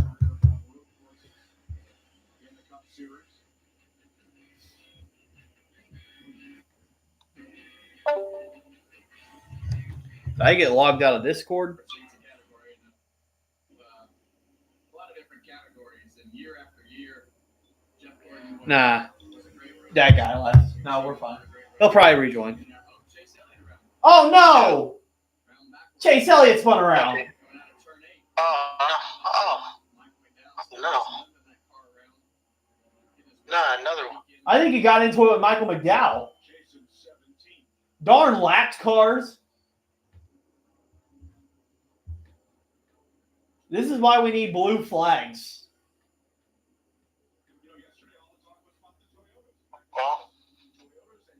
in the Cup Series. Did I get logged out of Discord? A lot of different categories, and year after year, Jeff Gordon was Nah, a great race. that guy left. No, we're fine. He'll probably rejoin. Chase Elliott around Oh no! back Chase Elliott spun around. coming out of turn 8. Oh no! No, another one. I think he got into it with Michael McDowell. Jason 17. Darn lapped cars. This is why we need blue flags. You know, yesterday all the talk was about the Toyotas. Well,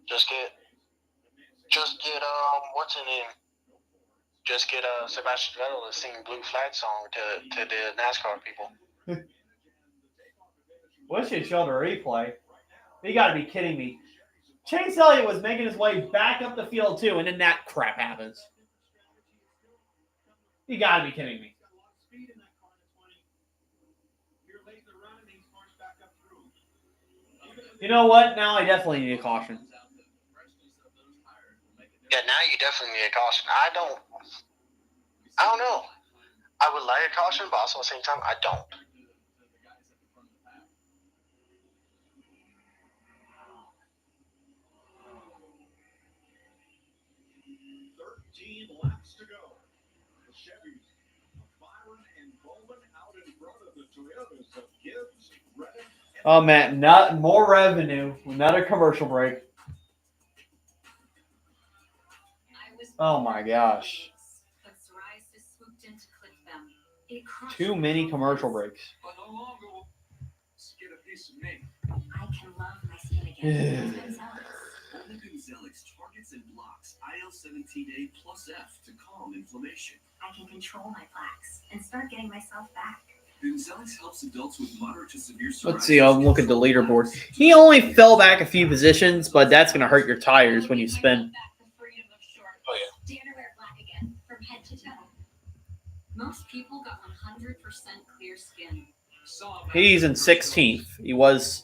just get what's her name? Just get Sebastian Vettel to sing Blue Flag song to the NASCAR people. Wish it showed a replay. You got to be kidding me. Chase Elliott was making his way back up the field too, and then that crap happens. You got to be kidding me. got a lot of speed in that car in the 20. You're late in the run, and these cars back up through. You know what? Now I definitely need a caution. Yeah, now you definitely need a caution. I don't know. I would like a caution, but also at the same time, I don't. Laps to go. The Chevys, Byron and Bowman out in front of the Toyotas of Gibbs, Reddick, and Oh man, not more revenue. Another commercial break. Oh my gosh. But psoriasis swooped in to clip them. It crushed Too many commercial breaks. But no longer will get a piece of me. I can love my skin again. It's been zealous. Only Gonzalez targets and blocks IL-17A plus F to calm inflammation. I can control my plaques and start getting myself back. Gonzalez helps adults with moderate to severe psoriasis. Let's see, I'll look at the leaderboard. He only fell back a few positions, but that's going to hurt your tires when you spin. Oh yeah. Dare to wear black again, from head to toe. Most people got 100% clear skin. He's in 16th. He was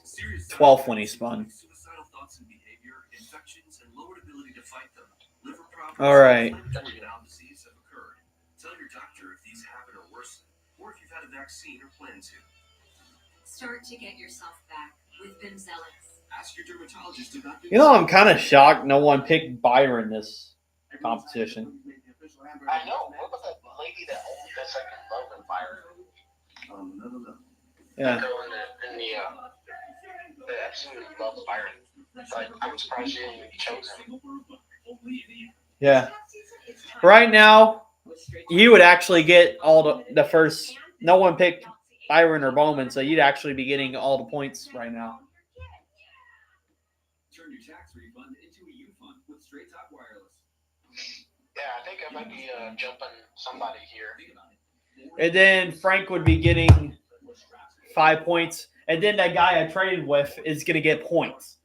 12th when he spun. Suicidal thoughts and behavior, infections, and lowered ability to fight them. Liver problems, All right. inflammatory bowel disease have occurred. Tell your doctor if these happen or worsen, or if you've had a vaccine or plan to. Start to get yourself back with Gonzalez. Ask your dermatologist about You know, I'm kind of shocked no one picked Byron this competition. I know. What about that lady that owned that second love and fire? Yeah. In the absolute love Byron. Like, I'm surprised she didn't even chose him. Yeah. Right now, you would actually get all the first. No one picked Byron or Bowman, so you'd actually be getting all the points right now. Turn your tax refund into a U-Fund with Straight Talk Wireless. Yeah, I think I might be jumping somebody here. And then Frank would be getting 5 points. And then that guy I traded with is going to get points.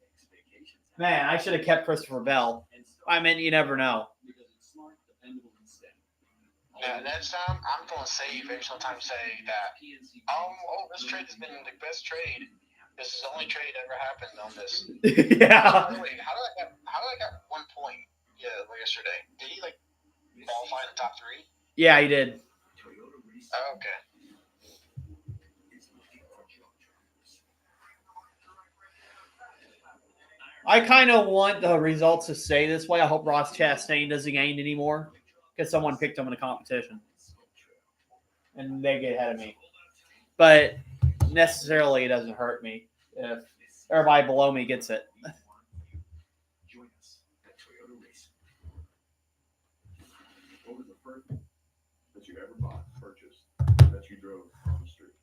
Man, I should have kept Christopher Bell. I mean, you never know. Yeah, next time I'm going to save every single time say that, this trade has been the best trade. This is the only trade that ever happened on this. Yeah. Wait, how did I get 1 point? Yeah, wait. yesterday. Did he like qualify in the top 3? Yeah, he did. Oh, okay. I kind of want the results to stay this way. I hope Ross Chastain doesn't gain anymore because someone picked him in a competition. And they get ahead of me. But necessarily it doesn't hurt me if everybody below me gets it. Join us at Toyota Racing. What was the first thing that you ever bought, purchased, that you drove on the street?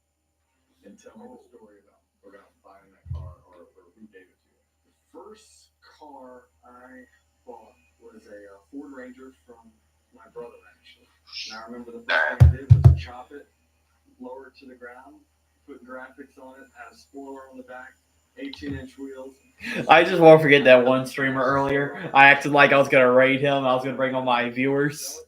And tell me the story about buying that car or who gave it to you. The first car I bought was a Ford Ranger from my brother, actually. And I remember the first thing I did was chop it, lower it to the ground, put graphics on it, had a spoiler on the back, 18-inch wheels. I just won't forget that one streamer earlier. I acted like I was going to raid him. I was going to bring on my viewers.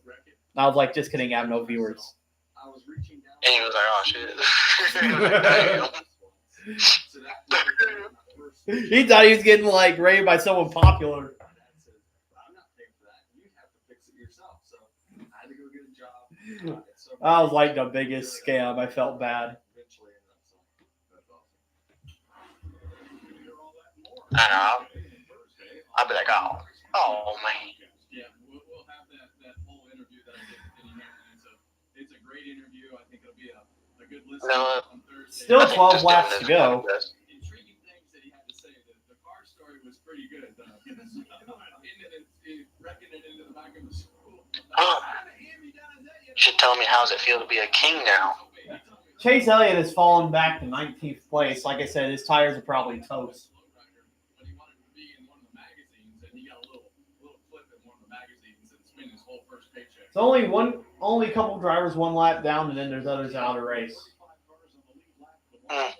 I was like, just kidding, I have no viewers. I was reaching down. And he was like, oh, shit. He was like, damn. So that was my first. He thought he was getting like raided by someone popular. My dad said, I'm not paying for that. You'd have to fix it yourself. So I had to go get a job. So I was like the biggest scam. I felt bad. eventually ended up selling. That's awesome. I know. I'll be like, oh, man. Yeah, we'll have that whole interview that I did with Denny Hamlin. It's a great interview. I think it'll be a good listen No, on Thursday. Still 12 laps to go. Intriguing things that he had to say. The car story was pretty good. Wrecking it into the back of the school. You should tell me how's it feel to be a king now. Chase Elliott has fallen back to 19th place. Like I said, his tires are probably toast. But he wanted to be in one of the magazines, and he got a little clip in one of the magazines and spent his whole first paycheck. It's only a couple drivers one lap down, and then there's others out of the race. At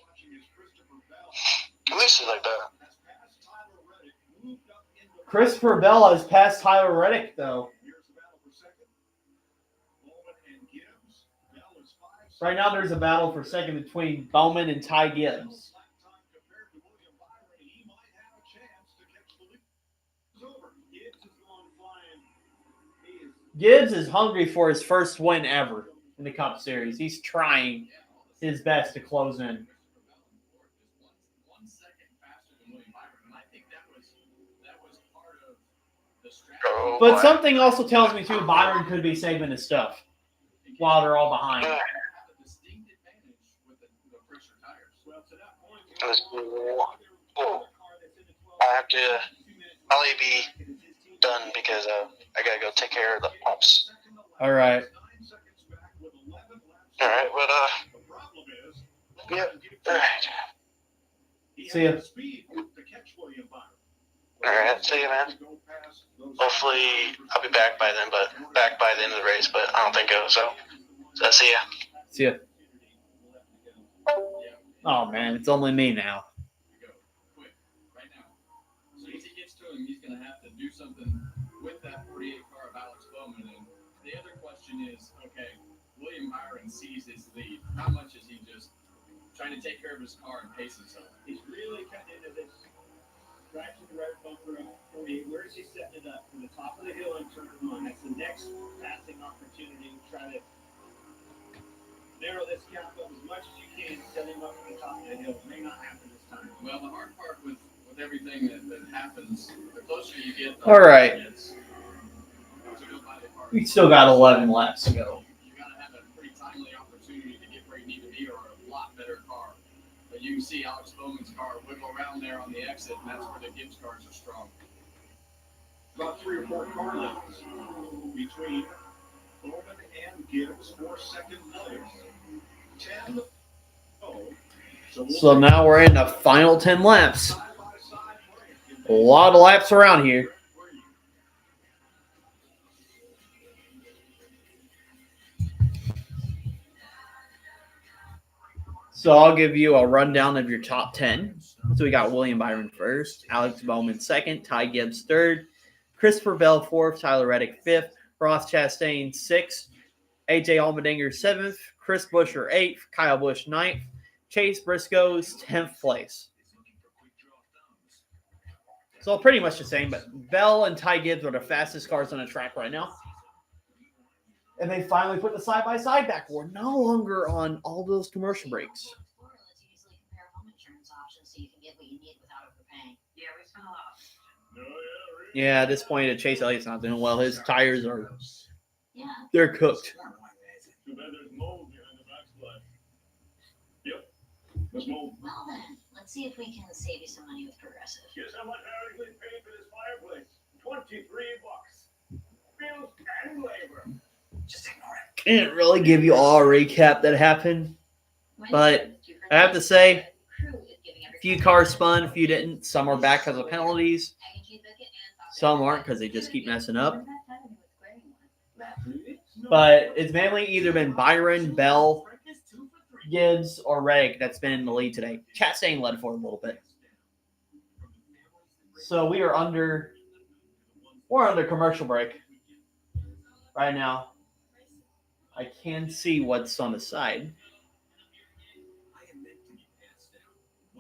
least it's like that. Christopher Bell has passed Tyler Reddick, though. Right now, there's a battle for second between Bowman and Ty Gibbs. Gibbs is hungry for his first win ever in the Cup Series. He's trying his best to close in. 1 second faster than William Byron, and I think that was part of the strategy. Oh, But boy. something also tells me, too, Byron could be saving his stuff while they're all behind. Have a distinct advantage with the pressure tires. Well, to that point, Oh, I have to probably be done because I gotta go take care of the pups. All right. All right, but yep. All right, See ya. all right. See you, man. Hopefully, I'll be back by then, but back by the end of the race. But I don't think so. So see ya. See ya. Oh, man, it's only me now. Go quick right now. As soon as he gets to him, he's going to have to do something with that 48 car of Alex Bowman. And the other question is, okay, William Byron sees his lead. How much is he just trying to take care of his car and pace himself? He's really cutting into this. Right to the right bumper up 48. Where is he setting it up? From the top of the hill and turn on. That's the next passing opportunity to try to narrow this gap up as much as you can. Set him up at the top of the hill. It may not happen this time. Well, the hard part with everything that happens, the closer you get, the All right. harder it is to go by the car. We still got 11 laps to go. You got to have a pretty timely opportunity to get where you need to be, or a lot better car. But you can see Alex Bowman's car wiggle around there on the exit, and that's where the Gibbs cars are strong. About 3 or 4 car lengths between Bowman and Gibbs for second place. 10. So now we're in the final 10 laps. A lot of laps around here. So I'll give you a rundown of your top 10. So we got William Byron first, Alex Bowman second, Ty Gibbs third, Christopher Bell fourth, Tyler Reddick fifth, Ross Chastain sixth, AJ Allmendinger seventh, Chris Buescher eighth, Kyle Busch ninth, Chase Briscoe's 10th place. So pretty much the same, but Bell and Ty Gibbs are the fastest cars on the track right now. And they finally put the side-by-side back. We're no longer on all those commercial breaks. Yeah, at this point, Chase Elliott's not doing well. His tires are, they're cooked. Well then, let's see if we can save you some money with Progressive. Guess how much I actually paid for this fireplace? $23. Bills and labor. Just ignore it. Can't really give you all a recap that happened, but I have to say, a few cars spun, a few didn't. Some are back because of penalties. Some aren't because they just keep messing up. But it's mainly either been Byron, Bell, Gibbs, or Reddick that's been in the lead today. Chastain led for a little bit. So we're under commercial break right now. I can see what's on the side.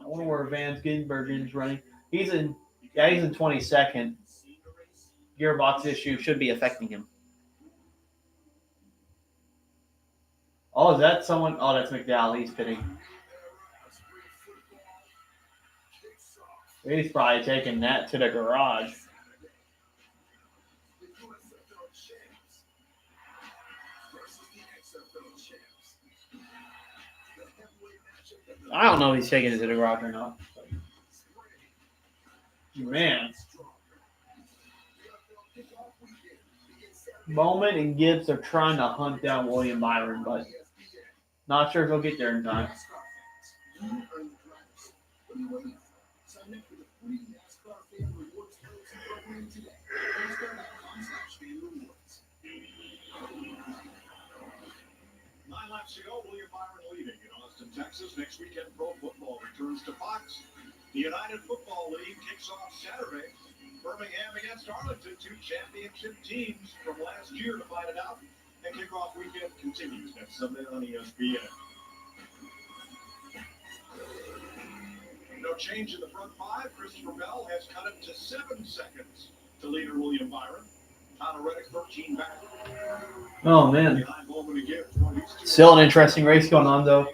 I wonder where Van Gisbergen's running. He's in 22nd. Gearbox issue should be affecting him. Oh, is that someone? Oh, that's McDowell. He's pitting. He's probably taking that to the garage. I don't know if he's taking it to the garage or not. Man. Bowman and Gibbs are trying to hunt down William Byron, but not sure if he'll get there in time. Nine laps to go, William Byron leading in Austin, Texas. Next weekend, pro football returns to Fox. The United Football League kicks off Saturday. Birmingham against Arlington, two championship teams from last year to fight it out. And kickoff weekend continues next Sunday on ESPN. No change in the front five. Christopher Bell has cut it to 7 seconds to leader William Byron. Tyler Reddick, 13 back. Oh, man. Still an interesting race going on, though.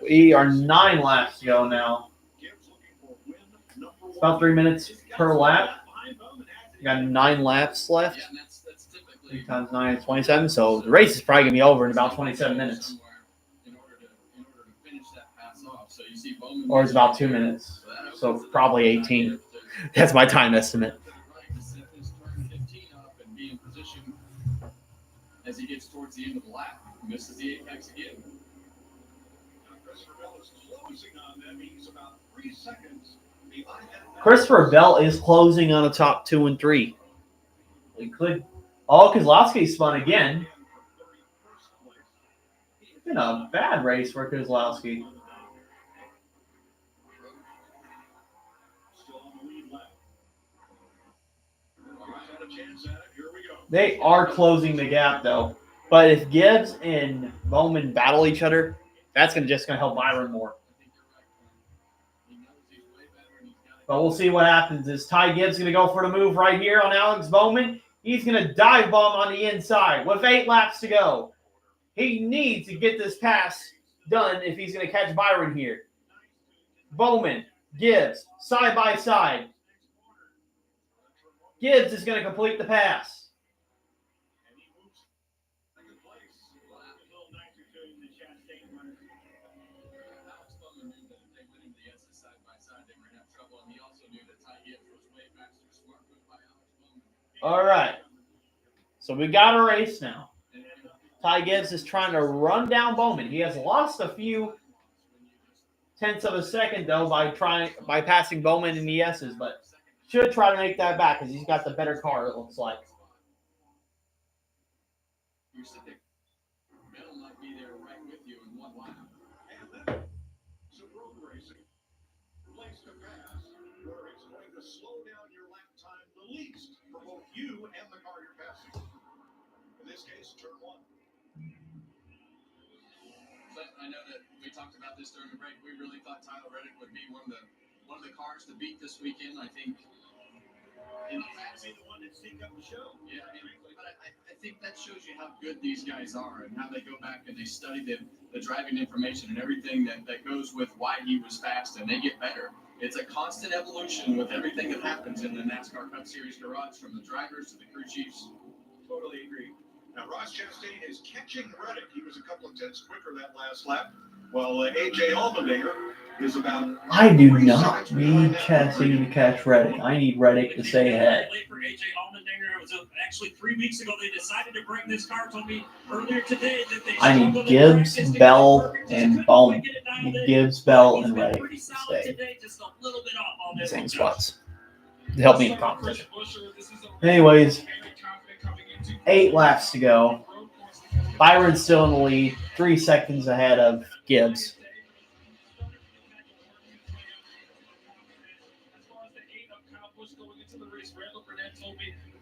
We are 9 laps to go now. It's about 3 minutes per lap. We got 9 laps left. 3 times 9 is 27, so the race is probably going to be over in about 27 minutes. Or it's about 2 minutes, so probably 18. That's my time estimate. As he gets towards the end of the lap, misses the apex again. Christopher Bell is closing on the top 2 and 3. We could. Oh, Kozlowski spun again. It's been a bad race for Kozlowski. They are closing the gap, though. But if Gibbs and Bowman battle each other, that's just going to help Byron more. But we'll see what happens. Is Ty Gibbs going to go for the move right here on Alex Bowman? He's going to dive bomb on the inside with 8 laps to go. He needs to get this pass done if he's going to catch Byron here. Bowman, Gibbs, side by side. Gibbs is going to complete the pass. All right. So we got a race now. Ty Gibbs is trying to run down Bowman. He has lost a few tenths of a second, though, by passing Bowman in the S's, but should try to make that back because he's got the better car, it looks like. Slow down your lap time the least for both you and the car you're passing. In this case, turn 1. But I know that we talked about this during the break. We really thought Tyler Reddick would be one of the one of the cars to beat this weekend. I think. And he's got to be the one that sync up the show. Yeah, but I think that shows you how good these guys are and how they go back and they study the driving information and everything that goes with why he was fast, and they get better. It's a constant evolution with everything that happens in the NASCAR Cup Series garage, from the drivers to the crew chiefs. Totally agree. Now, Ross Chastain is catching Reddick. He was a couple of tenths quicker that last lap. Well, A.J. Allmendinger is about... I do not need Chastain to catch Reddick. I need Reddick to stay ahead. Late for AJ Allmendinger. It was actually 3 weeks ago they decided to bring this car. Told me earlier today that they I need Gibbs, Bell, and Bowman. Gibbs, Bell, and Reddick to stay in the same spots to help me in competition. Anyways, 8 laps to go. Byron's still in the lead, 3 seconds ahead of Gibbs.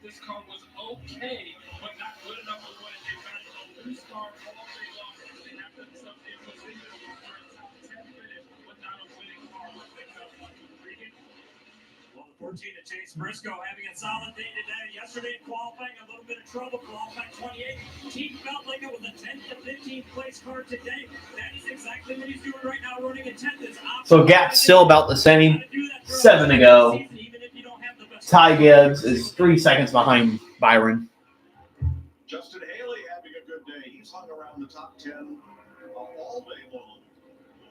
This car was okay, but not good enough to win. They've got to this car all day long. They have to sub in position for a top 10 finish, but not a winning car. Well, the 14 to Chase Briscoe having a solid day today. Yesterday in qualifying, a little bit of trouble. Qualifying 28. He felt like it was a 10th to 15th place car today. That is exactly what he's doing right now, running in 10th. So gap's still about the same. 7 to go. Ty Gibbs is 3 seconds behind Byron. Justin Haley having a good day. He's hung around the top 10 all day long.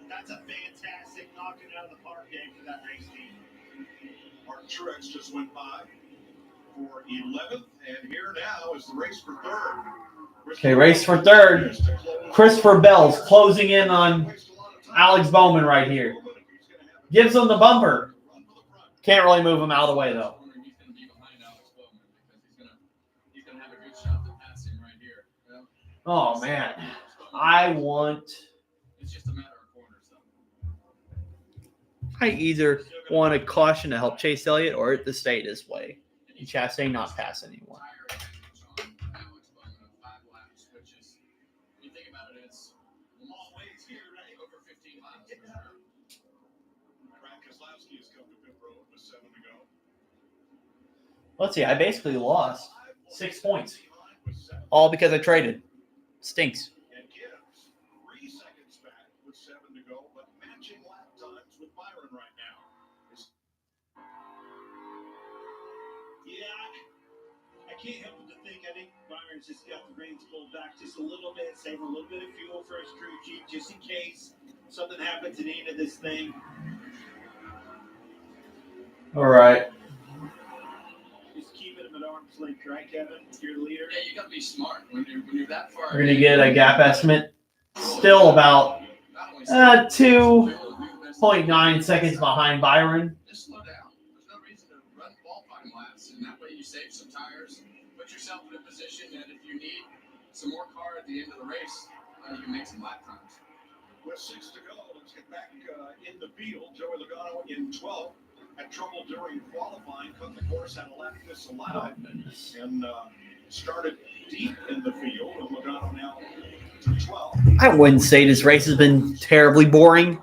That's a fantastic knocking it out of the park game for that race team. Martin Truex just went by for 11th, and here now is the race for 3rd. Okay, race for 3rd. Christopher Bell's closing in on Alex Bowman right here. Gives him the bumper. Can't really move him out of the way, though. Oh, man. I either want a caution to help Chase Elliott or to stay this way. And Chastain not pass anyone. Let's see. I basically lost 6 points. All because I traded. Stinks. And Gibbs 3 seconds back with 7 to go, but matching lap times with Byron right now. Yeah, I can't help but to think. I think Byron's just got the reins pulled back just a little bit, saving a little bit of fuel for his crew chief, just in case something happens at the end of this thing. All right. Just keeping him at arm's length, right, Kevin? You're the leader. Yeah, you got to be smart when you're that far. We're going to get a gap estimate. Still about 2.9 seconds behind Byron. Just slow down. There's no reason to run qualifying laps, and that way you save some tires. Put yourself in a position that if you need some more car at the end of the race, you can make some lap times. With 6 to go, let's get back in the field. Joey Logano in 12th. Had trouble during qualifying, cut the course, had a lap disallowed, and started deep in the field. And Logano now to 12. I wouldn't say this race has been terribly boring,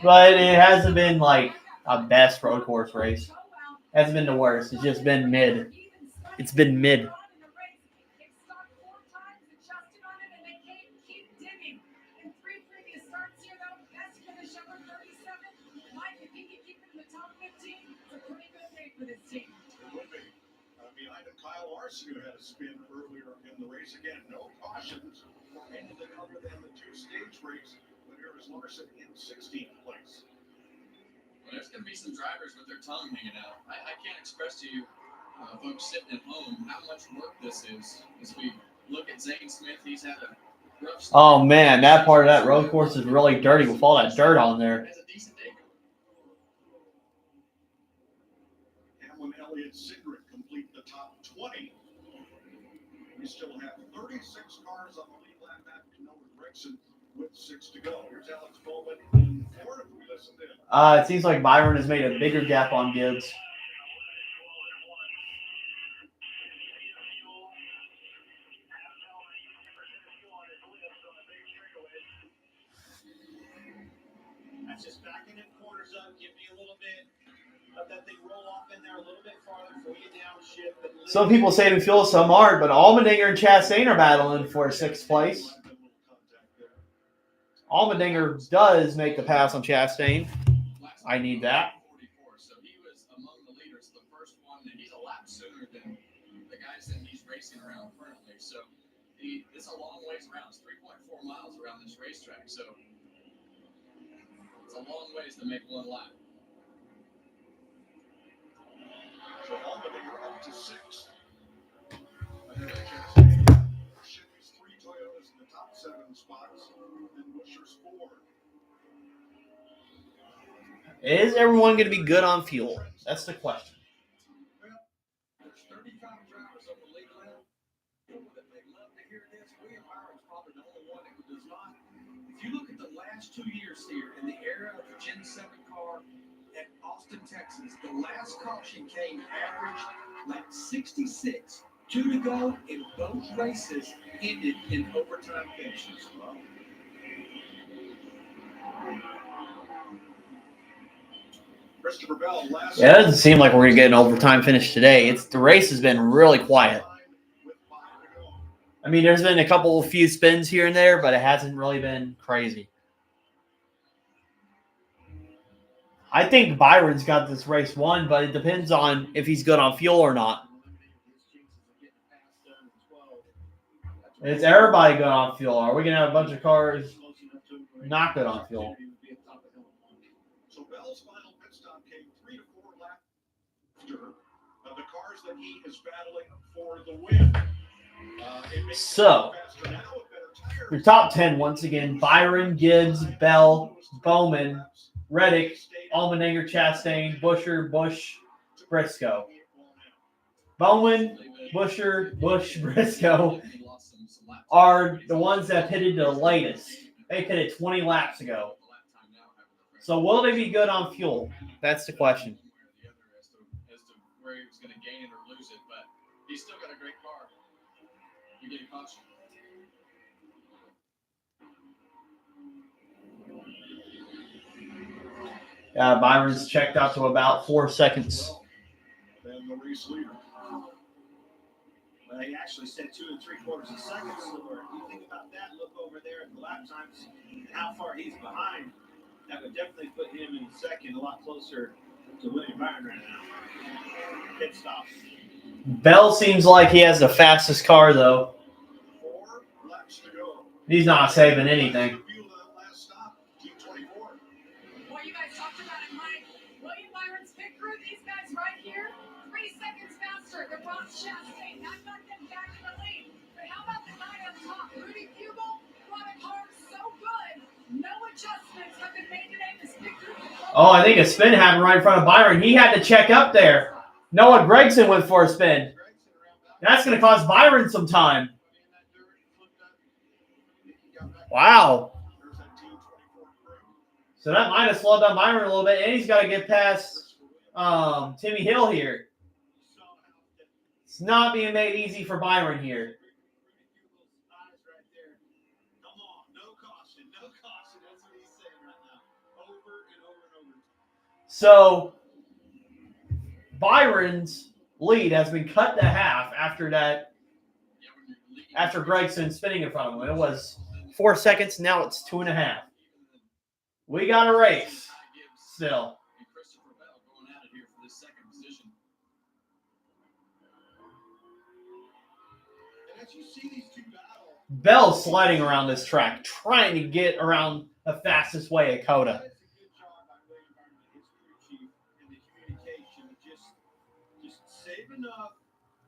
but it hasn't been like a best road course race. It hasn't been the worst. It's just been mid. It's been mid. Behind him, Kyle Larson, who had a spin earlier in the race. Again, no cautions for anything other than the 2-stage race. But here is Larson in 16th place. Well, there's going to be some drivers with their tongue hanging out. I can't express to you, folks sitting at home, how much work this is. As we look at Zane Smith, he's had a rough start. Oh, man, that part of that road course is really dirty with all that dirt on there. Has a decent day going. Hamlin, Elliott, Cindric complete the top 20. We still have 36 cars on the lead lap after Noah Gregson with 6 to go. Here's Alex Bowman in 4th. We listened in. It seems like Byron has made a bigger gap on Gibbs. Let that thing roll off in there a little bit farther before you downshift. Some people saving fuel, some aren't, but Allmendinger and Chastain are battling for 6th place. Allmendinger does make the pass on Chastain. I need that. So he was among the leaders, the first one, and he's a lap sooner than the guys that he's racing around currently. So it's a long ways around. It's 3.4 miles around this racetrack. So it's a long ways to make one lap. So Allmendinger up to 6th. Chevys 3, Toyotas in the top 7 spots, and Buescher's 4. Is everyone going to be good on fuel? That's the question. There's 35 drivers on the lead lap. That they love to hear this. William Byron's probably the only one who does not. If you look at the last 2 years here in the era of the Gen 7 car at Austin, Texas, the last caution came average lap 66. 2 to go, and both races ended in overtime finishes. Christopher Bell, last. Yeah, it doesn't seem like we're going to get an overtime finish today. The race has been really quiet. I mean, there's been a few spins here and there, but it hasn't really been crazy. I think Byron's got this race won, but it depends on if he's good on fuel or not. Is everybody good on fuel? Are we going to have a bunch of cars not good on fuel? So Bell's final pit stop came 3 to 4 laps after the cars that he is battling for the win. So, your top 10 once again: Byron, Gibbs, Bell, Bowman, Reddick, Allmendinger, Chastain, Buescher, Busch, Briscoe. Bowman, Buescher, Busch, Briscoe are the ones that pitted the latest. They pitted 20 laps ago. So will they be good on fuel? That's the question. As to where he was going to gain it or lose it, but he's still got a great car. You get a caution. Byron's checked out to about 4 seconds. Then the race leader. Well, he actually said 2 3/4 seconds. So you think about that, look over there at the lap times and how far he's behind. That would definitely put him in second, a lot closer to William Byron right now. Pit stop. Bell seems like he has the fastest car, though. 4 laps to go. He's not saving anything. What you guys talked about in my William Byron's pit crew, these guys right here, 3 seconds faster than Ross Chastain. That got them back in the lead. But how about the guy on top? Rudy Fugel brought a car so good. No adjustments have been made today. This pit crew. Oh, I think a spin happened right in front of Byron. He had to check up there. Noah Gragson went for a spin. That's going to cost Byron some time. Wow. So that might have slowed down Byron a little bit, and he's got to get past Timmy Hill here. It's not being made easy for Byron here. So Byron's lead has been cut to half after Gragson spinning in front of him. It was 4 seconds. Now it's 2.5. We got a race still. Bell's sliding around this track, trying to get around the fastest way at Coda. Save enough,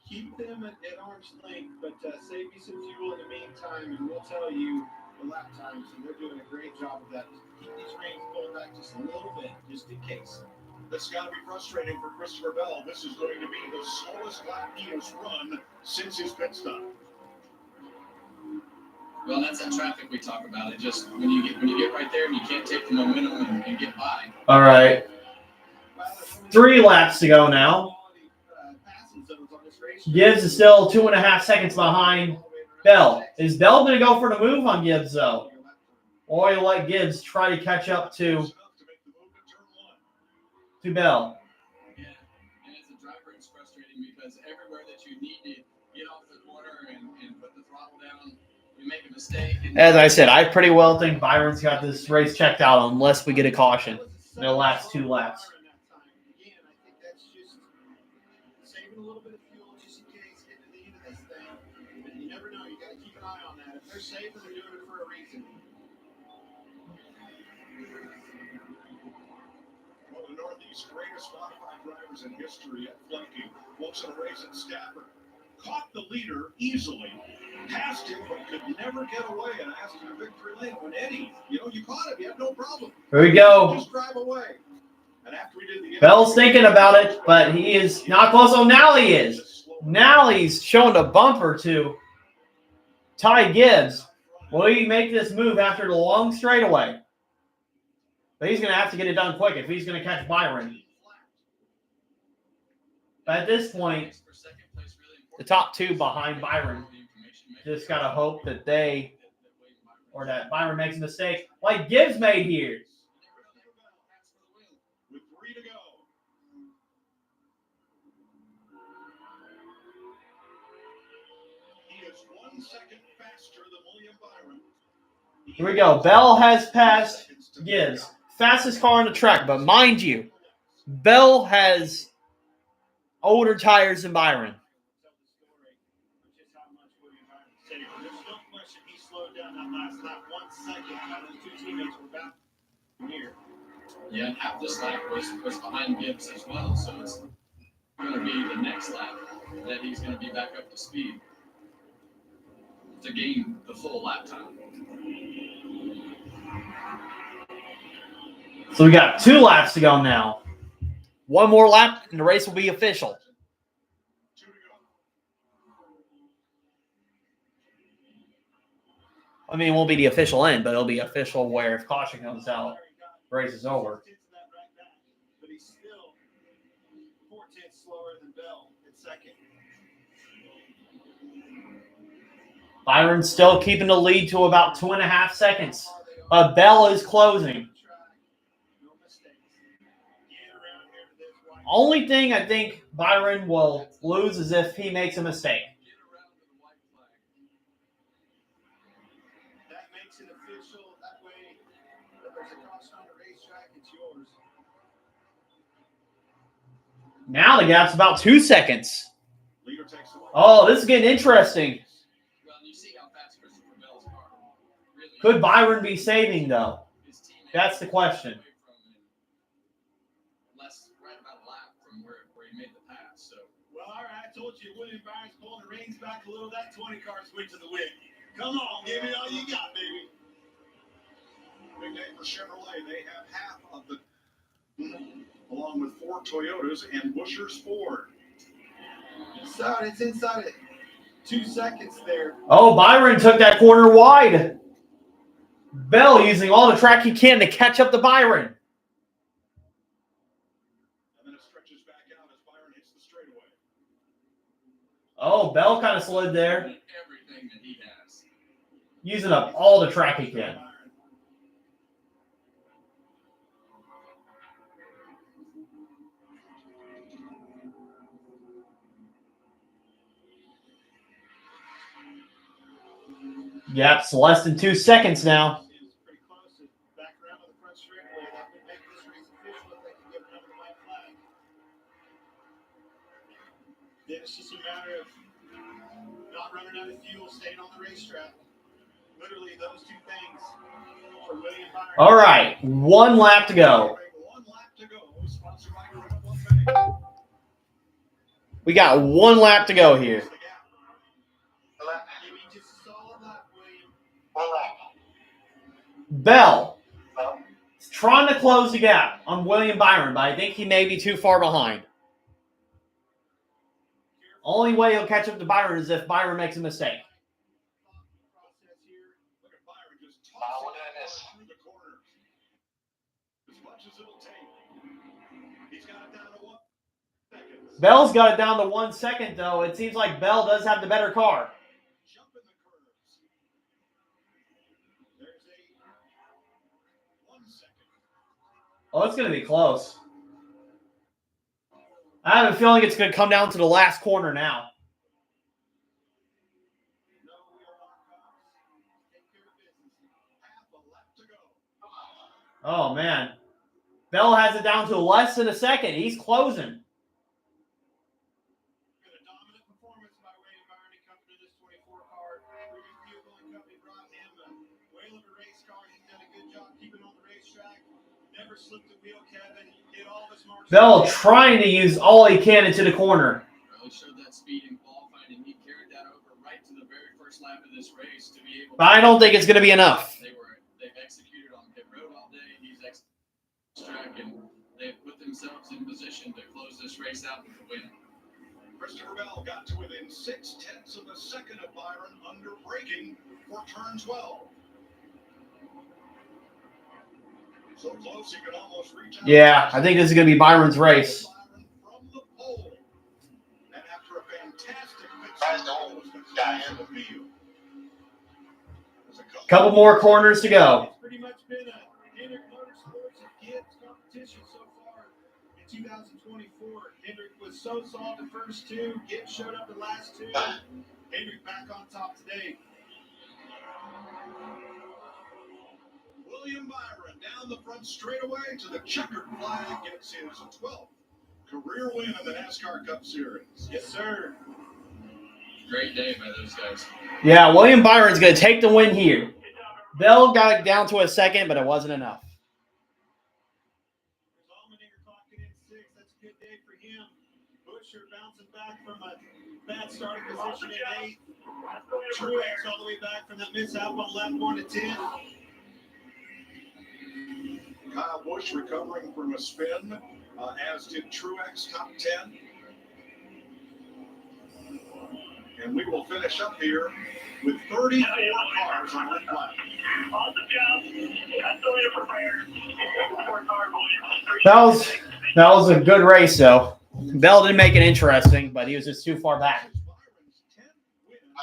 keep them at arm's length, but save me some fuel in the meantime, and we'll tell you the lap times, and they're doing a great job of that. Keep these reins pulled back just a little bit, just in case. That's got to be frustrating for Christopher Bell. This is going to be the slowest lap he has run since his pit stop. Well, that's that traffic we talk about. It just when you get right there and you can't take the momentum and get by. All right. 3 laps to go now. Gibbs is still 2.5 seconds behind Bell. Is Bell going to go for the move on Gibbs, though? Or you'll let Gibbs try to catch up to Bell? exciting because everywhere that you need to get off the corner and put the throttle down, you make a mistake. As I said, I pretty well think Byron's got this race checked out unless we get a caution in the last 2 laps. Again, I think that's just saving a little bit of fuel just in case getting to the end of this thing. But you never know. You got to keep an eye on that. If they're safe, they're doing it for a reason. One of the Northeast's greatest modified drivers in history at flanking. Once in a race at Stafford. Caught the leader easily. Passed him, but could never get away and asked him to victory lane. When Eddie, you caught him. You have no problem. Here we go. Just drive away. And after we did the Bell's thinking about it, but he is not close. Oh, now he is. Now he's showing a bumper to Ty Gibbs. Will he make this move after the long straightaway? But he's going to have to get it done quick if he's going to catch Byron. But at this point, the top 2 behind Byron just got to hope that that Byron makes a mistake like Gibbs made here. with 3 to go. He is 1 second faster than William Byron. Here we go. Bell has passed Gibbs. Fastest car on the track, but mind you, Bell has older tires than Byron. There's no question he slowed down that last lap 1 second. Now those 2 teammates were back here. Yeah, and half this lap was behind Gibbs as well, so it's going to be the next lap that he's going to be back up to speed to gain the full lap time. So we got 2 laps to go now. 1 more lap and the race will be official. I mean, it won't be the official end, but it'll be official where if caution comes out, the race is over. But he's still 4/10 slower than Bell at second. Byron's still keeping the lead to about 2.5 seconds. But Bell is closing. Only thing I think Byron will lose is if he makes a mistake. That makes it official. That way, if there's a caution on the racetrack, it's yours. Now the gap's about 2 seconds. Leader takes away. Oh, this is getting interesting. Well, you see how fast Christopher Bell's car really Could Byron be saving, though? That's the question. less right about a lap from where he made the pass. So Well, all right, I told you, William Byron's pulling the reins back a little. That 20 car's went to the wind. Come on, give me all you got, baby. Big day for Chevrolet. They have half of the, along with 4 Toyotas and Buescher's Ford. It's inside it. 2 seconds there. Oh, Byron took that corner wide. Bell using all the track he can to catch up to Byron. And then it stretches back out as Byron hits the straightaway. Oh, Bell kind of slid there. everything that he has. Using up all the track he can. Gap's less than 2 seconds now. Pretty close. Back around to the front straightaway. That would make this race official if they can get another white flag. Then it's just a matter of not running out of fuel, staying on the racetrack. Literally those 2 things for William Byron. All right, 1 lap to go. 1 lap to go. Sponsored by Gorilla Bank. We got 1 lap to go here. Give me just a solid lap, William. Bell is trying to close the gap on William Byron, but I think he may be too far behind. Only way he'll catch up to Byron is if Byron makes a mistake. Look at Byron just tossing through the corners. As much as it'll take. He's got it down to 1 second. Bell's got it down to 1 second, though. It seems like Bell does have the better car. Jump in the curves. There's a 1 second. Oh, it's going to be close. I have a feeling it's going to come down to the last corner now. Oh, man. Bell has it down to less than a second. He's closing. Bell trying to use all he can into the corner. Really showed that speed in qualifying, and he carried that over right to the very first lap of this race to be able. But I don't think it's going to be enough. They've executed on pit road all day. He's executed track, and they've put themselves in position to close this race out with the win. Christopher Bell got to within 0.6 of a second of Byron under braking for turn 12. So close he could almost reach out. Yeah, I think this is going to be Byron's race. From the pole. And after a fantastic Couple more corners to go. It's pretty much been a Hendrick Motorsports and Gibbs competition so far in 2024. Hendrick was so soft the first two. Gibbs showed up the last two. Hendrick back on top today. William Byron down the front straightaway to the checkered flag, gets his 12th career win in the NASCAR Cup Series. Yes, sir. Great day by those guys. Yeah, William Byron's going to take the win here. Bell got it down to a second, but it wasn't enough. Allmendinger clocking in 6. That's a good day for him. Busher bouncing back from a bad starting position in 8. Truex all the way back from that mishap on lap 1 to 10. Kyle Busch recovering from a spin, as did Truex, top 10. And we will finish up here with 34 cars on one lap. Awesome job. That's the way to prepare. That was a good race, though. Bell didn't make it interesting, but he was just too far back.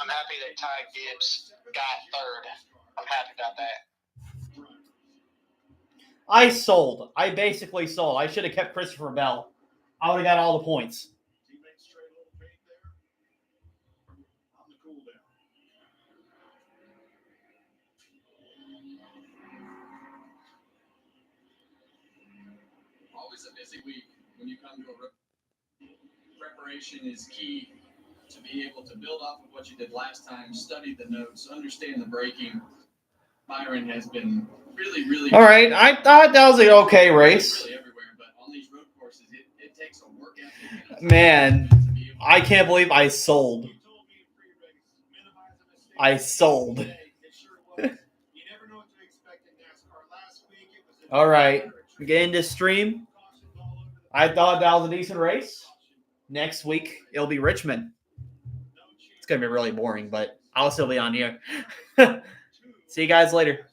I'm happy that Ty Gibbs got third. I'm happy about that. I sold. I basically sold. I should have kept Christopher Bell. I would have got all the points. Teammates straight a little fade there on the cool down. Always a busy week when you come to a preparation is key to be able to build off of what you did last time, study the notes, understand the braking. Byron has been really. All right. I thought that was an okay race. Really everywhere, but on these road courses, it takes a work ethic. Man, I can't believe I sold. I sold. All right. We get into stream. I thought that was a decent race. Next week, it'll be Richmond. It's going to be really boring, but I'll still be on here. See you guys later.